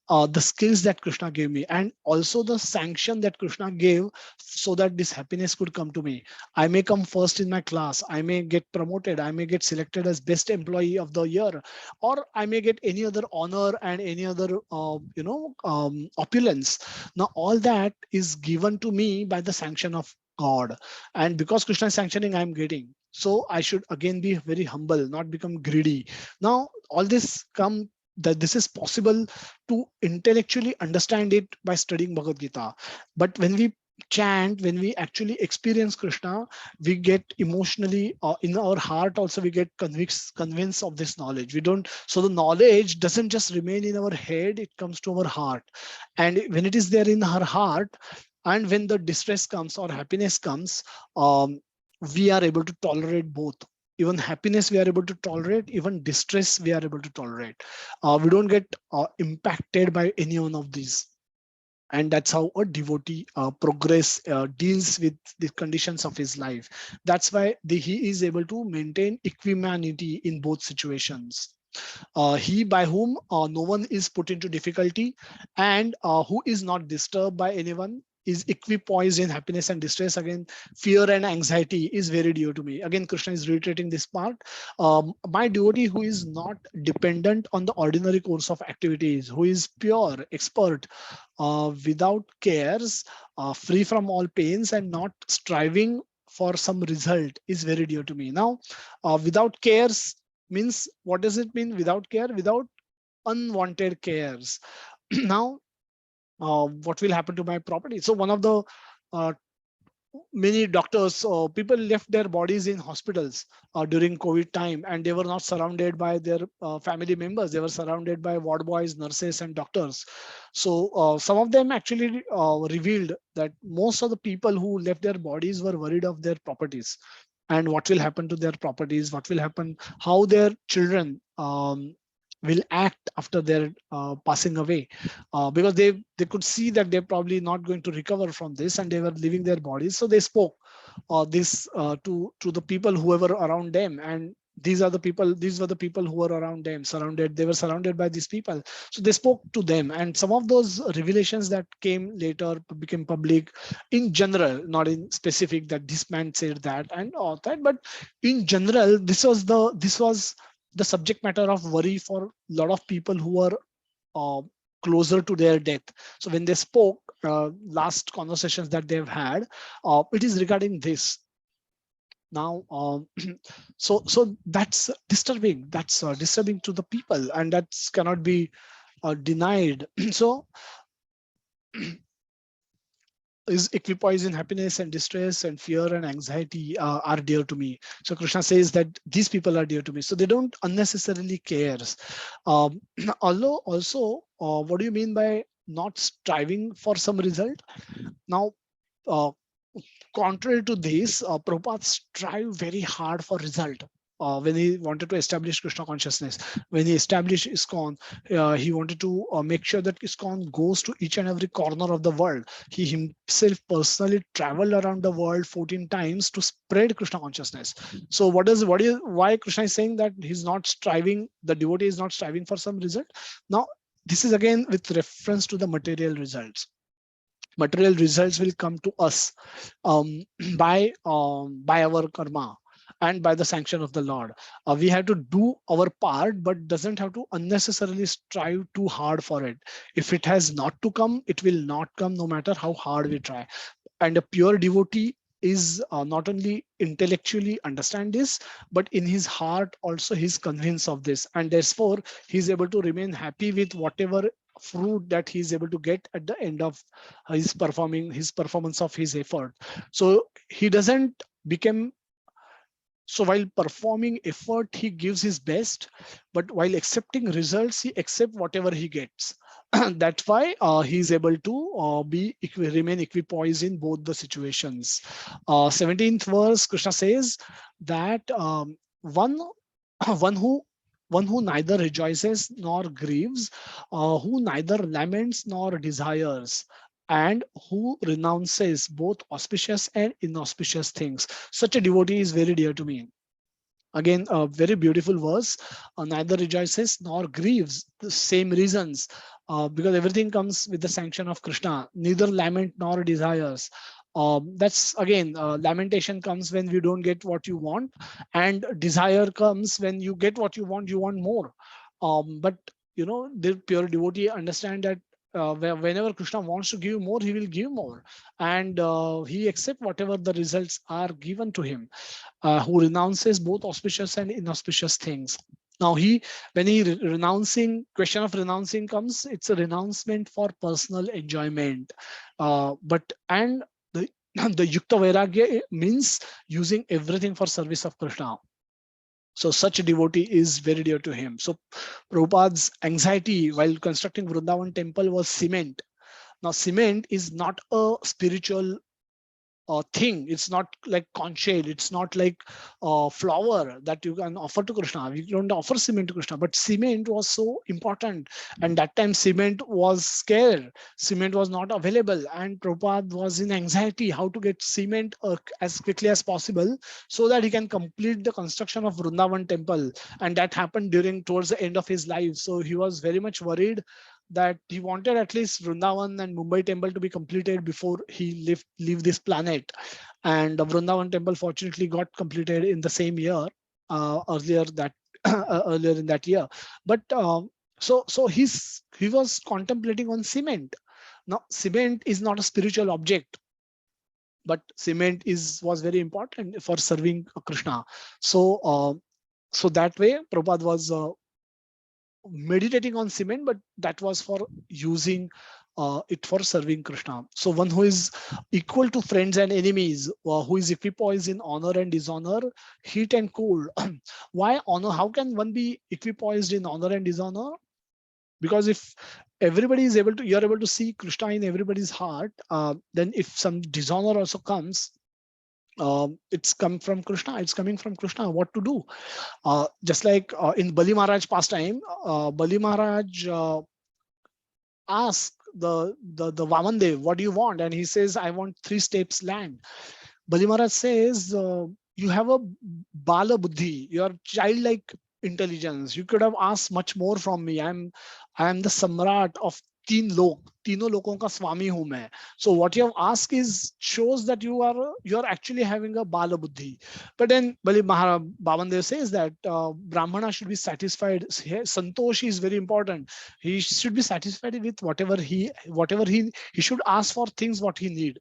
the skills that Krishna gave me, and also the sanction that Krishna gave so that this happiness could come to me. I may come first in my class, I may get promoted, I may get selected as best employee of the year, or I may get any other honor and any other opulence. Now all that is given to me by the sanction of God, and because Krishna is sanctioning, I'm getting. So I should again be very humble, not become greedy. Now all this come that this is possible to intellectually understand it by studying Bhagavad Gita. But when we chant, when we actually experience Krishna, we get emotionally in our heart also we get convinced of this knowledge. We don't, so the knowledge doesn't just remain in our head, it comes to our heart. And when it is there in our heart, and when the distress comes or happiness comes, we are able to tolerate both. Even happiness we are able to tolerate, even distress we are able to tolerate. We don't get impacted by any one of these. And that's how a devotee progress deals with the conditions of his life. That's why he is able to maintain equanimity in both situations. He by whom no one is put into difficulty, and who is not disturbed by anyone, is equipoised in happiness and distress. Again, fear and anxiety is very dear to me. Again, Krishna is reiterating this part. My devotee who is not dependent on the ordinary course of activities, who is pure, expert, without cares, free from all pains, and not striving for some result, is very dear to me. Now, without cares means, what does it mean without care? Without unwanted cares. Now, what will happen to my property? So one of the uh, many doctors, people left their bodies in hospitals during COVID time, and they were not surrounded by their family members. They were surrounded by ward boys, nurses, and doctors. So some of them actually revealed that most of the people who left their bodies were worried of their properties, and what will happen to their properties, what will happen, how their children will act after their passing away, because they could see that they're probably not going to recover from this, and they were leaving their bodies. So they spoke this to the people who were around them, and these were the people who were around them, they were surrounded by these people. So they spoke to them, and some of those revelations that came later became public in general, not in specific that this man said that and all that, but in general, this was the subject matter of worry for a lot of people who were uh, closer to their death. So when they spoke, last conversations that they've had, it is regarding this. Now, so that's disturbing. That's disturbing to the people, and that cannot be denied. So is equipoise in happiness and distress and fear and anxiety are dear to me. So Krishna says that these people are dear to me. So they don't unnecessarily cares. Um, although also, what do you mean by not striving for some result? Now, uh, contrary to this, Prabhupada strive very hard for result. When he wanted to establish Krishna consciousness, when he established ISKCON, he wanted to make sure that ISKCON goes to each and every corner of the world. He himself personally traveled around the world 14 times to spread Krishna consciousness. So why Krishna is saying that he's not striving, the devotee is not striving for some result? Now, this is again with reference to the material results. Material results will come to us um, by our karma and by the sanction of the Lord. We have to do our part, but doesn't have to unnecessarily strive too hard for it. If it has not to come, it will not come, no matter how hard we try. And a pure devotee is not only intellectually understand this, but in his heart also he's convinced of this, and therefore he's able to remain happy with whatever fruit that he is able to get at the end of his performance of his effort. So he doesn't become, so while performing effort, he gives his best, but while accepting results, he accepts whatever he gets. That's why he is able to remain equipoised in both the situations. 17th verse, Krishna says that one one who one who neither rejoices nor grieves, who neither laments nor desires, and who renounces both auspicious and inauspicious things. Such a devotee is very dear to me. Again, a very beautiful verse. Neither rejoices nor grieves. The same reasons, because everything comes with the sanction of Krishna. Neither lament nor desires. That's again, lamentation comes when you don't get what you want, and desire comes when you get what you want more. But the pure devotee understand that whenever Krishna wants to give more, he will give more, and he accept whatever the results are given to him, who renounces both auspicious and inauspicious things. Now when he renouncing, question of renouncing comes, it's a renouncement for personal enjoyment. But and the the yukta vairagya means using everything for service of Krishna. So such a devotee is very dear to him. So Prabhupada's anxiety while constructing Vrindavan temple was cement. Now cement is not a spiritual thing. It's not like conch shell. It's not like flower that you can offer to Krishna. You don't offer cement to Krishna, but cement was so important. And that time cement was scarce. Cement was not available, and Prabhupada was in anxiety how to get cement as quickly as possible so that he can complete the construction of Vrindavan temple. And that happened towards the end of his life. So he was very much worried that he wanted at least Vrindavan and Mumbai temple to be completed before he leave this planet. And the Vrindavan temple fortunately got completed in the same year, earlier that earlier in that year. But so he was contemplating on cement. Now cement is not a spiritual object, but cement was very important for serving Krishna. So that way Prabhupada was meditating on cement, but that was for using it for serving Krishna. So one who is equal to friends and enemies, who is equipoised in honor and dishonor, heat and cold. Why honor? How can one be equipoised in honor and dishonor? Because if everybody is able to, you're able to see Krishna in everybody's heart, then if some dishonor also comes, it's come from Krishna. It's coming from Krishna. What to do? Just like in Bali Maharaj pastime, Bali Maharaj asked the Vaman Dev, what do you want? And he says, I want 3 steps land. Bali Maharaj says, you have a bala buddhi, you are childlike intelligence. You could have asked much more from me. I am the samrat of तीनों लोकों का स्वामी हूं मैं. So what you have asked is shows that you are actually having a bala buddhi. But then Bali Bhavandev says that Brahmana should be satisfied. Santosh is very important. He should be satisfied with whatever he should ask for things what he need.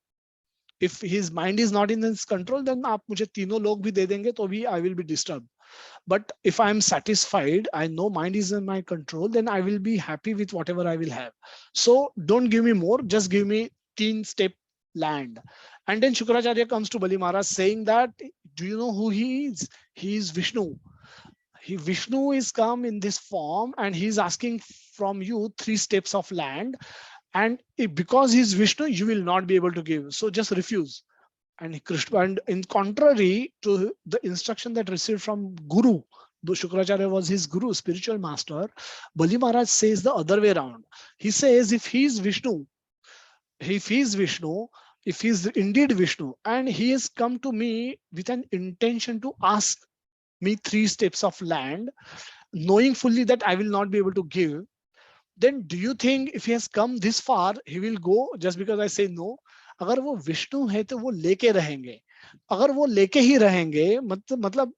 If his mind is not in his control, then आप मुझे तीनों लोग भी दे देंगे तो भी I will be disturbed. But if I'm satisfied, I know mind is in my control, then I will be happy with whatever I will have. So don't give me more, just give me 3-step land. And then Shukracharya comes to Bali Maharaj saying that, do you know who he is? He is Vishnu. Vishnu is come in this form and he's asking from you 3 steps of land. And because he's Vishnu, you will not be able to give. So just refuse. And Krishna, and in contrary to the instruction that received from Guru, though Shukracharya was his Guru, spiritual master, Bali Maharaj says the other way around. He says if he is Vishnu, if he is Vishnu, if he is indeed Vishnu, and he has come to me with an intention to ask me 3 steps of land, knowing fully that I will not be able to give, then do you think if he has come this far, he will go just because I say no? अगर वो विष्णु है तो वो लेके रहेंगे. अगर वो लेके ही रहेंगे मतलब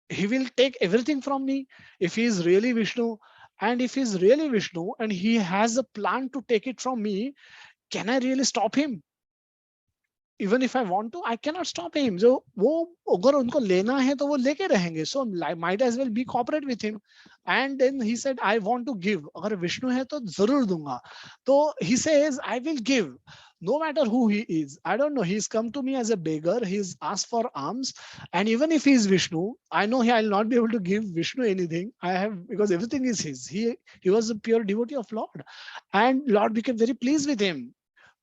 he will take everything from me. If he is really Vishnu, and if he is really Vishnu and he has a plan to take it from me, can I really stop him? even if I want to, I cannot stop him. So वो अगर उनको लेना है तो वो लेके रहेंगे. So might as well be cooperate with him. And then he said, I want to give. अगर विष्णु है तो जरूर दूंगा. तो he says, I will give. No matter who he is, I don't know. He's come to me as a beggar. He's asked for alms, and even if he is Vishnu, I know I'll not be able to give Vishnu anything. I have, because everything is his. He was a pure devotee of Lord, and Lord became very pleased with him.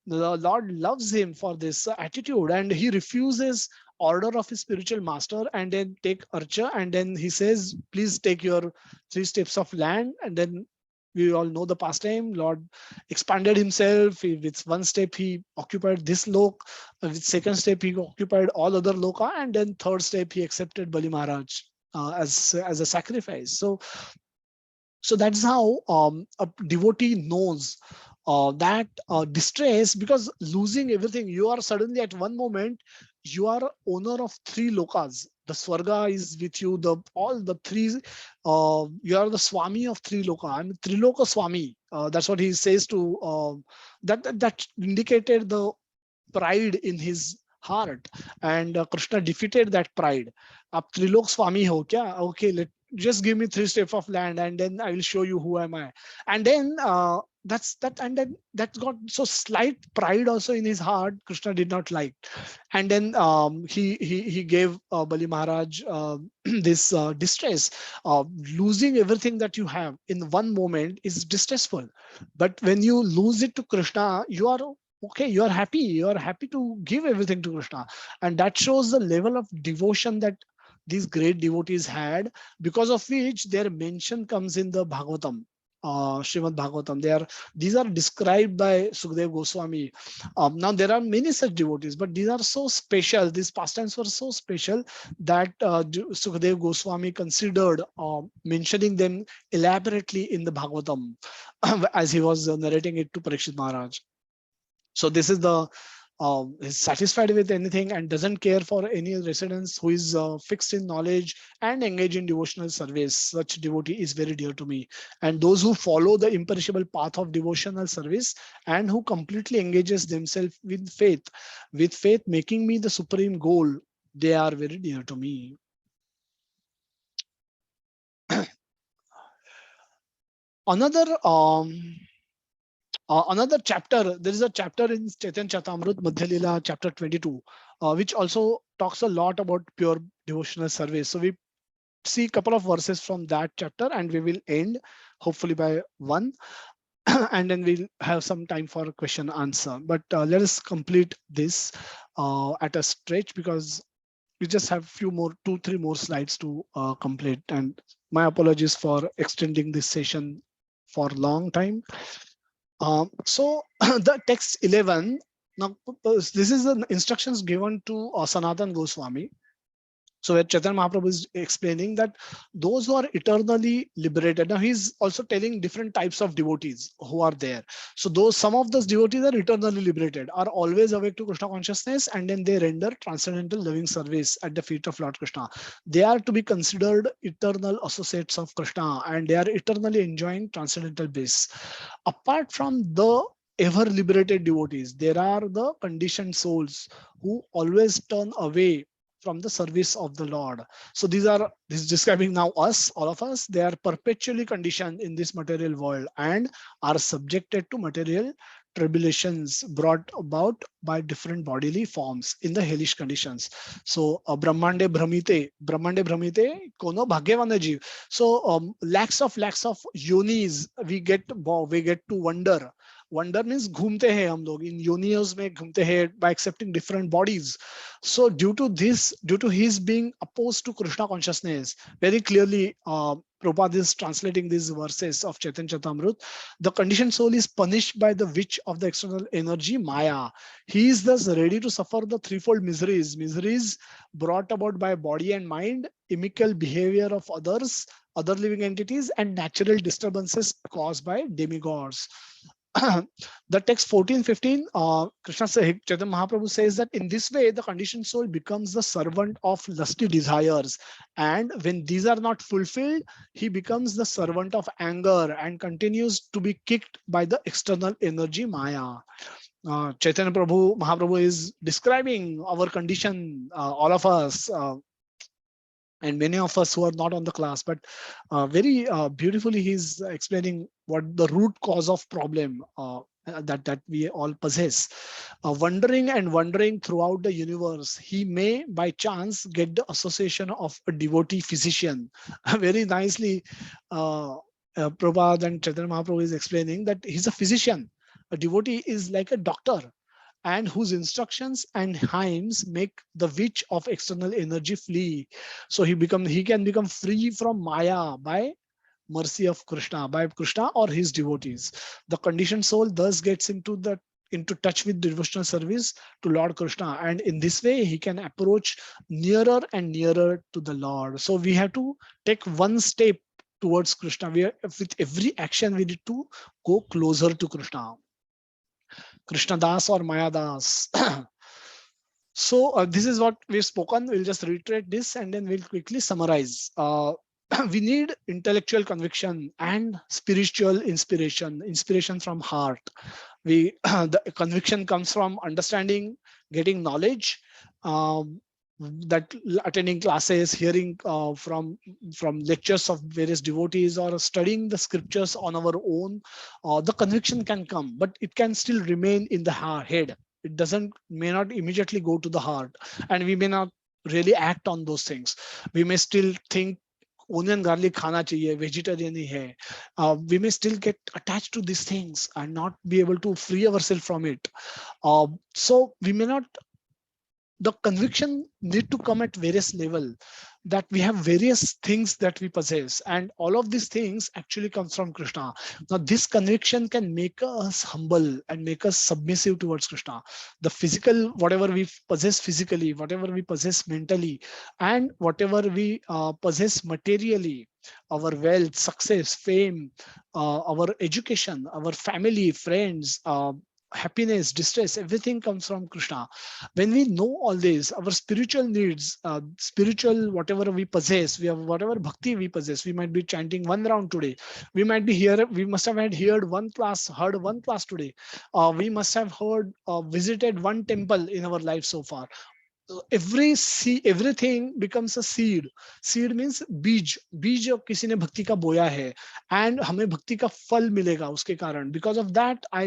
The Lord loves him for this attitude, and he refuses order of his spiritual master and then take archa, and then he says, please take your 3 steps of land. And then we all know the pastime. Lord expanded himself. With 1 step he occupied this lok, with 2nd step he occupied all other loka, and then 3rd step he accepted Bali Maharaj as a sacrifice. So that's how a devotee knows that distress, because losing everything, you are suddenly at one moment, you are owner of 3 lokas. The Swarga is with you, the all the 3, you are the Swami of 3 loka. I'm Triloka Swami. That's what he says to, that indicated the pride in his heart, and Krishna defeated that pride. Aap Trilok Swami ho kya? Okay, just give me 3 steps of land, and then I will show you who am I. And then that's that, and then that got so slight pride also in his heart. Krishna did not like, and then he gave Bali Maharaj this distress. Losing everything that you have in one moment is distressful, but when you lose it to Krishna, you are okay, you are happy to give everything to Krishna. And that shows the level of devotion that these great devotees had, because of which their mention comes in the Bhagavatam, Srimad Bhagavatam. These are described by Sukadeva Goswami. Now there are many such devotees, but these are so special, these pastimes were so special that Sukadeva Goswami considered mentioning them elaborately in the Bhagavatam as he was narrating it to Parikshit Maharaj. So this is the is satisfied with anything and doesn't care for any residents, who is fixed in knowledge and engaged in devotional service. Such devotee is very dear to me. And those who follow the imperishable path of devotional service and who completely engages themselves with faith making me the supreme goal, they are very dear to me. Another chapter, there is a chapter in Chaitanya Charitamrita Madhya Leela, chapter 22, which also talks a lot about pure devotional service. So we see a couple of verses from that chapter, and we will end hopefully by 1. And then we'll have some time for question answer. But let us complete this at a stretch, because we just have few more, 2-3 more slides to complete. And my apologies for extending this session for a long time. So the text 11, now this is the instructions given to Sanatan Goswami. So where Chaitanya Mahaprabhu is explaining that those who are eternally liberated, now he's also telling different types of devotees who are there. So some of those devotees are eternally liberated, are always awake to Krishna consciousness, and then they render transcendental loving service at the feet of Lord Krishna. They are to be considered eternal associates of Krishna, and they are eternally enjoying transcendental bliss. Apart from the ever liberated devotees, there are the conditioned souls who always turn away from the service of the Lord. So this is describing now us, all of us. They are perpetually conditioned in this material world and are subjected to material tribulations brought about by different bodily forms in the hellish conditions. So Brahmande Brahmite, kono bhagyavana jeev. So lakhs of yonis we get to wonder. Wonder means घूमते हैं हम लोग in universe में घूमते हैं by accepting different bodies. So due to his being opposed to Krishna consciousness, very clearly Prabhupada is translating these verses of Chaitanya Charitamrita. The conditioned soul is punished by the witch of the external energy, Maya. He is thus ready to suffer the threefold miseries brought about by body and mind, inimical behavior of others, other living entities, and natural disturbances caused by demigods. The text 14-15, Krishna says, Chaitanya Mahaprabhu says that in this way, the conditioned soul becomes the servant of lusty desires. And when these are not fulfilled, he becomes the servant of anger and continues to be kicked by the external energy, Maya. Chaitanya Prabhu, Mahaprabhu is describing our condition, all of us, and many of us who are not on the class, but very beautifully he's explaining what the root cause of problem that we all possess. Wandering and wandering throughout the universe, he may by chance get the association of a devotee physician. Very nicely, Prabhupada and Chaitanya Mahaprabhu is explaining that he's a physician. A devotee is like a doctor, and whose instructions and hymns make the witch of external energy flee. So he can become free from Maya by mercy of Krishna, by Krishna or his devotees. The conditioned soul thus gets into touch with devotional service to Lord Krishna, and in this way he can approach nearer and nearer to the Lord. So we have to take one step towards Krishna. With every action we need to go closer to Krishna. Krishna Das or Maya Das. So this is what we've spoken. We'll just reiterate this and then we'll quickly summarize. We need intellectual conviction and spiritual inspiration, inspiration from heart. The conviction comes from understanding, getting knowledge, that attending classes, hearing from lectures of various devotees, or studying the scriptures on our own. The conviction can come, but it can still remain in the head. It doesn't may not immediately go to the heart, and we may not really act on those things. We may still think onion garlic khana chahiye, vegetarian hi hai. We may still get attached to these things and not be able to free ourselves from it. So we may not, the conviction need to come at various level, that we have various things that we possess, and all of these things actually comes from Krishna. Now this conviction can make us humble and make us submissive towards Krishna. The physical, whatever we possess physically, whatever we possess mentally, and whatever we possess materially, our wealth, success, fame, our education, our family, friends, happiness, distress, everything comes from Krishna. When we know all this, our spiritual needs, spiritual whatever we possess, we have whatever bhakti we possess. We might be chanting one round today. We might be here. We must have heard one class, today. We must have visited one temple in our life so far. Everything becomes a seed. Seed means बीज. बीज किसी ने भक्ति का बोया है, and हमें भक्ति का फल मिलेगा उसके कारण. Because of that, I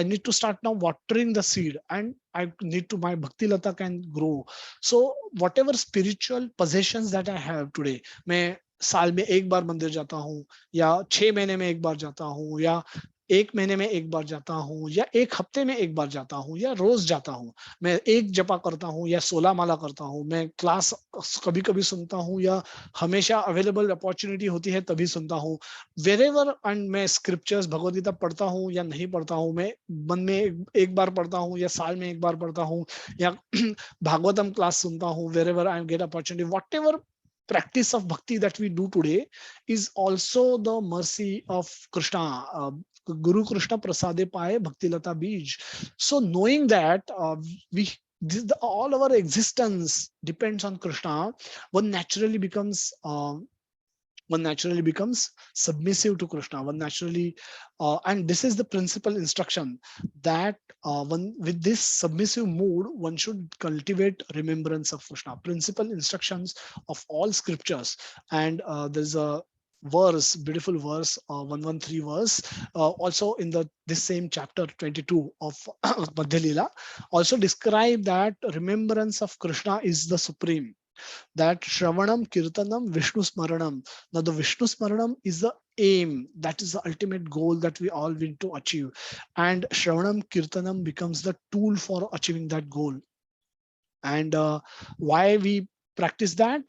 need to start now watering the seed, and I need to, my bhakti lata can grow. So whatever spiritual possessions that I have today, मैं साल में एक बार मंदिर जाता हूँ, या 6 महीने में एक बार जाता हूँ, या एक महीने में एक बार जाता हूँ, या एक हफ्ते में एक बार जाता हूँ, या रोज जाता हूँ, मैं एक जपा करता हूँ या 16 माला करता हूँ, मैं क्लास कभी कभी सुनता हूँ या हमेशा अवेलेबल अपॉर्चुनिटी होती है तभी सुनता हूँ, वेरेवर, एंड मैं स्क्रिप्चर्स भगवद गीता पढ़ता हूँ या नहीं पढ़ता हूँ, मैं मन में एक बार पढ़ता हूँ या साल में एक बार पढ़ता हूँ, या भागवतम क्लास सुनता हूँ, wherever I get opportunity, what ever practice of bhakti that we do today is also the mercy of Krishna. Guru Krishna prasade paye bhakti lata bij. So knowing that all our existence depends on Krishna, one naturally becomes submissive to Krishna. One naturally, and this is the principal instruction, that one with this submissive mood, one should cultivate remembrance of Krishna. Principal instructions of all scriptures, and there's a verse, beautiful verse, 113 verse, also in this same chapter 22 of Madhya Leela, also describe that remembrance of Krishna is the supreme. That Shravanam, Kirtanam, Vishnu Smaranam. Now the Vishnu Smaranam is the aim, that is the ultimate goal that we all want to achieve. And Shravanam, Kirtanam becomes the tool for achieving that goal. And why we practice that?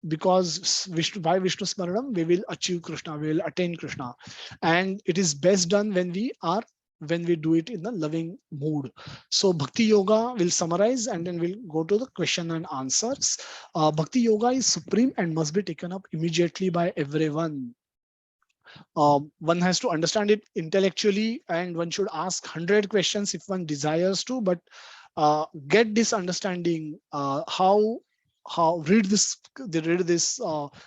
Because by Vishnu Smaranam, we will achieve Krishna, we will attain Krishna. And it is best done when we do it in the loving mood. So Bhakti Yoga will summarize, and then we'll go to the question and answers. Bhakti Yoga is supreme and must be taken up immediately by everyone. One has to understand it intellectually, and one should ask 100 questions if one desires to, but get this understanding, how how read this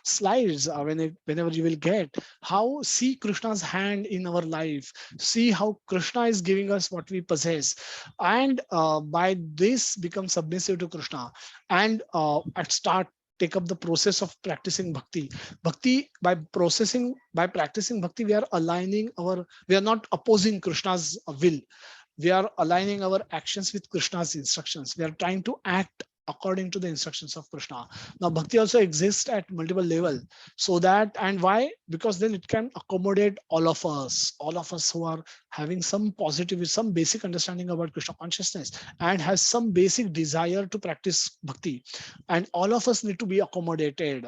slides whenever you will get, how see Krishna's hand in our life, see how Krishna is giving us what we possess, and by this become submissive to Krishna, and at start take up the process of practicing bhakti. By practicing bhakti, we are not opposing Krishna's will, we are aligning our actions with Krishna's instructions. We are trying to act according to the instructions of Krishna. Now, bhakti also exists at multiple level. So that, and why? Because then it can accommodate all of us who are having some positive, some basic understanding about Krishna consciousness and has some basic desire to practice bhakti. And all of us need to be accommodated.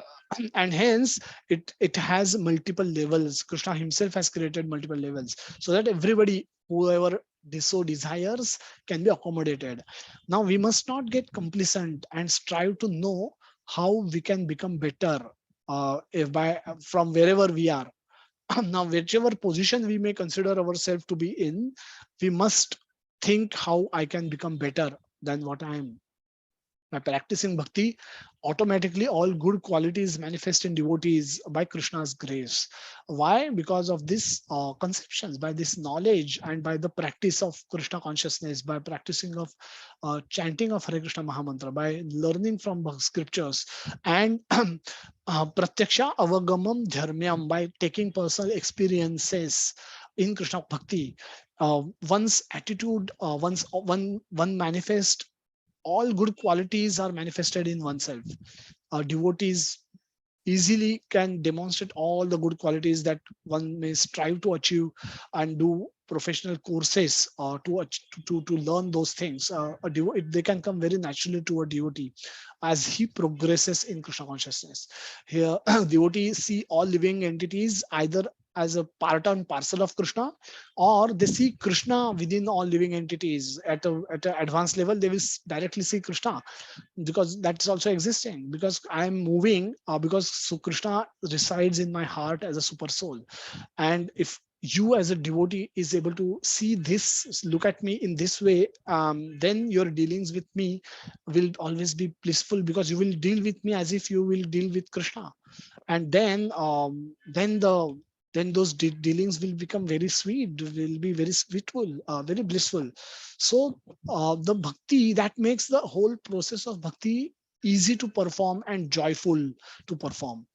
And hence, it has multiple levels. Krishna himself has created multiple levels so that everybody, whoever so desires, can be accommodated. Now we must not get complacent and strive to know how we can become better, if by from wherever we are. Now whichever position we may consider ourselves to be in, we must think how I can become better than what I am. By practicing bhakti, automatically all good qualities manifest in devotees by Krishna's grace. Why? Because of this conceptions, by this knowledge, and by the practice of Krishna consciousness, by practicing of chanting of Hare Krishna Mahamantra, by learning from scriptures, and pratyaksha avagamam dharmyam, by taking personal experiences in Krishna bhakti. One's attitude, one manifest, all good qualities are manifested in oneself. Devotees easily can demonstrate all the good qualities that one may strive to achieve and do professional courses to learn those things. They can come very naturally to a devotee as he progresses in Krishna consciousness. Here, devotees see all living entities either as a part and parcel of Krishna, or they see Krishna within all living entities. At an advanced level, they will directly see Krishna, because that's also existing, because I'm moving, because so Krishna resides in my heart as a super soul. And if you as a devotee is able to see this, look at me in this way, then your dealings with me will always be blissful, because you will deal with me as if you will deal with Krishna. And then those dealings will become very sweet, will be very sweetful, very blissful. So the bhakti that makes the whole process of bhakti easy to perform and joyful to perform,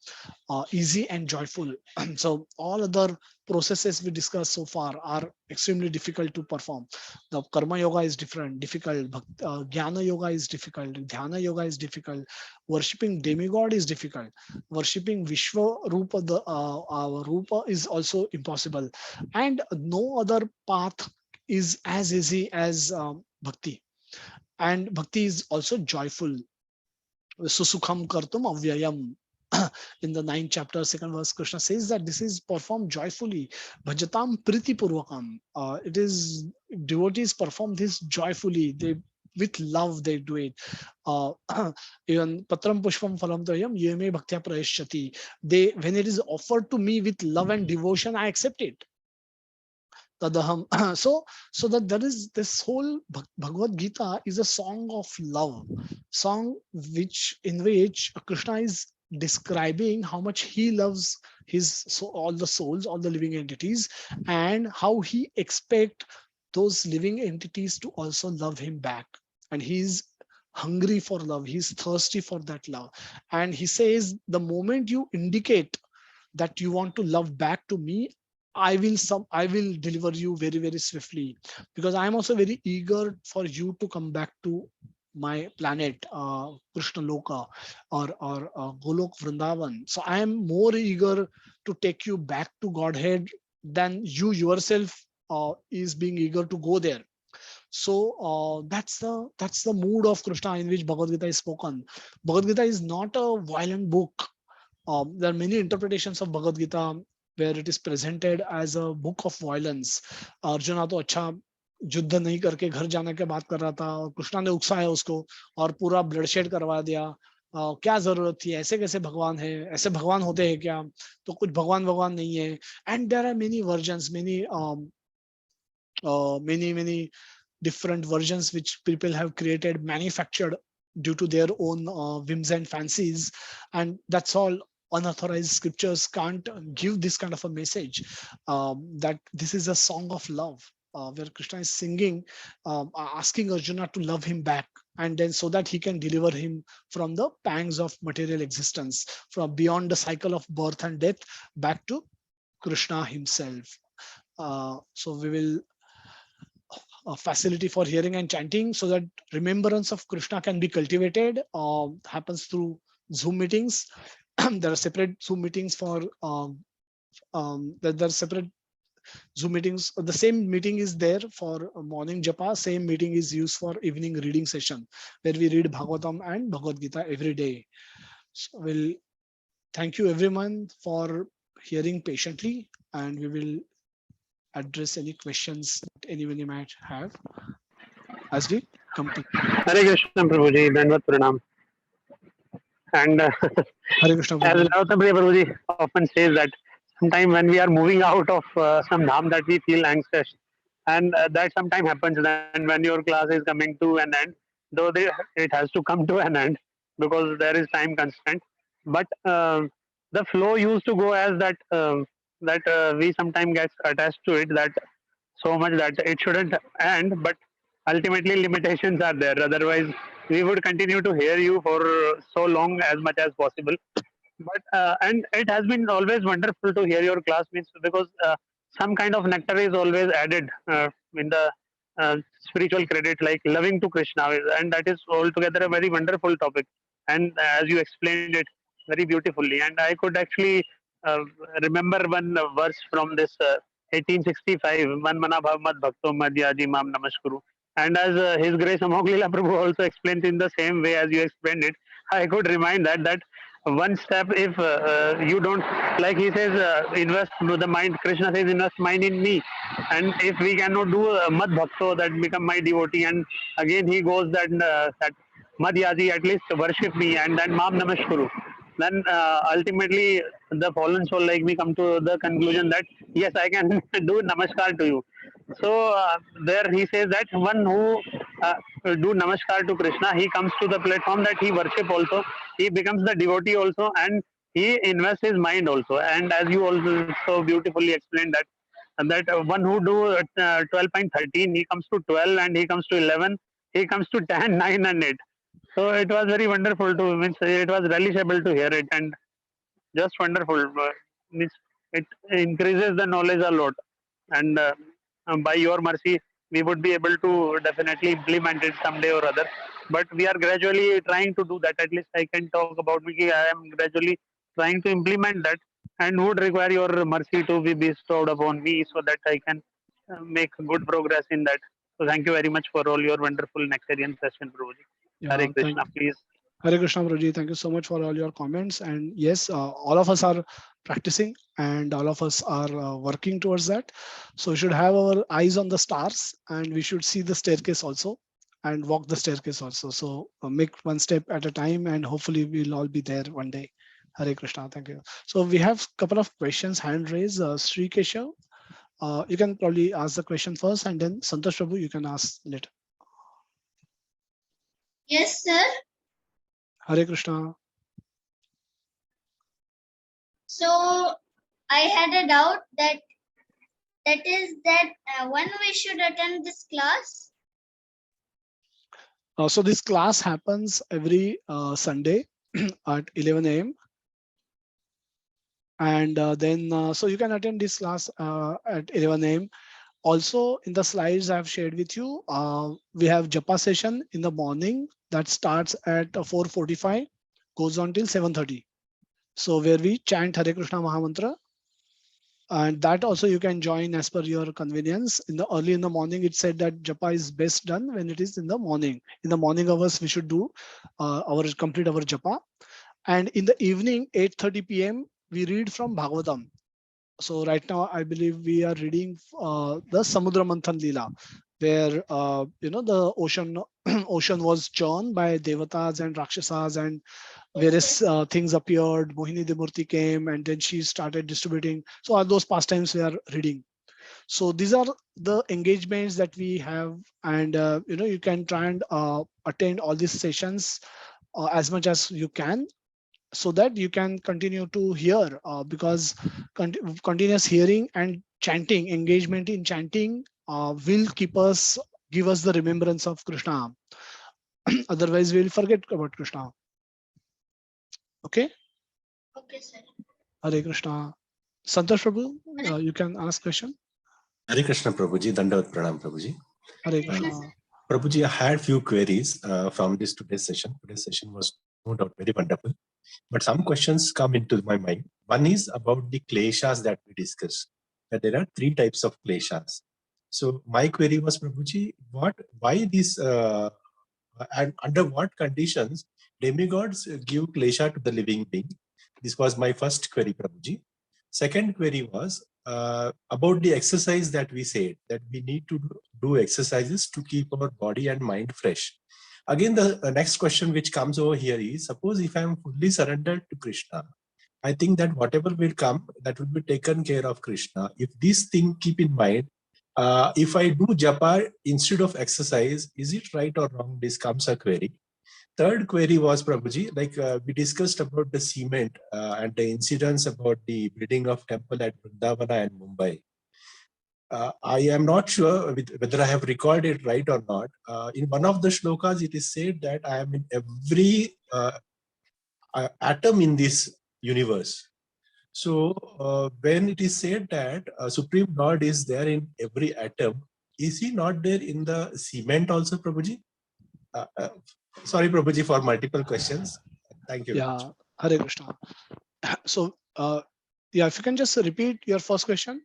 easy and joyful. So all other processes we discussed so far are extremely difficult to perform. The karma yoga is difficult. Jnana yoga is difficult. Dhyana yoga is difficult. Worshipping demigod is difficult. Worshipping Vishwa Rupa, the Rupa, is also impossible. And no other path is as easy as bhakti. And bhakti is also joyful. Susukham kartum avyayam. In the 9th chapter, 2nd verse, Krishna says that this is performed joyfully. Bhajatam priti purvakam. It is devotees perform this joyfully. They with love they do it. Even patram pushpam phalam toyam yeme bhaktya prayashyati. They, when it is offered to me with love and devotion, I accept it. Tadaham. So that there is this whole Bhagavad Gita is a song of love, song in which Krishna is describing how much he loves all the souls, all the living entities, and how he expect those living entities to also love him back. And he's hungry for love, he's thirsty for that love. And he says, the moment you indicate that you want to love back to me, I will deliver you very, very swiftly, because I am also very eager for you to come back to my planet, Krishna Loka, or Golok Vrindavan. So I am more eager to take you back to Godhead than you yourself is being eager to go there. So that's the mood of Krishna in which Bhagavad Gita is spoken. Bhagavad Gita is not a violent book. There are many interpretations of Bhagavad Gita where it is presented as a book of violence. Arjuna तो अच्छा युद्ध नहीं करके घर जाने के बात कर रहा था, और कृष्णा ने उकसाया उसको और पूरा ब्लडशेड करवा दिया. क्या जरूरत थी, ऐसे कैसे भगवान है, ऐसे भगवान होते हैं क्या, तो कुछ भगवान भगवान नहीं है. And there are many versions, many different versions which people have created, manufactured due to their own whims and fancies, and that's all. Unauthorized scriptures can't give this kind of a message, that this is a song of love, where Krishna is singing, asking Arjuna to love him back, and then so that he can deliver him from the pangs of material existence, from beyond the cycle of birth and death, back to Krishna himself. So we will facility for hearing and chanting, so that remembrance of Krishna can be cultivated. Happens through Zoom meetings. There are separate Zoom meetings for there are separate Zoom meetings. The same meeting is there for morning japa. Same meeting is used for evening reading session, where we read Bhagavatam and Bhagavad Gita every day. So we'll thank you everyone for hearing patiently, and we will address any questions that anyone might have as we come to. Hare Krishna Prabhuji, Dandavat Pranam. And Hare Krishna as Prabhuji. Navatamriya Prabhuji often says that sometime when we are moving out of some dham that we feel anxious, and that sometime happens then when your class is coming to an end, though it has to come to an end because there is time constraint. But the flow used to go as that we sometimes get attached to it that so much that it shouldn't end, but ultimately limitations are there. Otherwise, we would continue to hear you for so long as much as possible. But and it has been always wonderful to hear your class, means because some kind of nectar is always added in the spiritual credit, like loving to Krishna, and that is altogether a very wonderful topic. And as you explained it very beautifully, and I could actually uh, remember one verse from this 1865, Man Mana Bhav Mad Bhakto Madhyaji Mam Namaskuru. And as His Grace Amoglila Prabhu also explains in the same way as you explained it, I could remind that one step, if you don't, like he says, invest the mind, Krishna says invest mind in me, and if we cannot do mad bhakto, that become my devotee, and again he goes that madhyaji, at least worship me, and then mam namaskuru, then ultimately the fallen soul like me come to the conclusion that yes, I can do namaskar to you. So there he says that one who uh, do namaskar to Krishna, he comes to the platform that he worship also, he becomes the devotee also, and he invests his mind also. And as you also so beautifully explained that one who do 12.13, he comes to 12, and he comes to 11, he comes to 10, 9, and 8. So it was very wonderful to, means it was relishable to hear it, and just wonderful. Means it increases the knowledge a lot, and by your mercy, we would be able to definitely implement it someday or other. But we are gradually trying to do that. At least I can talk about me. I am gradually trying to implement that, and would require your mercy to be bestowed upon me so that I can make good progress in that. So thank you very much for all your wonderful nectarian session, Prabhuji. Hare Yeah, thank Krishna, please. Hare Krishna Prabhuji. Thank you so much for all your comments. And yes, all of us are practicing, and all of us are working towards that. So we should have our eyes on the stars, and we should see the staircase also, and walk the staircase also. So make one step at a time, and hopefully we'll all be there one day. Hare Krishna. Thank you. So we have a couple of questions hand raised. Sri Keshav, you can probably ask the question first, and then Santosh Prabhu, you can ask later. Yes, sir. Hare Krishna. So I had a doubt that is that when we should attend this class. So this class happens every Sunday at 11 a.m. And then so you can attend this class at 11 a.m. Also, in the slides I've shared with you, we have japa session in the morning that starts at 4:45, goes on till 7:30. So where we chant Hare Krishna Mahamantra, and that also you can join as per your convenience. In the early in the morning, it said that japa is best done when it is in the morning. In the morning hours, we should do complete our japa, and in the evening 8:30 p.m. we read from Bhagavatam. So right now, I believe we are reading the Samudra Manthan Leela, where the ocean was churned by devatas and rakshasas, and various things appeared. Mohini Dimurti came, and then she started distributing. So all those pastimes we are reading. So these are the engagements that we have, and you can try and attend all these sessions as much as you can, so that you can continue to hear, because continuous hearing and chanting, engagement in chanting, will give us the remembrance of Krishna. Otherwise we'll forget about Krishna. Okay. Okay, sir. Hare Krishna. Santosh Prabhu, you can ask question. Hare Krishna Prabhuji, Dandavat Pranam Prabhuji. Hare Yes, Krishna. sir. Prabhuji, I had few queries from this today's session. Today's session was no doubt very wonderful, but some questions come into my mind. One is about the kleshas that we discussed. That there are three types of kleshas. So my query was, Prabhuji, why this, and under what conditions demigods give klesha to the living being? This was my first query, Prabhuji. Second query was about the exercise that we said, that we need to do exercises to keep our body and mind fresh. Again, the next question which comes over here is, suppose if I am fully surrendered to Krishna, I think that whatever will come, that will be taken care of Krishna. If this thing keep in mind, if I do japa instead of exercise, is it right or wrong? This comes a query. Third query was, Prabhuji, like we discussed about the cement and the incidents about the building of temple at Vrindavana and Mumbai. I am not sure whether I have recalled it right or not. In one of the shlokas, it is said that I am in every atom in this universe. So when it is said that Supreme Lord is there in every atom, is he not there in the cement also, Prabhuji? Sorry, Prabhuji, for multiple questions. Thank you very much. Yeah, Hare Krishna. So, yeah, if you can just repeat your first question,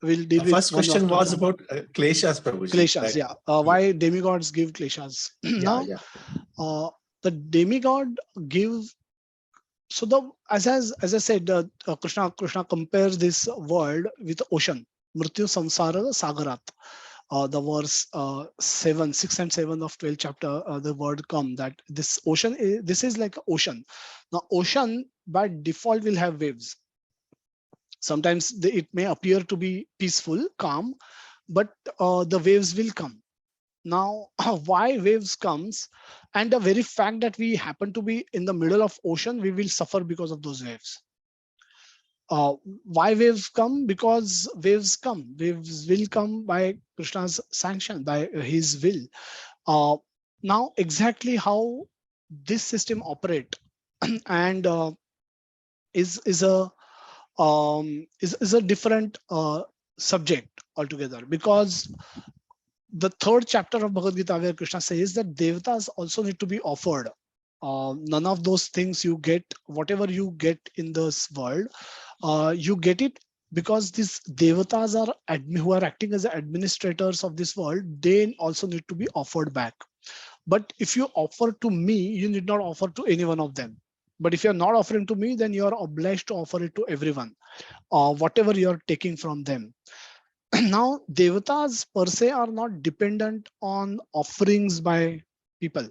we'll deal with First one question after was one. about kleshas, Prabhuji. Kleshas, Like, yeah. Why demigods give kleshas? yeah, Now, yeah. the demigod give. So the as I said, Krishna compares this world with ocean. Mrityu samsara sagarat. The verse 6 and 7 of 12th chapter, the word come that this ocean this is like ocean. Now ocean by default will have waves. Sometimes it may appear to be peaceful, calm, but the waves will come. Now why waves comes, and the very fact that we happen to be in the middle of ocean, we will suffer because of those waves. uh, why waves come? Because waves will come by Krishna's sanction, by his will. uh, Now exactly how this system operate and is a is a different subject altogether, because the third chapter of Bhagavad Gita, where Krishna says that devatas also need to be offered. None of those things you get, whatever you get in this world, you get it because these devatas are who are acting as administrators of this world. They also need to be offered back. But if you offer to me, you need not offer to any one of them. But if you're not offering to me, then you are obliged to offer it to everyone, whatever you're taking from them. Now, devatas per se are not dependent on offerings by people.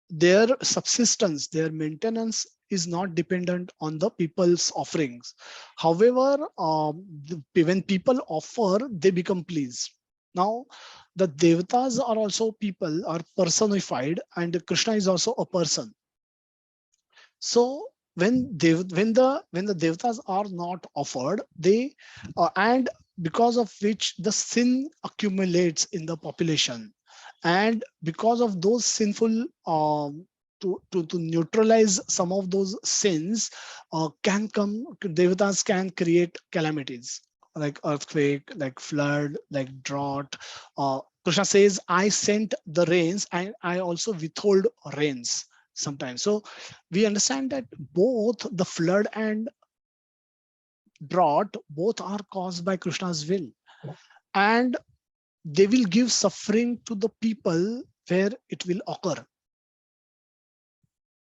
Their subsistence, their maintenance is not dependent on the people's offerings. However, when people offer, they become pleased. Now, the devatas are also people, are personified, and Krishna is also a person. So when the devatas are not offered, they and because of which the sin accumulates in the population, and because of those sinful to neutralize some of those sins, can come devatas can create calamities like earthquake, like flood, like drought. Krishna says, I sent the rains and I also withhold rains sometimes. So we understand that both the flood and drought both are caused by Krishna's will, and they will give suffering to the people where it will occur.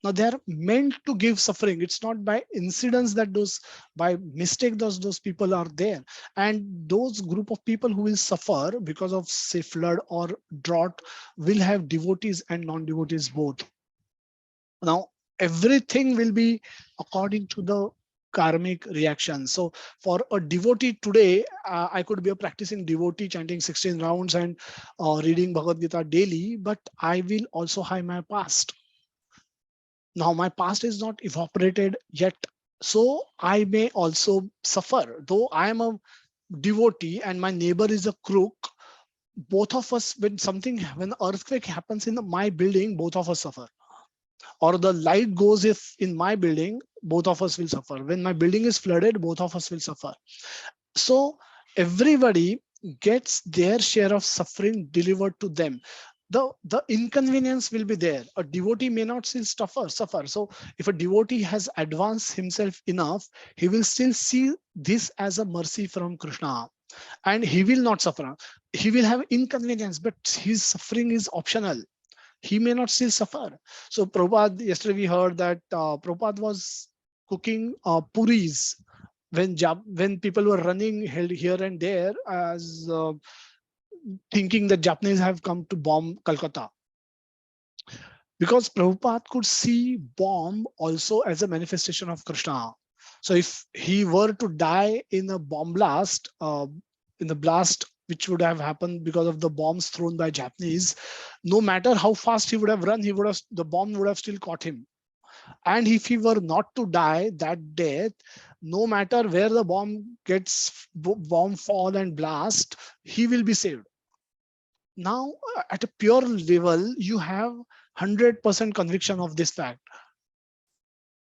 Now they are meant to give suffering. It's not by incidents that those by mistake those people are there. And those group of people who will suffer because of say flood or drought will have devotees and non-devotees both. Now everything will be according to the karmic reactions. So for a devotee today, I could be a practicing devotee chanting 16 rounds and reading Bhagavad Gita daily, but I will also hide my past. Now my past is not evaporated yet, so I may also suffer. Though I am a devotee and my neighbor is a crook, both of us, when earthquake happens in my building, both of us suffer. Or the light goes if in my building, both of us will suffer. When my building is flooded, both of us will suffer. So everybody gets their share of suffering delivered to them. The inconvenience will be there. A devotee may not still suffer. So if a devotee has advanced himself enough, he will still see this as a mercy from Krishna, and he will not suffer. He will have inconvenience, but his suffering is optional. He may not still suffer. So Prabhupada, yesterday we heard that Prabhupada was cooking puris when people were running held here and there as thinking that Japanese have come to bomb Calcutta. Because Prabhupada could see bomb also as a manifestation of Krishna. So if he were to die in a bomb blast, in the blast which would have happened because of the bombs thrown by Japanese, no matter how fast he would have run, the bomb would have still caught him. And if he were not to die that death, no matter where the bomb fall and blast, he will be saved. Now, at a pure level, you have 100% conviction of this fact.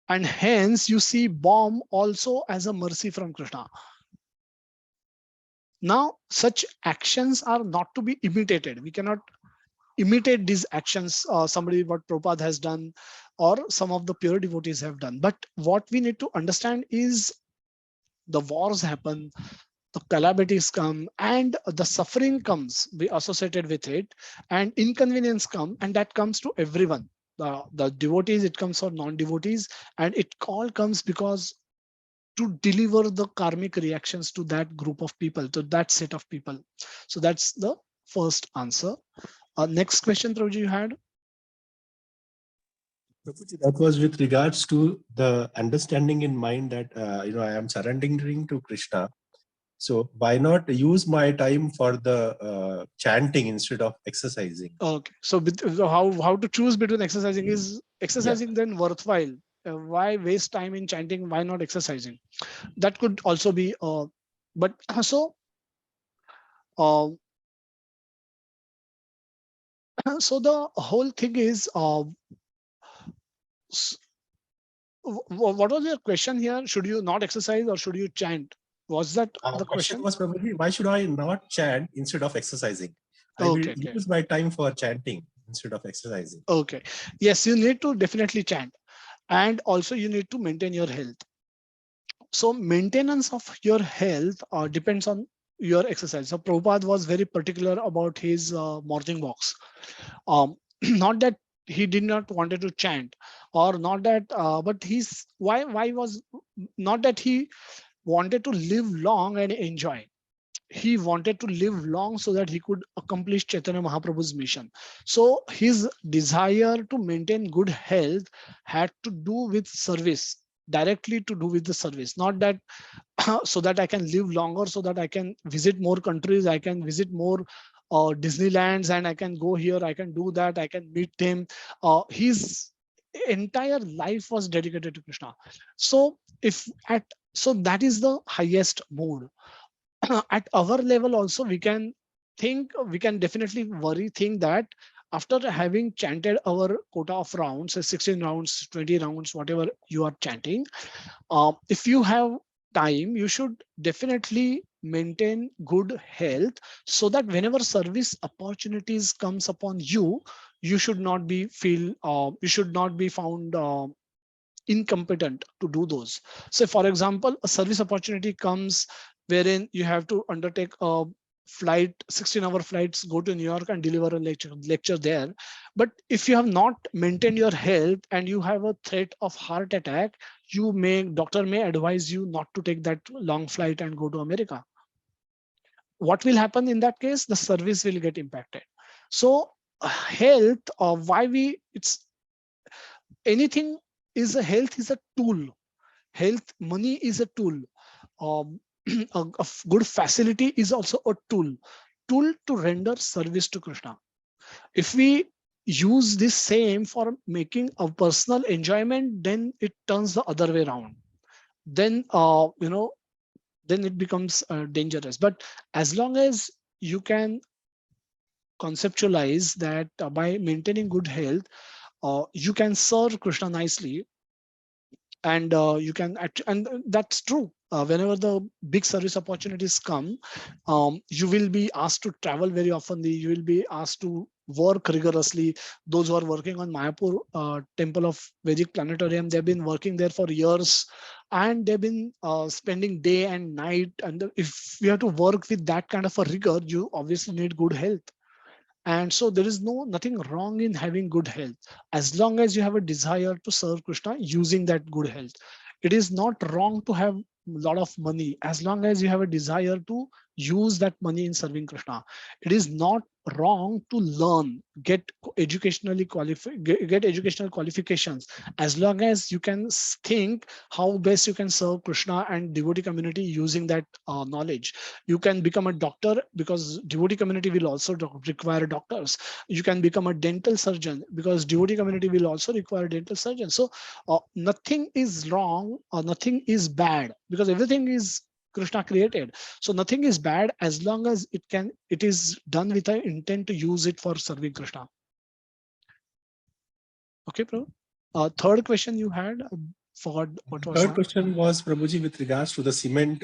And hence you see bomb also as a mercy from Krishna. Now, such actions are not to be imitated. We cannot imitate these actions, somebody what Prabhupada has done or some of the pure devotees have done. But what we need to understand is the wars happen, the calamities come, and the suffering comes be associated with it, and inconvenience come, and that comes to everyone. The devotees, it comes for non-devotees, and it all comes because to deliver the karmic reactions to that group of people, to that set of people. So that's the first answer. Next question, Prabhuji, you had? Prabhuji, that was with regards to the understanding in mind that I am surrendering to Krishna. So why not use my time for the chanting instead of exercising? Okay, so how to choose between exercising? Is exercising then worthwhile? Why waste time in chanting? Why not exercising? That could also be. But so uh, so the whole thing is, what was your question here? Should you not exercise or should you chant? Was that the question? Was probably, why should I not chant instead of exercising? I will Okay, okay, use my time for chanting instead of exercising. okay. Yes, you need to definitely chant, and also you need to maintain your health. So maintenance of your health depends on your exercise. So Prabhupada was very particular about his morning walks. Not that he did not wanted to chant, or not that, but he's why was not that he wanted to live long and enjoy. He wanted to live long so that he could accomplish Chaitanya Mahaprabhu's mission. So his desire to maintain good health had to do with service, directly to do with the service, not that so that I can live longer, so that I can visit more countries, I can visit more Disneylands, and I can go here, I can do that, I can meet them. His entire life was dedicated to Krishna. So so that is the highest mode. At our level also, we can definitely think that after having chanted our quota of rounds, say 16 rounds, 20 rounds, whatever you are chanting, if you have time, you should definitely maintain good health, so that whenever service opportunities comes upon you, you should not be found incompetent to do those. So for example, a service opportunity comes wherein you have to undertake a flight, 16-hour flights, go to New York and deliver a lecture there. But if you have not maintained your health and you have a threat of heart attack, doctor may advise you not to take that long flight and go to America. What will happen in that case? The service will get impacted. So health, it's anything, health is a tool. Health, money is a tool. Um, a good facility is also a tool to render service to Krishna. If we use this same for making a personal enjoyment, then it turns the other way around. Then then it becomes dangerous. But as long as you can conceptualize that by maintaining good health, you can serve Krishna nicely, and you can and that's true. Whenever the big service opportunities come, you will be asked to travel very often. You will be asked to work rigorously. Those who are working on Mayapur temple of Vedic planetarium, they've been working there for years, and they've been spending day and night. And if you have to work with that kind of a rigor, you obviously need good health. And so there is nothing wrong in having good health, as long as you have a desire to serve Krishna using that good health. It is not wrong to have a lot of money, as long as you have a desire to use that money in serving Krishna. It is not wrong to learn, get educationally qualified, get educational qualifications, as long as you can think how best you can serve Krishna and devotee community using that knowledge. You can become a doctor, because devotee community will also require doctors. You can become a dental surgeon, because devotee community will also require dental surgeons. So nothing is wrong or nothing is bad, because everything is Krishna created. So nothing is bad as long as it is done with an intent to use it for serving Krishna. Okay, Prabhu. Third question you had, forgot what was Third that? question was, Prabhuji, with regards to the cement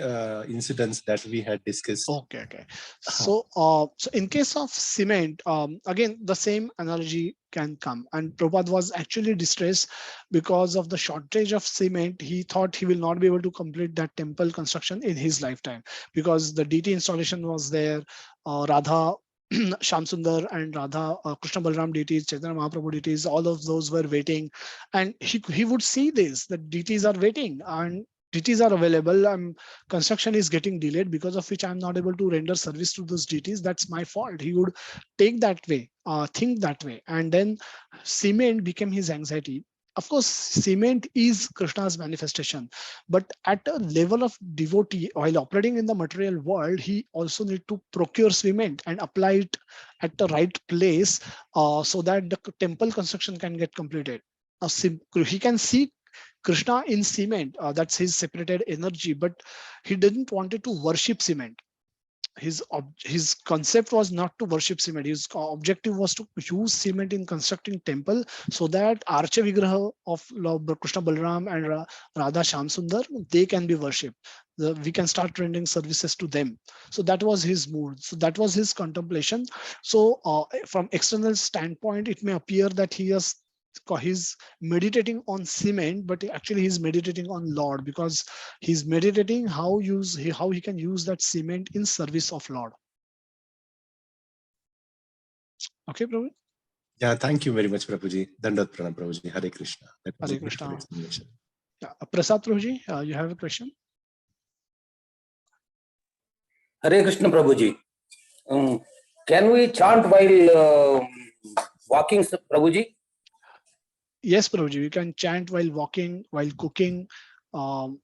incidents that we had discussed. Okay. So so in case of cement, again the same analogy can come. And Prabhupada was actually distressed because of the shortage of cement. He thought he will not be able to complete that temple construction in his lifetime, because the DT installation was there. Radha Shamsundar and Radha, Krishna Balram deities, Chaitanya Mahaprabhu deities, all of those were waiting. And he would see this, that deities are waiting and deities are available. Construction is getting delayed, because of which I'm not able to render service to those deities. That's my fault. He would take that way, think that way. And then cement became his anxiety. Of course, cement is Krishna's manifestation, but at a level of devotee, while operating in the material world, he also need to procure cement and apply it at the right place, so that the temple construction can get completed. He can see Krishna in cement, that's his separated energy, but he didn't wanted to worship cement. His concept was not to worship cement. His objective was to use cement in constructing temple, so that Archa Vigraha of Lord Krishna Balram and Radha Shamsundar, they can be worshipped. We can start rendering services to them. So that was his mood. So that was his contemplation. So from external standpoint, it may appear that he's meditating on cement, but actually he's meditating on Lord, because he's meditating how he can use that cement in service of Lord. Okay, Prabhu. Yeah, thank you very much, Prabhuji. Dandat Pranam, Prabhuji. Hare Krishna. That was Hare a beautiful Krishna. explanation. Yeah. Prasad Prabhuji, you have a question? Hare Krishna Prabhuji. Can we chant while walking, Prabhuji? Yes, Prabhuji. You can chant while walking, while cooking, um,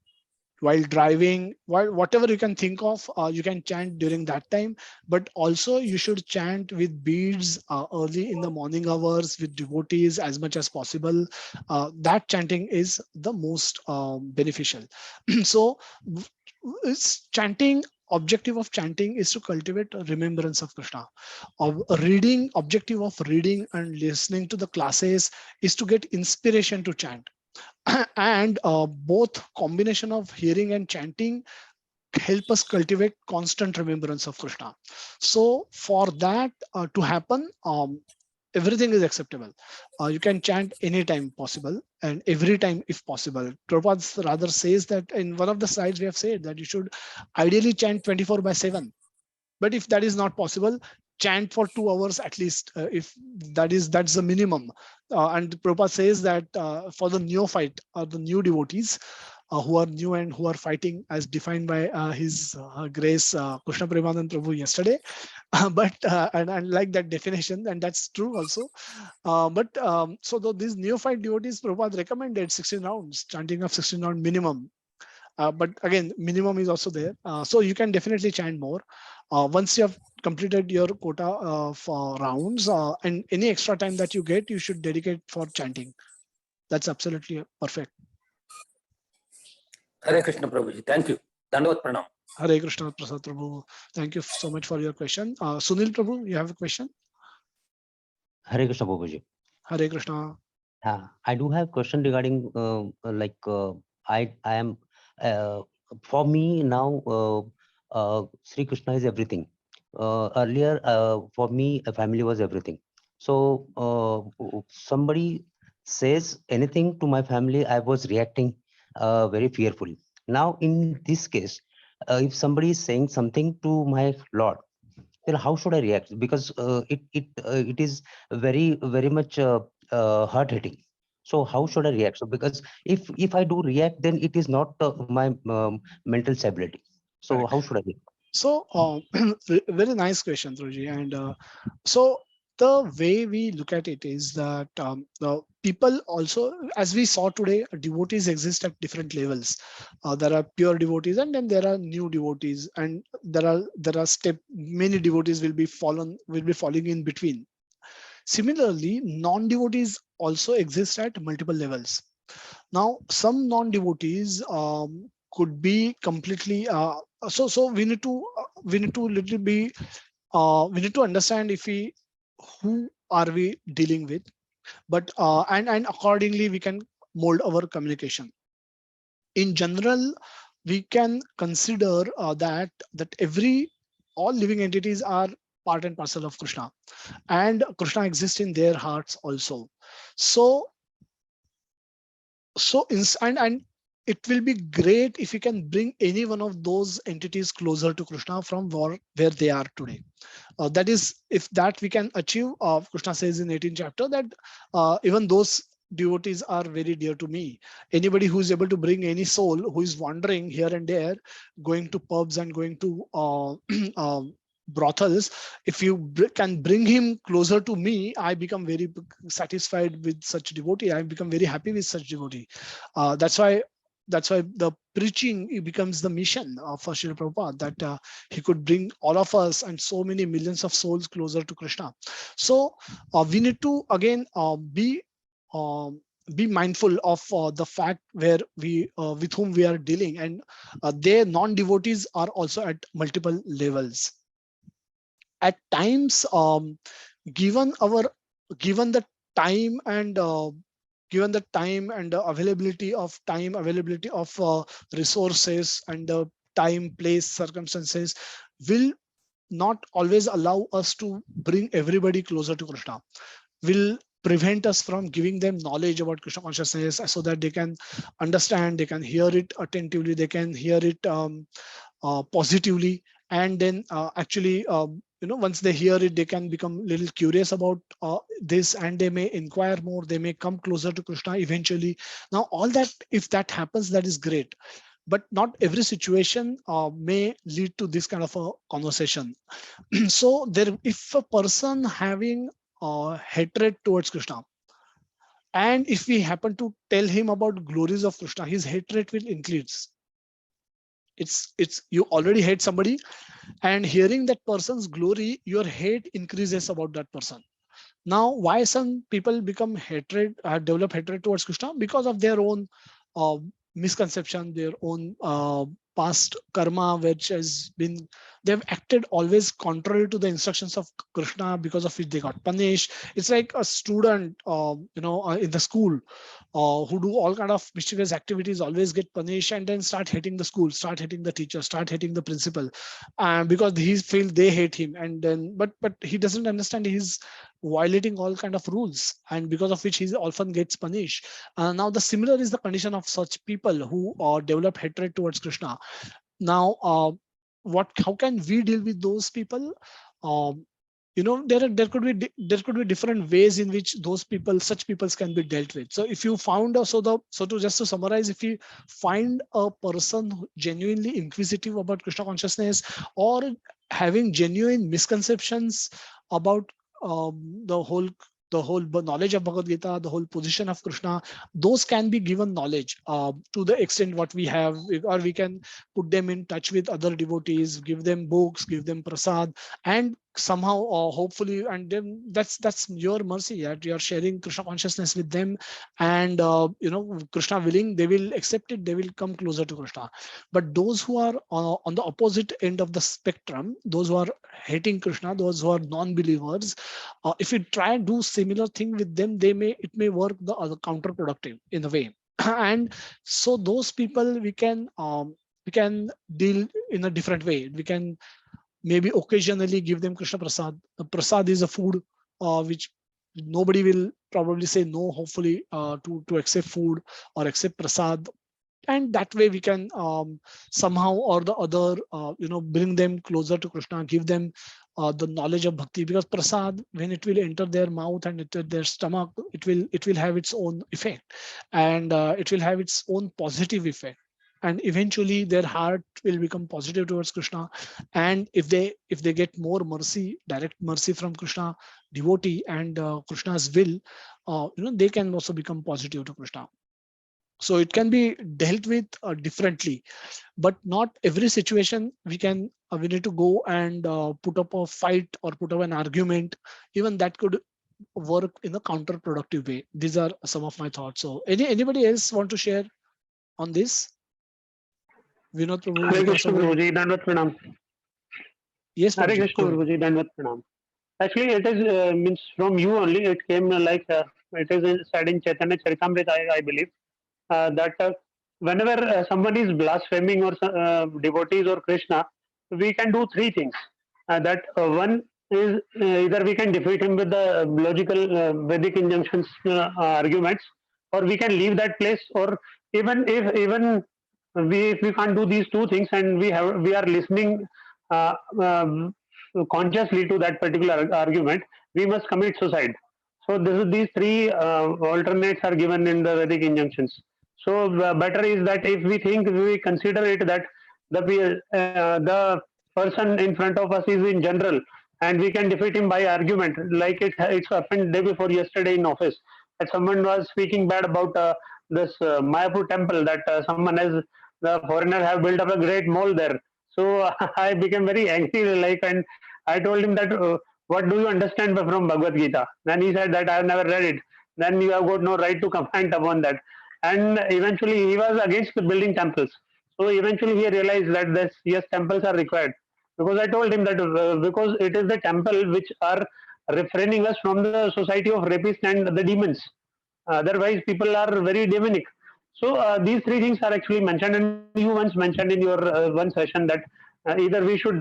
while driving, while whatever you can think of, you can chant during that time. But also you should chant with beads early in the morning hours with devotees as much as possible. That chanting is the most beneficial. So it's chanting. Objective of chanting is to cultivate a remembrance of Krishna. Objective of reading and listening to the classes is to get inspiration to chant. And both combination of hearing and chanting help us cultivate constant remembrance of Krishna. So for that to happen, everything is acceptable. You can chant anytime possible and every time if possible. Prabhupada rather says that in one of the slides we have said that you should ideally chant 24/7. But if that is not possible, chant for 2 hours at least, if that's the minimum. And Prabhupada says that for the neophyte or the new devotees who are new and who are fighting as defined by his grace Krishna Premanand Prabhu yesterday, but and I like that definition, and that's true also. So these neophyte devotees, Prabhupada recommended 16 rounds, chanting of 16 round minimum. but again, minimum is also there. So you can definitely chant more. Once you have completed your quota of rounds, and any extra time that you get, you should dedicate for chanting. That's absolutely perfect. Hare Krishna Prabhuji. Thank you. Dandavat Pranam. Hare Krishna Prasad Prabhu. Thank you so much for your question. Sunil Prabhu, you have a question? Hare Krishna Prabhuji. Hare Krishna. I do have question regarding I am for me now Sri Krishna is everything. Earlier for me a family was everything. So somebody says anything to my family, I was reacting very fearfully. Now in this case, if somebody is saying something to my Lord, then how should I react? Because it is very much hard hitting. So how should I react? So because if I do react, then it is not my mental stability. So Correct. how should I react? So very nice question, Ruji. And so the way we look at it is that the people also, as we saw today, devotees exist at different levels. There are pure devotees, and then there are new devotees, and there are many devotees will be falling in between. Similarly, non-devotees also exist at multiple levels. Now, some non-devotees could be completely so we need to little be we need to understand if we who are we dealing with, but and accordingly we can mold our communication. In general, we can consider that all living entities are part and parcel of Krishna, and Krishna exists in their hearts also. So and it will be great if you can bring any one of those entities closer to Krishna from where they are today. That is, if that we can achieve, Krishna says in 18th chapter that even those devotees are very dear to me. Anybody who is able to bring any soul who is wandering here and there, going to pubs and going to brothels, if you can bring him closer to me, I become very satisfied with such devotee. I become very happy with such devotee. That's why the preaching, it becomes the mission of Srila Prabhupada, that he could bring all of us and so many millions of souls closer to Krishna. So we need to again be mindful of the fact where we with whom we are dealing, and their non-devotees are also at multiple levels. At times, given the time and given the time and the availability of resources, and the time, place, circumstances will not always allow us to bring everybody closer to Krishna, will prevent us from giving them knowledge about Krishna consciousness, so that they can understand, they can hear it attentively, they can hear it positively, and then actually once they hear it, they can become a little curious about this, and they may inquire more, they may come closer to Krishna eventually. Now all that, if that happens, that is great, but not every situation may lead to this kind of a conversation. So if a person having hatred towards Krishna, and if we happen to tell him about glories of Krishna, his hatred will increase. It's you already hate somebody, and hearing that person's glory, your hate increases about that person. Now, why some people develop hatred towards Krishna? Because of their own misconception, their own past karma, which has been, they've acted always contrary to the instructions of Krishna, because of which they got punished. It's like a student in the school who do all kind of mischievous activities, always get punished, and then start hating the school, start hating the teacher, start hating the principal, because he feel they hate him, and then but he doesn't understand he's violating all kind of rules, and because of which he often gets punished. Now the similar is the condition of such people who develop hatred towards Krishna. Now how can we deal with those people? There could be different ways in which such people can be dealt with. So if you found just to summarize, if you find a person genuinely inquisitive about Krishna consciousness, or having genuine misconceptions about the whole the whole knowledge of Bhagavad Gita, the whole position of Krishna, those can be given knowledge to the extent what we have, or we can put them in touch with other devotees, give them books, give them prasad, and somehow hopefully, and then that's your mercy that you are sharing Krishna consciousness with them, and Krishna willing, they will accept it, they will come closer to Krishna. But those who are on the opposite end of the spectrum, those who are hating Krishna, those who are non-believers, if we try and do similar thing with them, it may work the other counterproductive in a way. And so those people we can deal in a different way. We can maybe occasionally give them Krishna prasad. Prasad is a food which nobody will probably say no, hopefully, to accept food or accept prasad. And that way we can somehow or the other bring them closer to Krishna, give them the knowledge of bhakti, because prasad, when it will enter their mouth and enter their stomach, it will have its own effect, and it will have its own positive effect, and eventually their heart will become positive towards Krishna. And if they get more mercy, direct mercy from Krishna devotee and Krishna's will, they can also become positive to Krishna. So it can be dealt with differently, but not every situation we need to go and put up a fight or put up an argument. Even that could work in a counterproductive way. These are some of my thoughts. So anybody else want to share on this? Vinod Prabhu, Hare Vikas Krishna Prabhu. Guruji, Dandavat Pranam. Yes, Hare Prabhuji, Krishna go ahead. Guruji, Dandavat Pranam. Actually, it is means from you only. It came it is said in Chaitanya Charitamrita, I believe, that whenever someone is blaspheming or devotees or Krishna, we can do three things. One is either we can defeat him with the logical Vedic injunctions arguments, or we can leave that place, or even if we can't do these two things and we are listening uh, um, consciously to that particular argument, we must commit suicide. So these three alternates are given in the Vedic injunctions. So better is that if we consider it that the person in front of us is in general, and we can defeat him by argument, like it's happened day before yesterday in office, that someone was speaking bad about this Mayapur temple, that someone has, the foreigner have built up a great mall there. So I became very angry, and I told him that what do you understand from Bhagavad Gita? Then he said that I have never read it. Then you have got no right to comment upon that. And eventually he was against the building temples. So eventually he realized that yes, temples are required. Because I told him that because it is the temple which are refraining us from the society of rapists and the demons. Otherwise, people are very demonic. So these three things are actually mentioned, and you once mentioned in your one session that either we should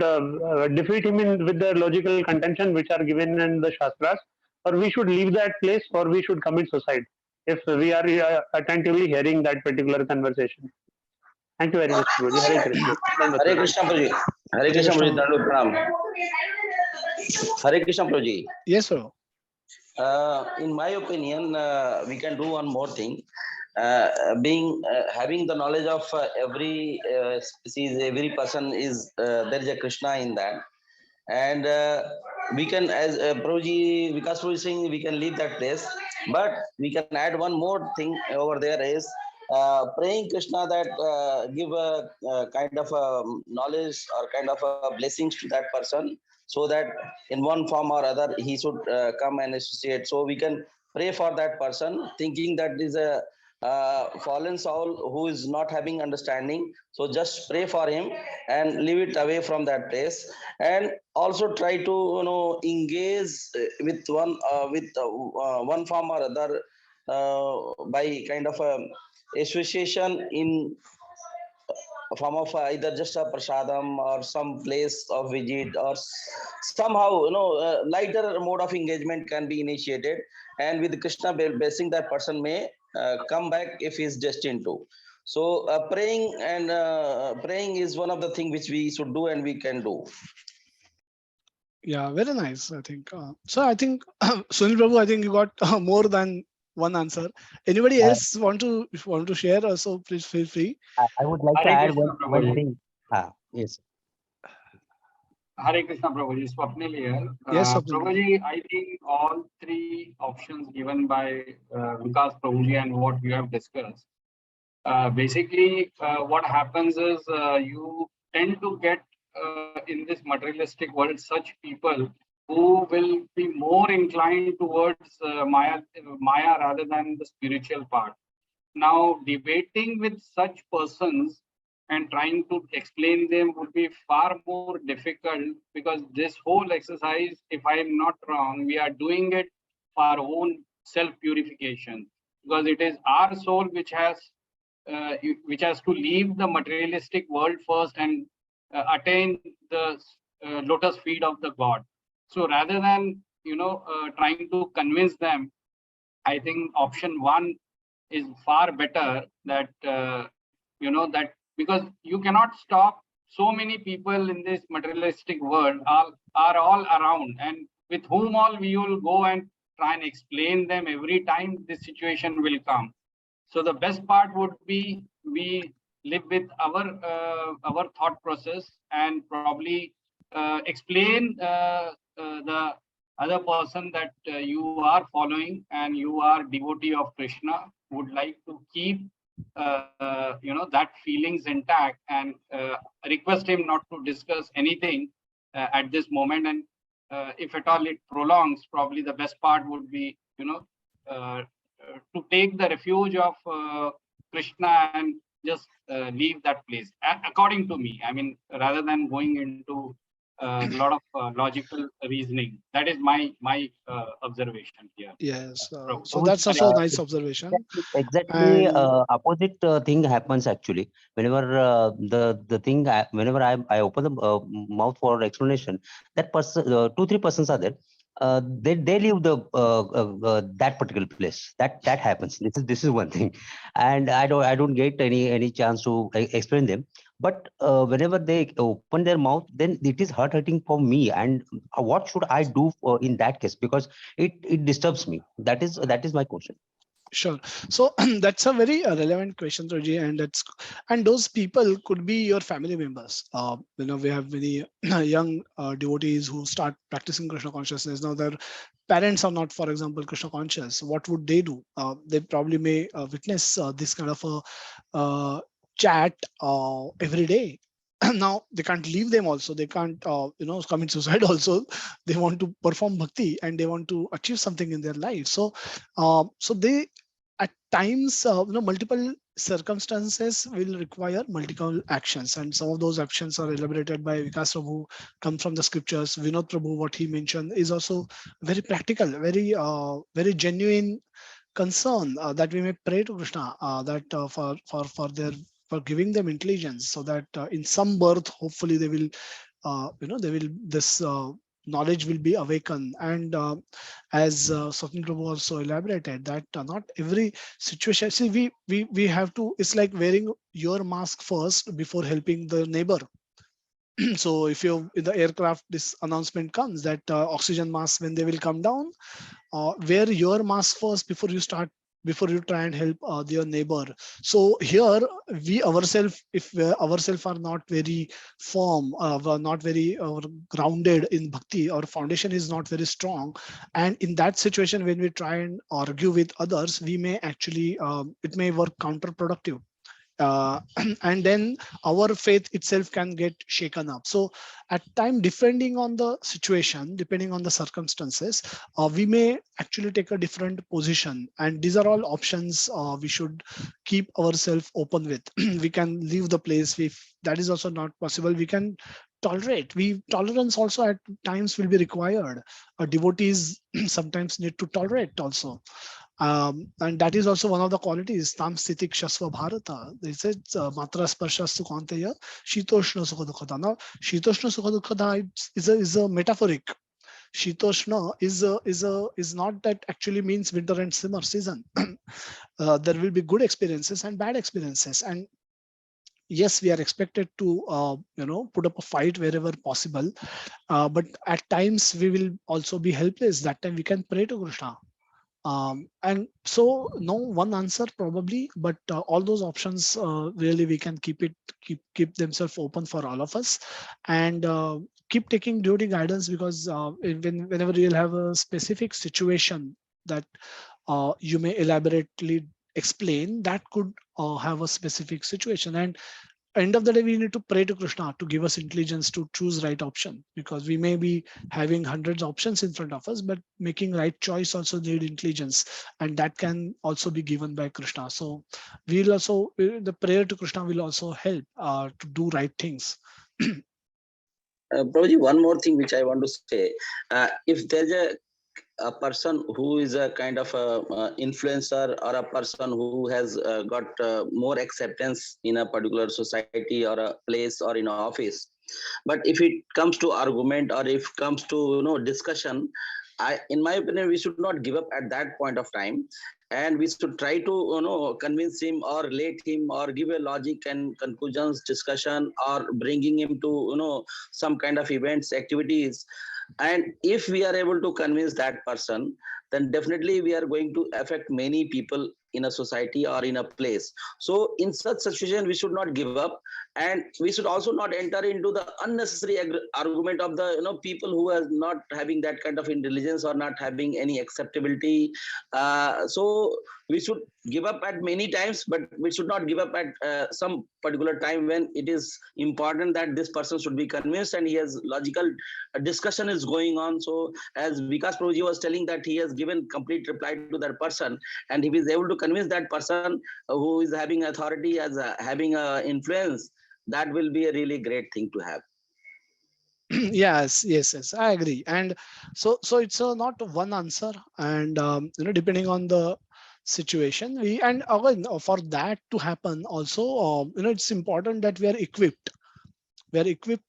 defeat him with the logical contention which are given in the Shastras, or we should leave that place, or we should commit suicide if we are attentively hearing that particular conversation. Thank you very much, Guruji. Hare Krishna. Hare Krishna Prabhuji. Hare Krishna Prabhuji. Dandavat Pranam. Hare Krishna Prabhuji. Yes, sir. In my opinion, we can do one more thing. Having the knowledge of every species, every person is there is a Krishna in that, and we can, as Prabhuji, Vikas Prabhuji is saying, we can leave that place, but we can add one more thing over there is praying Krishna that give a kind of knowledge or kind of blessings to that person, so that in one form or other he should come and associate. So we can pray for that person, thinking that is a fallen soul who is not having understanding. So just pray for him and leave it away from that place, and also try to engage with one form or other by kind of association in form of either just a prasadam or some place of visit, or somehow lighter mode of engagement can be initiated, and with Krishna blessing, that person may come back if he is destined to. So praying is one of the things which we should do and we can do. Yeah, very nice, I think. So I think, Sunil Prabhu, I think you got more than one answer. Anybody else want to share? Also, please feel free. I would like to Hare add Krishna, one Prabhuji. thing. Yes. Hare Krishna Prabhuji, Swapnil here. Yes, Swapnil. Prabhuji, I think all three options given by Vikas Prabhuji and what you have discussed. Basically, what happens is you tend to get in this materialistic world such people who will be more inclined towards Maya rather than the spiritual part. Now, debating with such persons and trying to explain them would be far more difficult, because this whole exercise, if I am not wrong, we are doing it for our own self purification, because it is our soul which has to leave the materialistic world first and attain the lotus feet of the God. So rather than trying to convince them, I think option one is far better. That that because you cannot stop so many people in this materialistic world are all around, and with whom all we will go and try and explain them every time this situation will come. So the best part would be we live with our thought process and probably explain the other person that you are following and you are devotee of Krishna, would like to keep that feelings intact, and request him not to discuss anything at this moment. And if at all it prolongs, probably the best part would be to take the refuge of Krishna and just leave that place. According to me, I mean, rather than going into a lot of logical reasoning. That is my observation here. Yes. So Which, that's also a nice observation. exactly And opposite thing happens actually. Whenever the thing whenever I open the mouth for explanation, that person, 2-3 persons are there. They leave the that particular place. That happens. This is one thing, and I don't get any chance to explain them. But whenever they open their mouth, then it is hurting for me. And what should I do in that case? Because it disturbs me. That is my question. sure. So that's a very relevant question, Roji, and those people could be your family members. We have many young devotees who start practicing Krishna consciousness. Now their parents are not, for example, Krishna conscious. What would they do? They probably may witness this kind of a chat every day. Now they can't leave them also. They can't commit suicide also. They want to perform bhakti and they want to achieve something in their life. So they at times multiple circumstances will require multiple actions, and some of those actions are elaborated by Vikas Prabhu, come from the scriptures. Vinod Prabhu, what he mentioned is also very practical, very genuine concern, that we may pray to Krishna, that for giving them intelligence, so that in some birth hopefully they will this knowledge will be awakened. And as Swapnil Prabhu also elaborated, that not every situation, see, we have to, it's like wearing your mask first before helping the neighbor. So if you in the aircraft, this announcement comes that oxygen masks, when they will come down, wear your mask first before you try and help your neighbor. So here we ourselves, if we ourselves are not very firm, we're not very grounded in bhakti, our foundation is not very strong, and in that situation when we try and argue with others, we may actually it may work counterproductive. And then our faith itself can get shaken up. So at time, depending on the situation, depending on the circumstances, we may actually take a different position, and these are all options we should keep ourselves open with. We can leave the place. If that is also not possible, we can tolerate. Tolerance also at times will be required. Devotees sometimes need to tolerate also. And that is also one of the qualities, tam sthiti kshasva bharata. They said matra sparshas sukanteya shitoshna sukha dukkha. Now shitoshna sukha dukkha is a metaphoric. Shitoshna is not that actually means winter and summer season. There will be good experiences and bad experiences, and yes, we are expected to put up a fight wherever possible, but at times we will also be helpless. That time we can pray to Krishna. And so no one answer probably, but all those options really we can keep themselves open for all of us. And keep taking devotee guidance, because whenever you'll have a specific situation that you may elaborately explain, that could have a specific situation. And end of the day, we need to pray to Krishna to give us intelligence to choose right option, because we may be having hundreds of options in front of us, but making right choice also need intelligence, and that can also be given by Krishna. So we'll also, the prayer to Krishna will also help to do right things. Prabhuji, one more thing which I want to say. If there's a person who is a kind of a influencer, or a person who has got more acceptance in a particular society or a place or in an office, but if it comes to argument, or if comes to discussion, in my opinion, we should not give up at that point of time, and we should try to convince him, or relate him, or give a logic and conclusions discussion, or bringing him to some kind of events, activities. And if we are able to convince that person, then definitely we are going to affect many people in a society or in a place. So in such situation, we should not give up, and we should also not enter into the unnecessary argument of the people who are not having that kind of intelligence, or not having any acceptability. So we should give up at many times, but we should not give up at some particular time when it is important that this person should be convinced, and he has logical discussion is going on. So as Vikas Prabhuji was telling, that he has given complete reply to that person, and if he is able to convince that person who is having authority, as having influence, that will be a really great thing to have. Yes, I agree. And so it's not one answer, and depending on the situation, we, and again, for that to happen also, it's important that we are equipped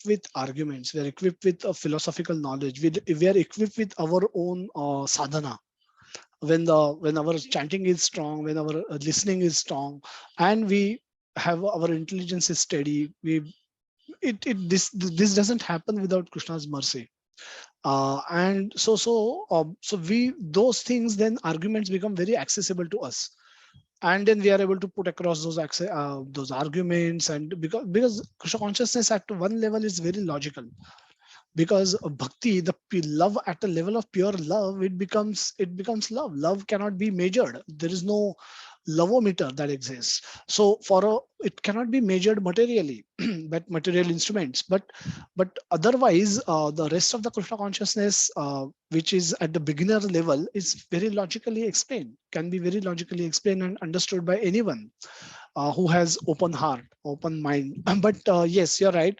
with arguments, we are equipped with philosophical knowledge, we are equipped with our own sadhana. When our chanting is strong, when our listening is strong, and we have our intelligence is steady, this doesn't happen without Krishna's mercy. And so we, those things, then arguments become very accessible to us, and then we are able to put across those arguments. And because Krishna consciousness at one level is very logical, because bhakti, the love, at a level of pure love, it becomes love cannot be measured. There is no lovometer that exists. So it cannot be measured materially but material instruments, but otherwise the rest of the Krishna consciousness, which is at the beginner level, is very logically explained, can be very logically explained and understood by anyone who has open heart, open mind. But yes, you're right,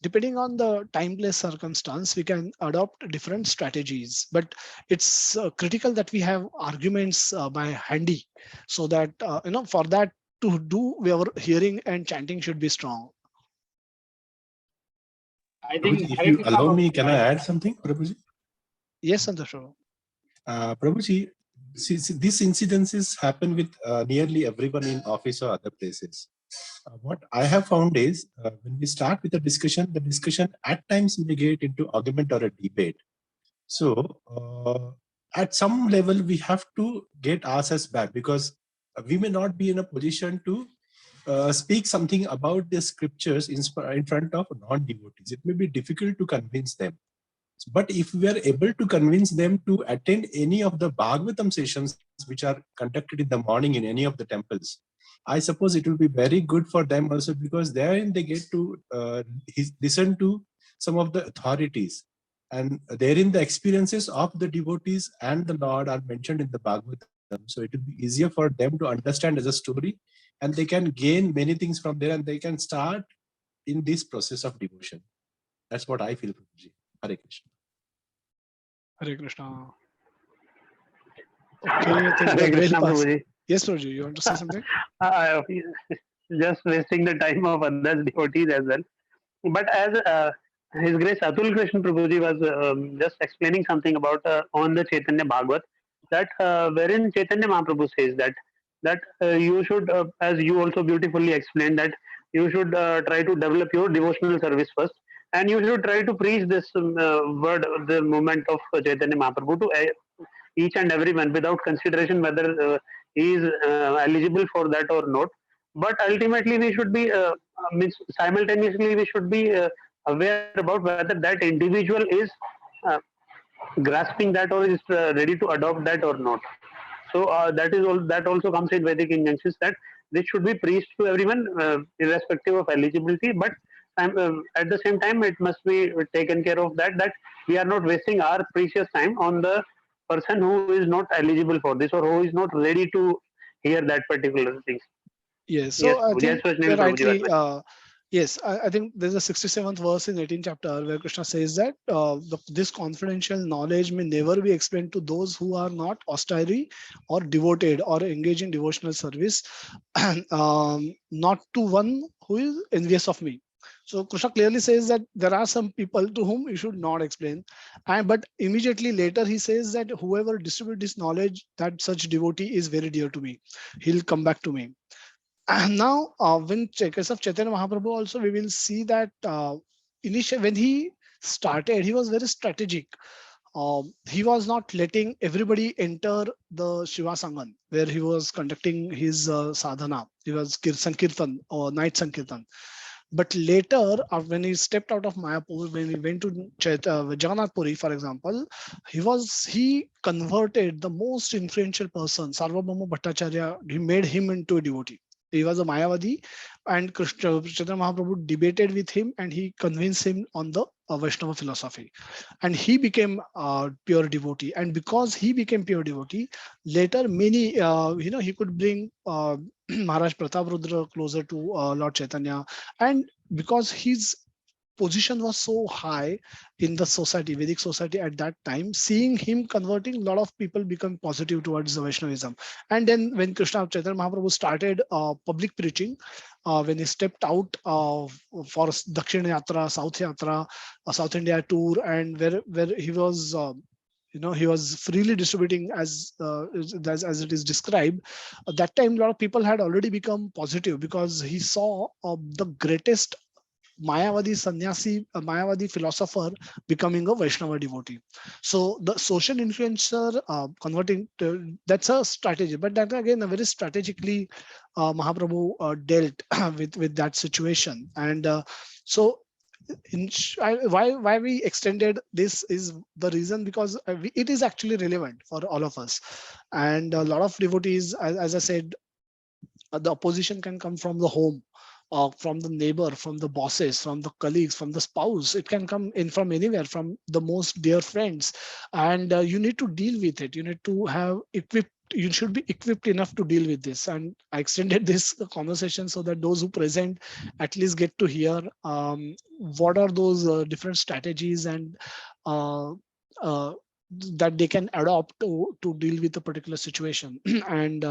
depending on the time place circumstance, we can adopt different strategies, but it's critical that we have arguments by handy, so that for that to do, our hearing and chanting should be strong. I Prabhuji, think if Hare you Krishna, allow me, Prabhuji, can I add something, Prabhuji? Yes, Santosha. Prabhuji, see, these incidences happen with nearly everyone in office or other places. What I have found is when we start with the discussion at times may get into argument or a debate. So at some level, we have to get ourselves back, because we may not be in a position to speak something about the scriptures in front of non-devotees. It may be difficult to convince them. But if we are able to convince them to attend any of the Bhagavatam sessions which are conducted in the morning in any of the temples, I suppose it will be very good for them also, because therein they get to listen to some of the authorities. And therein the experiences of the devotees and the Lord are mentioned in the Bhagavatam. So it will be easier for them to understand as a story, and they can gain many things from there, and they can start in this process of devotion. That's what I feel, Prabhuji. Hare Krishna. Hare Krishna. Okay, I think Hare we'll Krishna, pass. Prabhuji. Yes, Prabhuji, you want to say something? Just wasting the time of others devotees as well. But as His Grace Atul Krishna Prabhuji was just explaining something about on the Chaitanya Bhagavat, that wherein Chaitanya Mahaprabhu says that you should, as you also beautifully explained, that you should try to develop your devotional service first, and you should try to preach this word, the movement of Chaitanya Mahaprabhu to each and everyone without consideration whether he is eligible for that or not. But ultimately, we should be means simultaneously we should be aware about whether that individual is uh, grasping that or is ready to adopt that or not. So that is all. That also comes in Vedic injunctions that this should be preached to everyone, irrespective of eligibility. But at the same time, it must be taken care of that we are not wasting our precious time on the person who is not eligible for this or who is not ready to hear that particular thing. Yes, Yes, so I Prabhuji. Yes, think Prabhuji, rightly, Prabhuji. yes, I think there's a 67th verse in 18th chapter where Krishna says that this confidential knowledge may never be explained to those who are not austere or devoted or engage in devotional service, and not to one who is envious of me. So Krishna clearly says that there are some people to whom you should not explain, and but immediately later he says that whoever distributes this knowledge, that such devotee is very dear to me. He'll come back to me. And now, when case of Chaitanya Mahaprabhu also, we will see that initially when he started, he was very strategic. He was not letting everybody enter the Shiva Sangan, where he was conducting his sadhana. He was Sankirtan or night Sankirtan. But later, when he stepped out of Mayapur, when he went to Jagannath Puri, for example, he converted the most influential person, Sarvabhauma Bhattacharya. He made him into a devotee. He was a Mayavadi, and Chaitanya Mahaprabhu debated with him, and he convinced him on the Vaishnava philosophy, and he became pure devotee. And because he became pure devotee, later many, he could bring Maharaj Pratap Rudra closer to Lord Chaitanya, and because his position was so high in the society, Vedic society at that time, seeing him converting, a lot of people become positive towards the Vaishnavism. And then when Krishna Chaitanya Mahaprabhu started public preaching, when he stepped out for Dakshin Yatra, South Yatra, South India tour, and where he was he was freely distributing as it is described. At that time, a lot of people had already become positive because he saw the greatest Mayavadi sannyasi, a Mayavadi philosopher becoming a Vaishnava devotee. So the social influencer converting to, that's a strategy, but that again a very strategically Mahaprabhu dealt with that situation. And so why we extended this is the reason because it is actually relevant for all of us, and a lot of devotees, as I said, the opposition can come from the home, from the neighbor, from the bosses, from the colleagues, from the spouse. It can come in from anywhere, from the most dear friends, and you need to deal with it. You need to have equipped. You should be equipped enough to deal with this. And I extended this conversation so that those who present at least get to hear what are those different strategies and uh, uh, that they can adopt to deal with a particular situation. And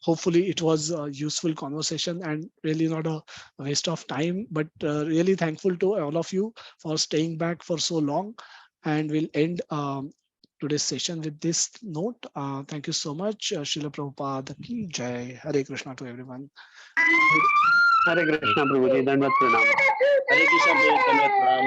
hopefully it was a useful conversation and really not a waste of time, but really thankful to all of you for staying back for so long. And we'll end today's session with this note. Thank you so much. Srila Prabhupada ki jai. Hare Krishna to everyone. Hare Krishna, Prabhuji. Dandavat Pranam. Hare Krishna, Prabhupada.